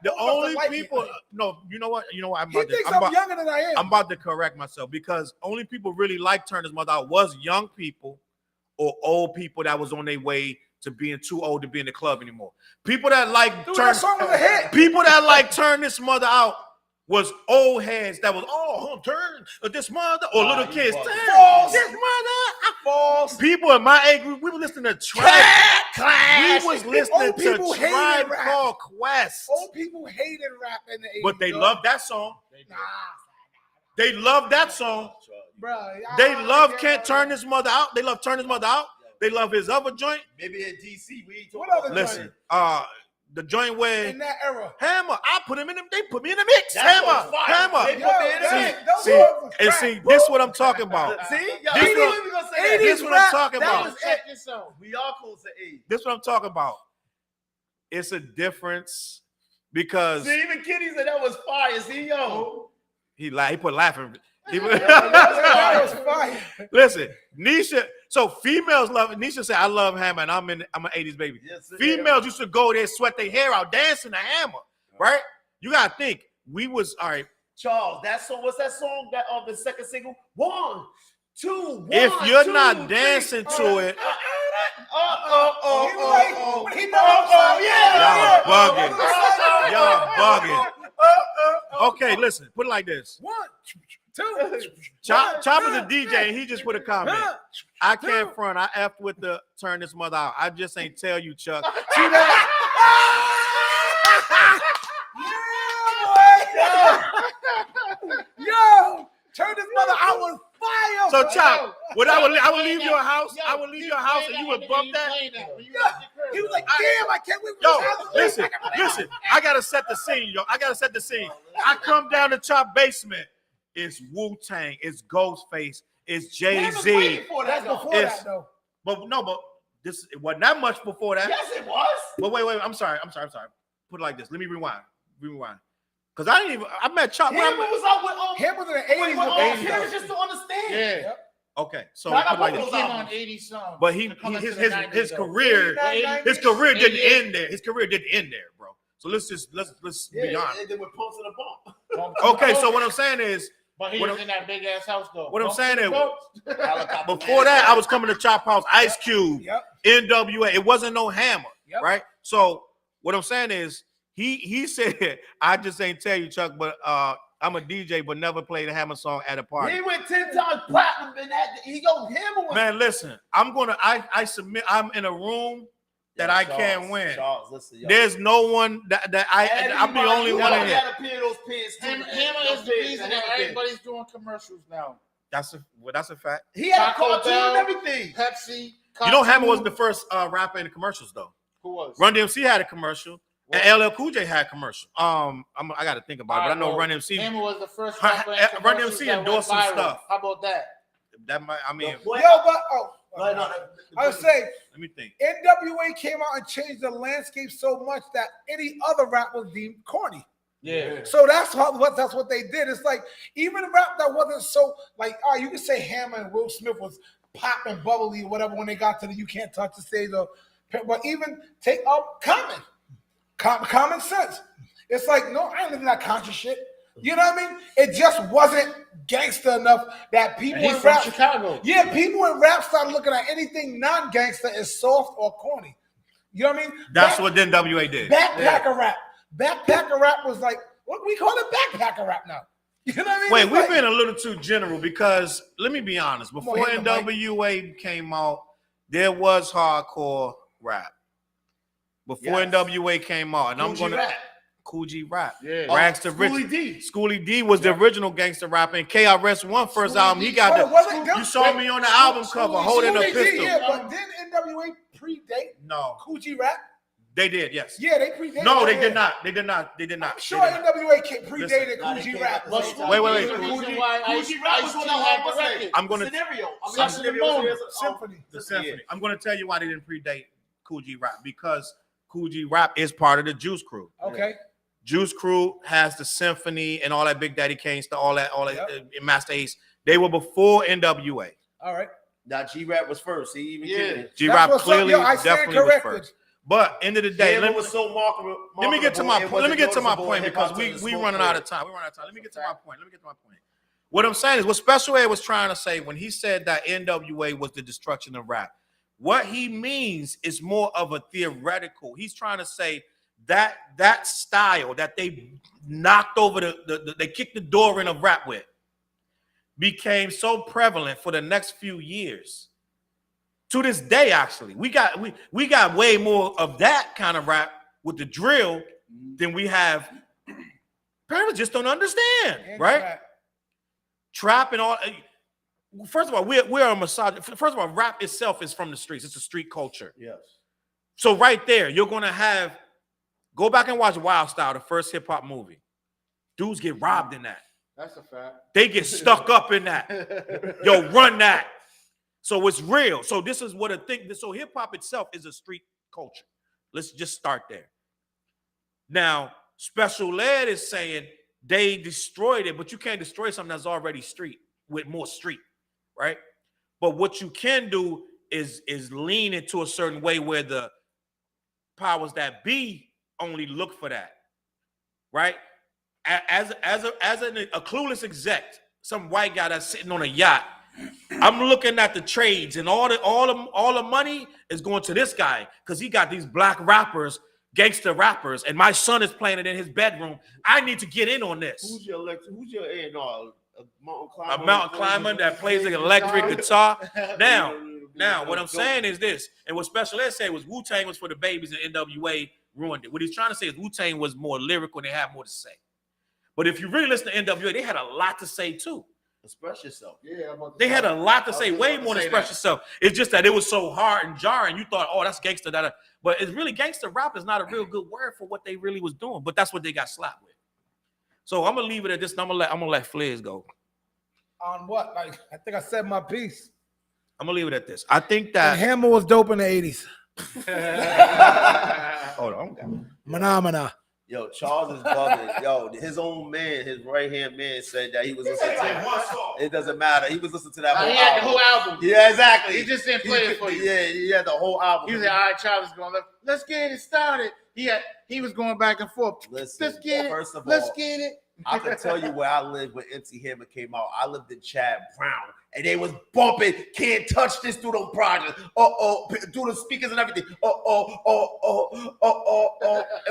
the I wouldn't only like people. it. No, you know what? I'm He about thinks to. I'm younger than I am. I'm about to correct myself because only people really like turn this mother out was young people or old people that was on their way to being too old to be in the club anymore. People that like Dude, turn. that song was a hit. People that like turn this mother out was old heads that was turn this mother or little kids. Turn False. this mother. False. People in my age group, we were listening to Tribe. We was listening Old to people hated Tribe rap. Called Quest. Old people hated rap in the 80s. But they loved that song. Nah, They loved that song. bro. They love Can't Turn This Mother Out. They love Turn This Mother Out. They love his other joint. Maybe in DC, we ain't talking What other about Listen, the joint where in that era. Hammer, I put him in. They put me in the mix. That's Hammer, on fire. Hammer. They put me in the mix. those See, songs was and crack, see, bro. this what I'm talking about. See, y'all This ain't what- even gonna say that. This what I'm talking That about. was Check it. yourself. We are close to 8. This what I'm talking about. It's a difference because See, even Kitty said that was fire. See, yo. he put laughing. That was fire. Listen, Nisha. So females love it. Nisha said, "I love Hammer, and I'm an '80s baby." Yes, sir. Females used to go there, sweat their hair out, dancing to Hammer. Right? You gotta think. We was all right. Challz, that song, what's that song that the second single? 1, 2, 1. If you're 2, not 3. dancing to it, Yeah. Y'all bugging. Okay, listen. Put it like this. 1, 2. Chop is a DJ, and he just put a comment. I can't front. I effed with the turn this mother out. I just ain't tell you, Chuck. See that? Yo, turn this mother out was fire. fire. So, bro. Chop, I would leave Yo, your house. yo, I would leave he your house, played and you that would bump that. When you Yeah. left the crib. He was like, damn, I can't wait. Yo, listen. I gotta set the scene, yo. I gotta set the scene. I come down to Chop basement. It's Wu-Tang. It's Ghostface. It's Jay-Z. That's before It's- that, though. But this it wasn't that much before that. Yes, it was. But wait. I'm sorry. Put it like this. Let me rewind. Because I met Chop. Hammer was out with Him was in the 80s. with with 80s, parents though. just to understand. Yeah. Okay, so But I got put it like both this. of He those came on 80 songs. But his career, 89, his career didn't 88. end there. His career didn't end there, bro. So let's be Yeah, honest. and then with pumps and a bump. Okay, so what I'm saying is, But he what was I'm- in that big ass house though. what I'm saying is, Helicopter before that, I was coming to Chop House, Ice Cube, Yep. NWA. It wasn't no Hammer, Yep. right? So what I'm saying is, he said, I just ain't tell you, Chuck, but I'm a DJ, but never played a Hammer song at a party. He went 10 times platinum in that. Hammer was. Man, listen, I submit. I'm in a room that I can't win. Challz, listen, yo. There's no one that I'm the only one in here. Those pins too, man. Hammer is the reason that everybody's doing commercials now. That's a fact. He had a Taco cartoon Bell, and everything. Pepsi. You know, Hammer was cartoon. the first rapper in the commercials, though. Who was? Run DMC had a commercial, and LL Cool J had a commercial. I got to think about it, but I know Run DMC. Hammer was the first Ha- rapper in Run commercials DMC that endorsed went some viral. stuff. How about that? That might. I mean, Boy, Yo, but I would say let me think. NWA came out and changed the landscape so much that any other rap was deemed corny. Yeah. So that's what they did. It's like even rap that wasn't so like, all right, you could say Hammer and Will Smith was pop and bubbly or whatever when they got to the You Can't Touch the Stage, or but even take up common sense. It's like, no, I ain't living that conscious shit. You know what I mean? It just wasn't gangster enough that people He's in from rap. Chicago. Yeah, people in rap started looking at anything non-gangster as soft or corny. You know what I mean? That's what NWA did. Backpacker rap. Backpacker rap was like, what we call it backpacker rap now. You know what I mean? Wait, It's we've like- been a little too general because let me be honest. Before hit the mic. NWA came out, there was hardcore rap. Before Yes. NWA came out, and I'm Coogee gonna rap. Cool G rap. Yeah. Rags to Rich. Schoolie D. Schoolie D was the original gangster rapper. In KRS-One first album, he got But it wasn't the. them- You saw me on the album cover holding a Schoolie D, pistol. Yeah, but then NWA predate No, Coogee rap. they did. Yes. Yeah, they predated. No, they yeah. did not. They did not. They did not. I'm sure They did not. NWA predated Nah, they Coogee came rap. at the But same Schoolie time. Wait, D wait, is wait. the reason Coogee- why Coogee rap was Ice-T on the had what's the that? record. I'm gonna- Scenario. Symphony. Symphony. The Symphony. I'm going to tell you why they didn't predate Cool G rap, because Cool G rap is part of the Juice Crew. Okay. Juice Crew has the Symphony and all that Big Daddy Kane stuff, all that, Master Ace. They were before NWA. All right. Now G-Rap was first. He even killed G rap what's up, clearly yo, I stand definitely was corrected. first. But end of the day, Hammer was so marketable. let me get to my point. Let me get to my point because we running running out of time. We're running out of time. Let me get to my point. What I'm saying is what Special Ed was trying to say when he said that NWA was the destruction of rap. What he means is more of a theoretical. He's trying to say that style that they knocked over they kicked the door in of rap with became so prevalent for the next few years. To this day, actually, we got way more of that kind of rap with the drill than we have. Parents just don't understand, And right? trap. Trap and all. First of all, we're a misogynist. First of all, rap itself is from the streets. It's a street culture. Yes. So right there, you're gonna have. Go back and watch Wild Style, the first hip hop movie. Dudes get robbed in that. That's a fact. They get stuck up in that. Yo, run that. So it's real. So this is what a thing. So hip hop itself is a street culture. Let's just start there. Now, Special Ed is saying they destroyed it, but you can't destroy something that's already street with more street, right? But what you can do is lean into a certain way where the powers that be only look for that, right? As a clueless exec, some white guy that's sitting on a yacht, I'm looking at the trades and all the money is going to this guy because he got these black rappers, gangster rappers, and my son is playing it in his bedroom. I need to get in on this. Who's your A&R? A mountain A climber. mountain climber that plays an electric guitar. Now, what I'm saying is this, and what Special Ed said was Wu-Tang was for the babies and NWA ruined it. What he's trying to say is Wu-Tang was more lyrical and they had more to say. But if you really listen to NWA, they had a lot to say too. Express yourself. Yeah, They had a lot to I was say, just way about to more than say express that. yourself. It's just that it was so hard and jarring. You thought, oh, that's gangster. But it's really gangster rap is not a real good word for what they really was doing. But that's what they got slapped with. So I'm gonna leave it at this. And I'm gonna let Flizz go. On what? Like, I think I said my piece. I'm gonna leave it at this. I think The that. Hammer was dope in the 80s. Hold on. Phenomena. Yo, Challz is bugging. Yo, his own man, his right hand man, said that he was listening to. It doesn't matter. He was listening to that He whole had the album. whole album. Yeah, exactly. He just didn't play it for you. Yeah, he had the whole album. He was like, all right, Challz is going, let's get it started. He was going back and forth. Listen, Let's get it. first of Let's all, get it. I can tell you where I lived when MC Hammer came out. I lived in Chad Brown, and they was bumping, can't touch this through them projects. Through the speakers and everything. And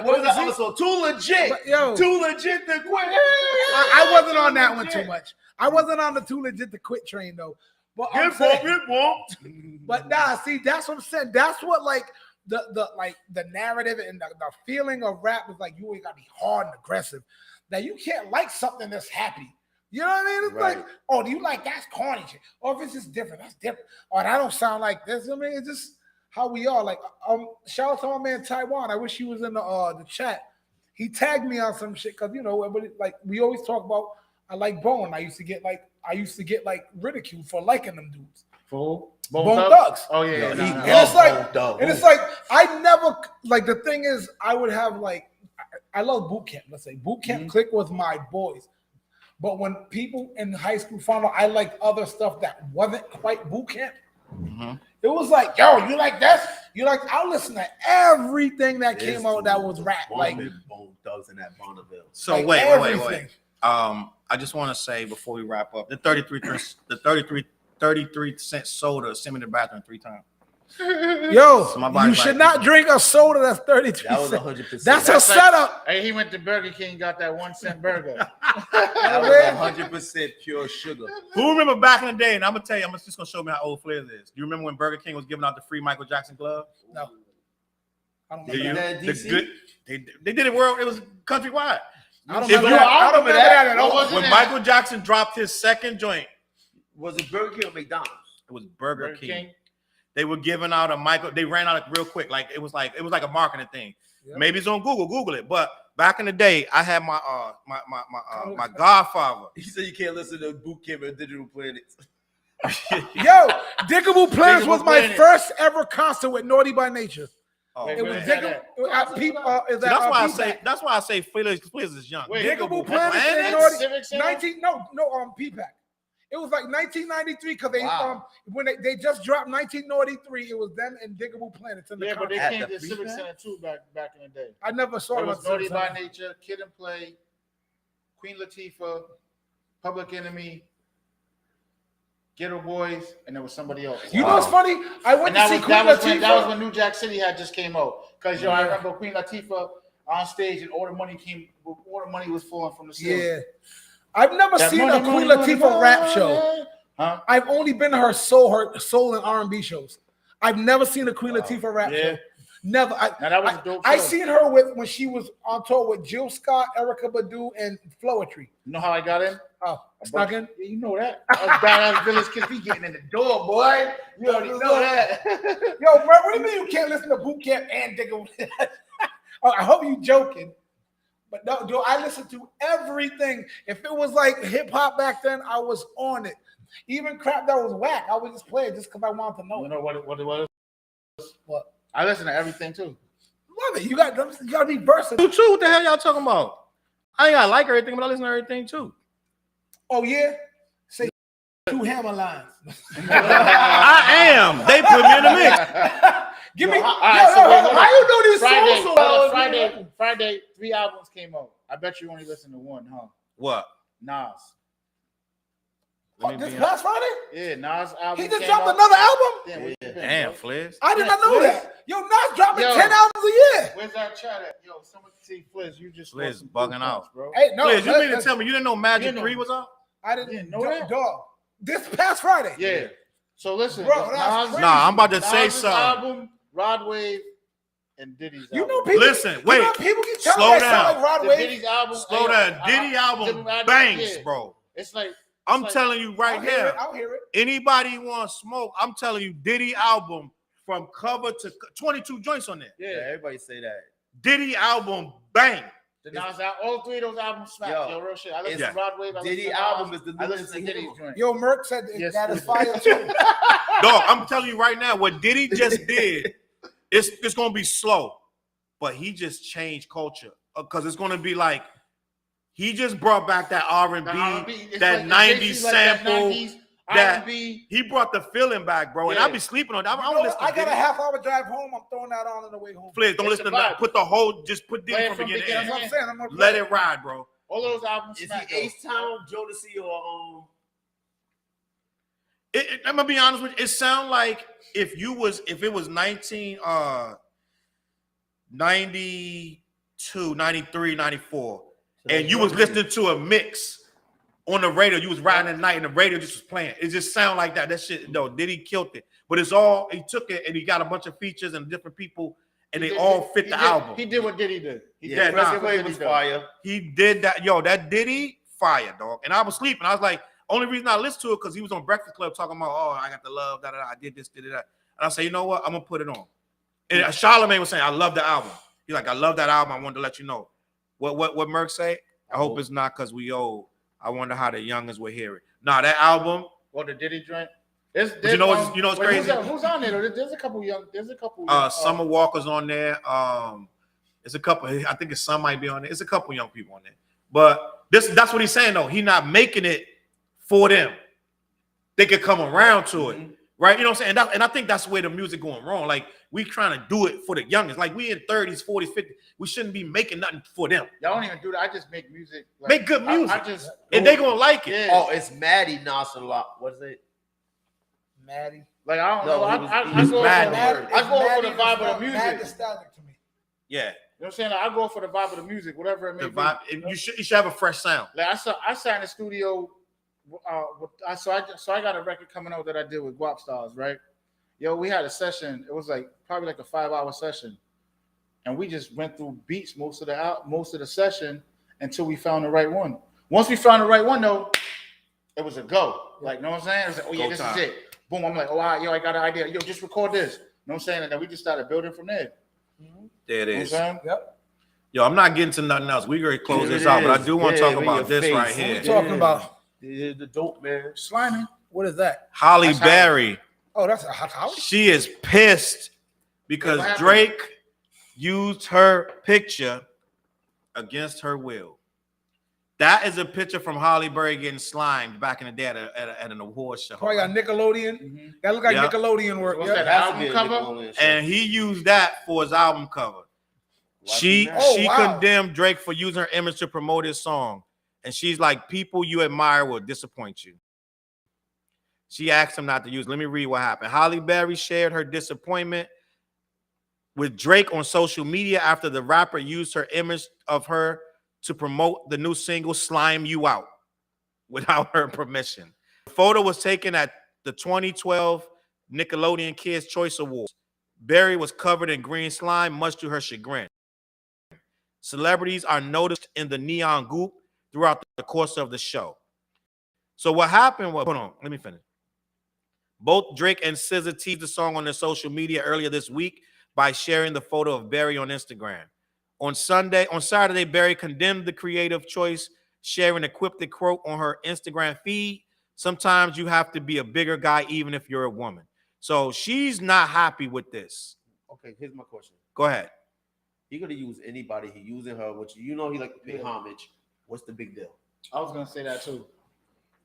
what was that other song? Too legit. But, yo, Too legit to quit. I wasn't on that one too much. I wasn't on the too legit to quit train though. But I'm saying, but nah, see, that's what I'm saying. That's what like the narrative and the feeling of rap is like. You ain't gotta be hard and aggressive. That you can't like something that's happy. You know what I mean? It's Right. like, oh, do you like that's corny shit? Or if it's just different, that's different. Or that don't sound like this. I mean, it's just how we are. Like, shout out to my man Taiwan. I wish he was in the chat. He tagged me on some shit because everybody, like, we always talk about. I like Bone. I used to get like ridiculed for liking them dudes. For Bone Thugs. Oh yeah. Yo, And it's like, Dog. and it's like I never like the thing is I would have like I love boot camp. Let's say boot camp clique was my boys. But when people in high school found out I liked other stuff that wasn't quite boot camp, it was like, yo, you like this? You like? I'll listen to everything that came out that was rap. Like Bone Thugs in that Bonneville. So like wait. everything. I just want to say before we wrap up, the 33-cent soda sent me to the bathroom 3 times. Yo, So my you body's should like- not drink a soda that's 33 That was cents. 100%. That's a like- setup. Hey, he went to Burger King, got that 1-cent burger. That was 100% pure sugar. Who remember back in the day? And I'm gonna tell you, I'm just gonna show me how old Flizz is. Do you remember when Burger King was giving out the free Michael Jackson gloves? No. I don't Do remember you? that in The DC? good, they did it world. It was countrywide. I don't If remember you- that. I don't remember that at all. What was it? When Michael Jackson dropped his second joint, Was it Burger King or McDonald's? it was Burger Burger King. King. They were giving out a Michael. They ran out real quick. Like it was like a marketing thing. Yeah. Maybe it's on Google. Google it. But back in the day, I had my my godfather. He said you can't listen to Boot Camp and Digital Planet. Yo, Diggable Planets was Diggable my Planet. first ever concert with Naughty by Nature. Oh, Wait, It wait, was had Diggable. That's so that's why I say Flizz is young. Wait, Diggable Diggable Planets and Planets? Naughty. Civic Center? 19 no P-Pack. It was like 1993 because they Wow. when they just dropped 1993. It was them and Diggable Planets in the Yeah, but they concert. came At to the Civic Free Center too back in the day. I never saw It them. was at Naughty Civic by Center. Nature, Kid and Play, Queen Latifah, Public Enemy, Ghetto Boys, and there was somebody else. You know what's funny? I went And to that see was, Queen that, was when, Latifah. that was when New Jack City had just came out. Because I Yeah. remember Queen Latifah on stage and all the money was falling from the ceiling. Yeah, I've never That seen money, a Queen money, Latifah money, rap money. show. Huh? I've only been to her soul and R&B shows. I've never seen a Queen Latifah rap Yeah. show. Never. Now that was a dope I show. seen her when she was on tour with Jill Scott, Erykah Badu, and Floetry. You know how I got in? Oh, snuck in. Yeah, you know that. I was badass Village Kids. We getting in the door, boy. You already know that. Yo, bro, what do you mean you can't listen to Boot Camp and Diggle? Oh, I hope you joking. But no, dude, I listened to everything. If it was like hip hop back then, I was on it. Even crap that was whack, I would just play it just because I wanted to know You it. know what it was? What? I listen to everything too. Love it. You got to be versatile. You too. What the hell y'all talking about? I ain't gotta like everything, but I listen to everything too. Oh yeah, say 2 hammer lines. I am. They put me in the mix. Give me. All right, so wait, hold how on. you know these Friday, songs? Friday, 3 albums came out. I bet you only listened to one, huh? What? Nas. Oh, this past Friday, Yeah, Nas album. he just came dropped out. another album. Damn, where you been, Damn, bro? Flizz. I did not know that. Yo, Nas dropping Yo. 10 albums a year. Where's that chat at? Yo, someone see Flizz. You just Flizz lost some bugging goosebumps, out. bro. Hey, no, Flizz, you mean to let's- tell me you didn't know Magic You know. 3 was out? I didn't Yeah, know that. dog. This past Friday. Yeah. So listen, Bro, this that's Nas, crazy. Nah, I'm about to say Nas's something. album, Rod Wave, and Diddy's You album. know people. Listen, wait. You know, people keep telling Slow me I sound down. like Rod The Wave. Diddy's album. Slow hey, down. Diddy album I- bangs, yeah. bro. It's like I'm telling you right now. I'll hear it. Anybody want to smoke? I'm telling you, Diddy album from cover to 22 joints on there. Yeah, everybody say that. Diddy album, bang. All three of those albums smack. Yo, real shit. I listen to Broadway. Diddy album is the I listen to Diddy's joint. Yo, Merc said that is fire too. Dog, I'm telling you right now, what Diddy just did, it's gonna be slow, but he just changed culture because it's gonna be like he just brought back that R&B, that like 90s sample. That R&B. He brought the feeling back, bro. And I be sleeping on that. I got a half-hour drive home. I'm throwing that on the way home. Flizz, don't listen to that. Put the whole, just put Diddy from beginning to end. I'm saying, let it ride, bro. All those albums. Is he H-Town, Jodeci, or I'm gonna be honest with you. It sound like if it was 1992, 93, 94, and you was listening to a mix on the radio, you was riding at night and the radio just was playing. It just sound like that. That shit, no, Diddy killed it. But it's all, he took it and he got a bunch of features and different people and they all fit the album. He did what Diddy did. He did was fire. He did that. Yo, that Diddy, fire, dog. And I was sleeping. I was like, only reason I listened to it because he was on Breakfast Club talking about, oh, I got the love, da da da. I did this, did that. And I said, you know what? I'm gonna put it on. And Charlamagne was saying, I love the album. He's like, I love that album. I wanted to let you know. What Merc say? I hope it's not because we old. I wonder how the youngins will hear it. Nah, that album. Or the Diddy joint. You know what's crazy? Who's on there? There's a couple young. Summer Walker's on there. It's a couple. I think his son might be on there. It's a couple young people on there. But that's what he's saying though. He's not making it for them. They could come around to it, right? You know what I'm saying? And I think that's where the music going wrong. Like we trying to do it for the youngest. Like we in 30s, 40s, 50s. We shouldn't be making nothing for them. Y'all don't even do that. I just make music. Like, make good music. And they gonna like it. Yeah. Oh, it's Maddie Nasrallah. What is it? Maddie. Like I don't know. I go for the vibe of the music. To me. Yeah. You know what I'm saying? Like, I go for the vibe of the music, whatever it may be. You should have a fresh sound. Like I sat in the studio. So I got a record coming out that I did with Guap Stars, right? Yo, we had a session. It was like probably like a 5-hour session, and we just went through beats most of the session until we found the right one. Once we found the right one, though, it was a go. Like, you know what I'm saying? It was like, oh yeah, this is it. Boom. I'm like, oh, all right, yo, I got an idea. Yo, just record this. You know what I'm saying? And then we just started building from there. There it is. You know what I'm saying? Yep. Yo, I'm not getting to nothing else. We gonna close this out, but I do want to talk about this right here. What are you talking about? The dope man. Slimy. What is that? Halle Berry. Oh, that's a Holly? She is pissed because Drake used her picture against her will. That is a picture from Halle Berry getting slimed back in the day at an award show. Oh, got Nickelodeon. That look like Nickelodeon work. What's that album cover? And he used that for his album cover. She condemned Drake for using her image to promote his song. And she's like, people you admire will disappoint you. She asked him not to use. Let me read what happened. Halle Berry shared her disappointment with Drake on social media after the rapper used her image of her to promote the new single Slime You Out without her permission. The photo was taken at the 2012 Nickelodeon Kids' Choice Awards. Berry was covered in green slime, much to her chagrin. Celebrities are noticed in the neon goop throughout the course of the show. So what happened was, hold on, let me finish. Both Drake and SZA teased the song on their social media earlier this week by sharing the photo of Berry on Instagram. On Saturday, Berry condemned the creative choice, sharing a cryptic quote on her Instagram feed. Sometimes you have to be a bigger guy, even if you're a woman. So she's not happy with this. Okay, here's my question. Go ahead. He could have used anybody. He using her, which he like to pay homage. What's the big deal? I was gonna say that too.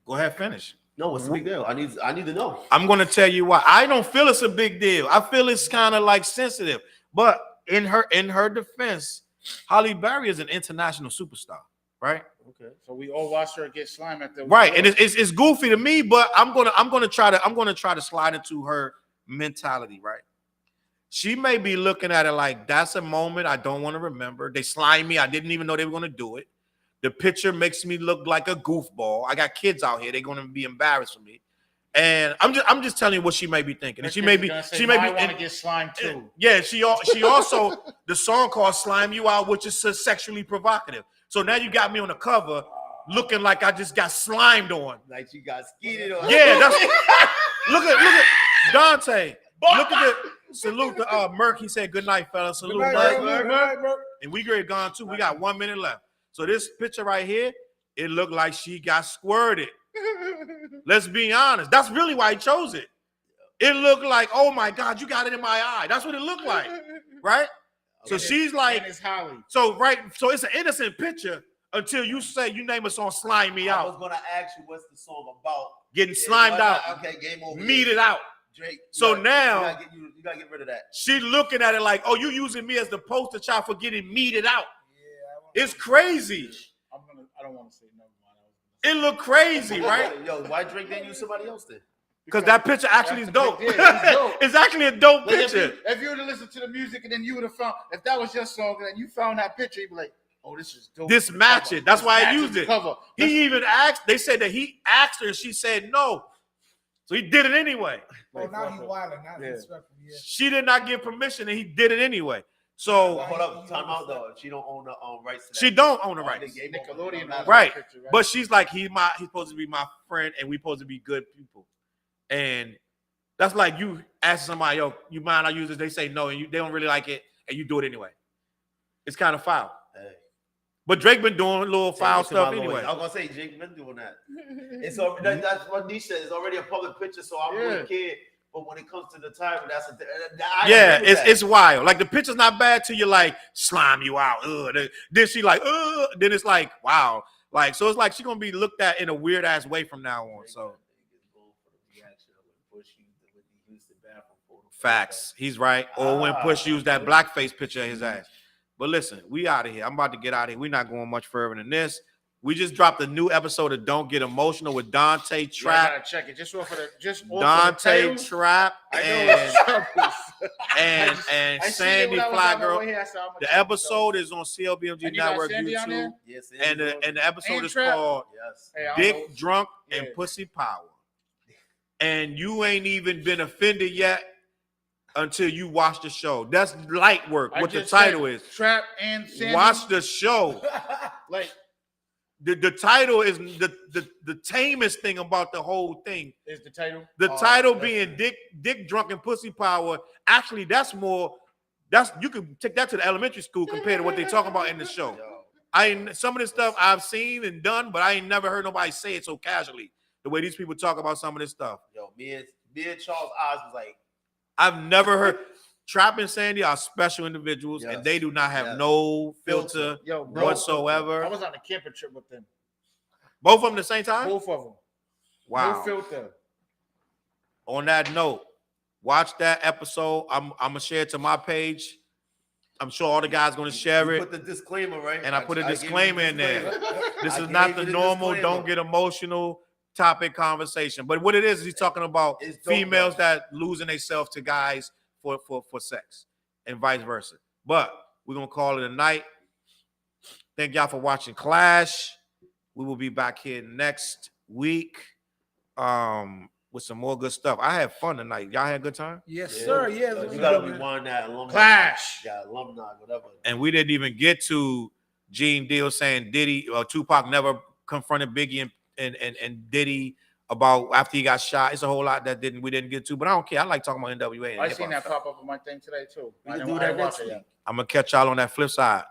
Go ahead, finish. No, what's the big deal? I need to know. I'm gonna tell you why. I don't feel it's a big deal. I feel it's kind of like sensitive. But in her defense, Halle Berry is an international superstar, right? Okay. So we all watched her get slime at the right, and it's goofy to me, but I'm gonna try to slide into her mentality, right? She may be looking at it like that's a moment I don't want to remember. They slime me. I didn't even know they were gonna do it. The picture makes me look like a goofball. I got kids out here. They're gonna be embarrassed for me. And I'm just telling you what she may be thinking. And she may be want to get slimed too. Yeah, she also the song called "Slime You Out," which is sexually provocative. So now you got me on the cover looking like I just got slimed on. Like you got skeeted on. Yeah, that's look at Dante. Look at the salute to Merc. He said, "Good night, fellas. Salute, Good night, Merc." Merc. And we great gone too. We got 1 minute left. So this picture right here, it looked like she got squirted. Let's be honest. That's really why he chose it. It looked like, oh my God, you got it in my eye. That's what it looked like, right? So she's like, and it's Holly. so it's an innocent picture until you say you name a song "Slime Me I was Out." gonna ask you what's the song about. Getting slimed out. Okay, game over. Meted out. Drake. So you now gotta get rid of that. she looking at it like, oh, you using me as the poster child for getting meted out. It's crazy. I don't want to say no. It look crazy, right? Yo, why Drake didn't use somebody else then? Because that picture actually is dope. Yeah, it's dope. It's actually a dope Like picture. if you would have listened to the music and then you would have found, if that was your song and you found that picture, you'd be like, oh, this is dope. This match Cover. it. That's This why I matches used the it. Cover. He even asked, they said that he asked her and she said no. So he did it anyway. Oh, now he's wilding. Now Yeah. he's disrespectful. Yeah. She did not give permission and he did it anyway. So Hold up, time out though. She don't own the rights to that. she don't own the Oh, rights. they gave over Nickelodeon the owns Right. that picture, But she's like, he's supposed to be my friend and we supposed to be good people. And that's like you ask somebody, yo, you mind I use this? They say no, and they don't really like it, and you do it anyway. It's kind of foul. Hey. But Drake been doing little foul Listen to stuff my lawyer. anyway. I was gonna say Jake been doing that. It's already, that's what Niche said. It's already a public picture, so I'm Yeah. with a kid. But when it comes to the time, that's a Yeah, it's wild. Like the picture's not bad till you like slime you out. Ugh. Then she like, ugh. Then it's like, wow. Like, so it's like she's gonna be looked at in a weird ass way from now on. So facts. He's right. Or when Push used that blackface picture of his ass. But listen, we out of here. I'm about to get out of here. We're not going much further than this. We just dropped a new episode of Don't Get Emotional with Dante Yeah, I Trap. gotta check it. Just off of the Dante title, Trap I know and I seen it Sandy when I was Fly on my Girl. way here. I said, I'm gonna The check it out. episode is on CLBMG And you got Network Sandy on there? YouTube. Yes, And the episode And is Trap? called yes. Hey, I don't Dick, know. Drunk, and Yeah. Pussy Power. And you ain't even been offended yet until you watch the show. That's light work. I What the just title said is. Trap and Sandy. Watch the show. Like The title is the tamest thing about the whole thing. is the title. The Oh, title listen. being Dick, Drunk, and Pussy Power. Actually, you can take that to the elementary school compared to what they talking about in the show. Some of this stuff I've seen and done, but I ain't never heard nobody say it so casually. The way these people talk about some of this stuff. Yo, me and Charles Oz was like, I've never heard. Trap and Sandy are special individuals, Yes. and they do not have Yes. no filter Yo, bro, whatsoever. I was on a camping trip with them. Both of them at the same time? Both of them. Wow. No filter. On that note, watch that episode. I'm gonna share it to my page. I'm sure all the guys gonna share you it. put the disclaimer, right? And I put a gave you the disclaimer in there. disclaimer. This I is gave not you the the normal disclaimer. don't get emotional topic conversation. But what it is he's talking about It's dope, females though. that losing themselves to guys for sex and vice versa. But we're gonna call it a night. Thank y'all for watching Clash. We will be back here next week with some more good stuff. I had fun tonight. Y'all had a good time? Yes, Yeah. sir. Yes, So we you gotta do, man. rewind that alumni. Clash. Yeah, alumni, whatever. And we didn't even get to Gene Deal saying Diddy or Tupac never confronted Biggie and Diddy about after he got shot. It's a whole lot that we didn't get to, but I don't care. I like talking about NWA. And I hip-hop seen that stuff. pop up on my thing today too. We I can didn't- do I that didn't next watch it week. yet. I'm gonna catch y'all on that flip side.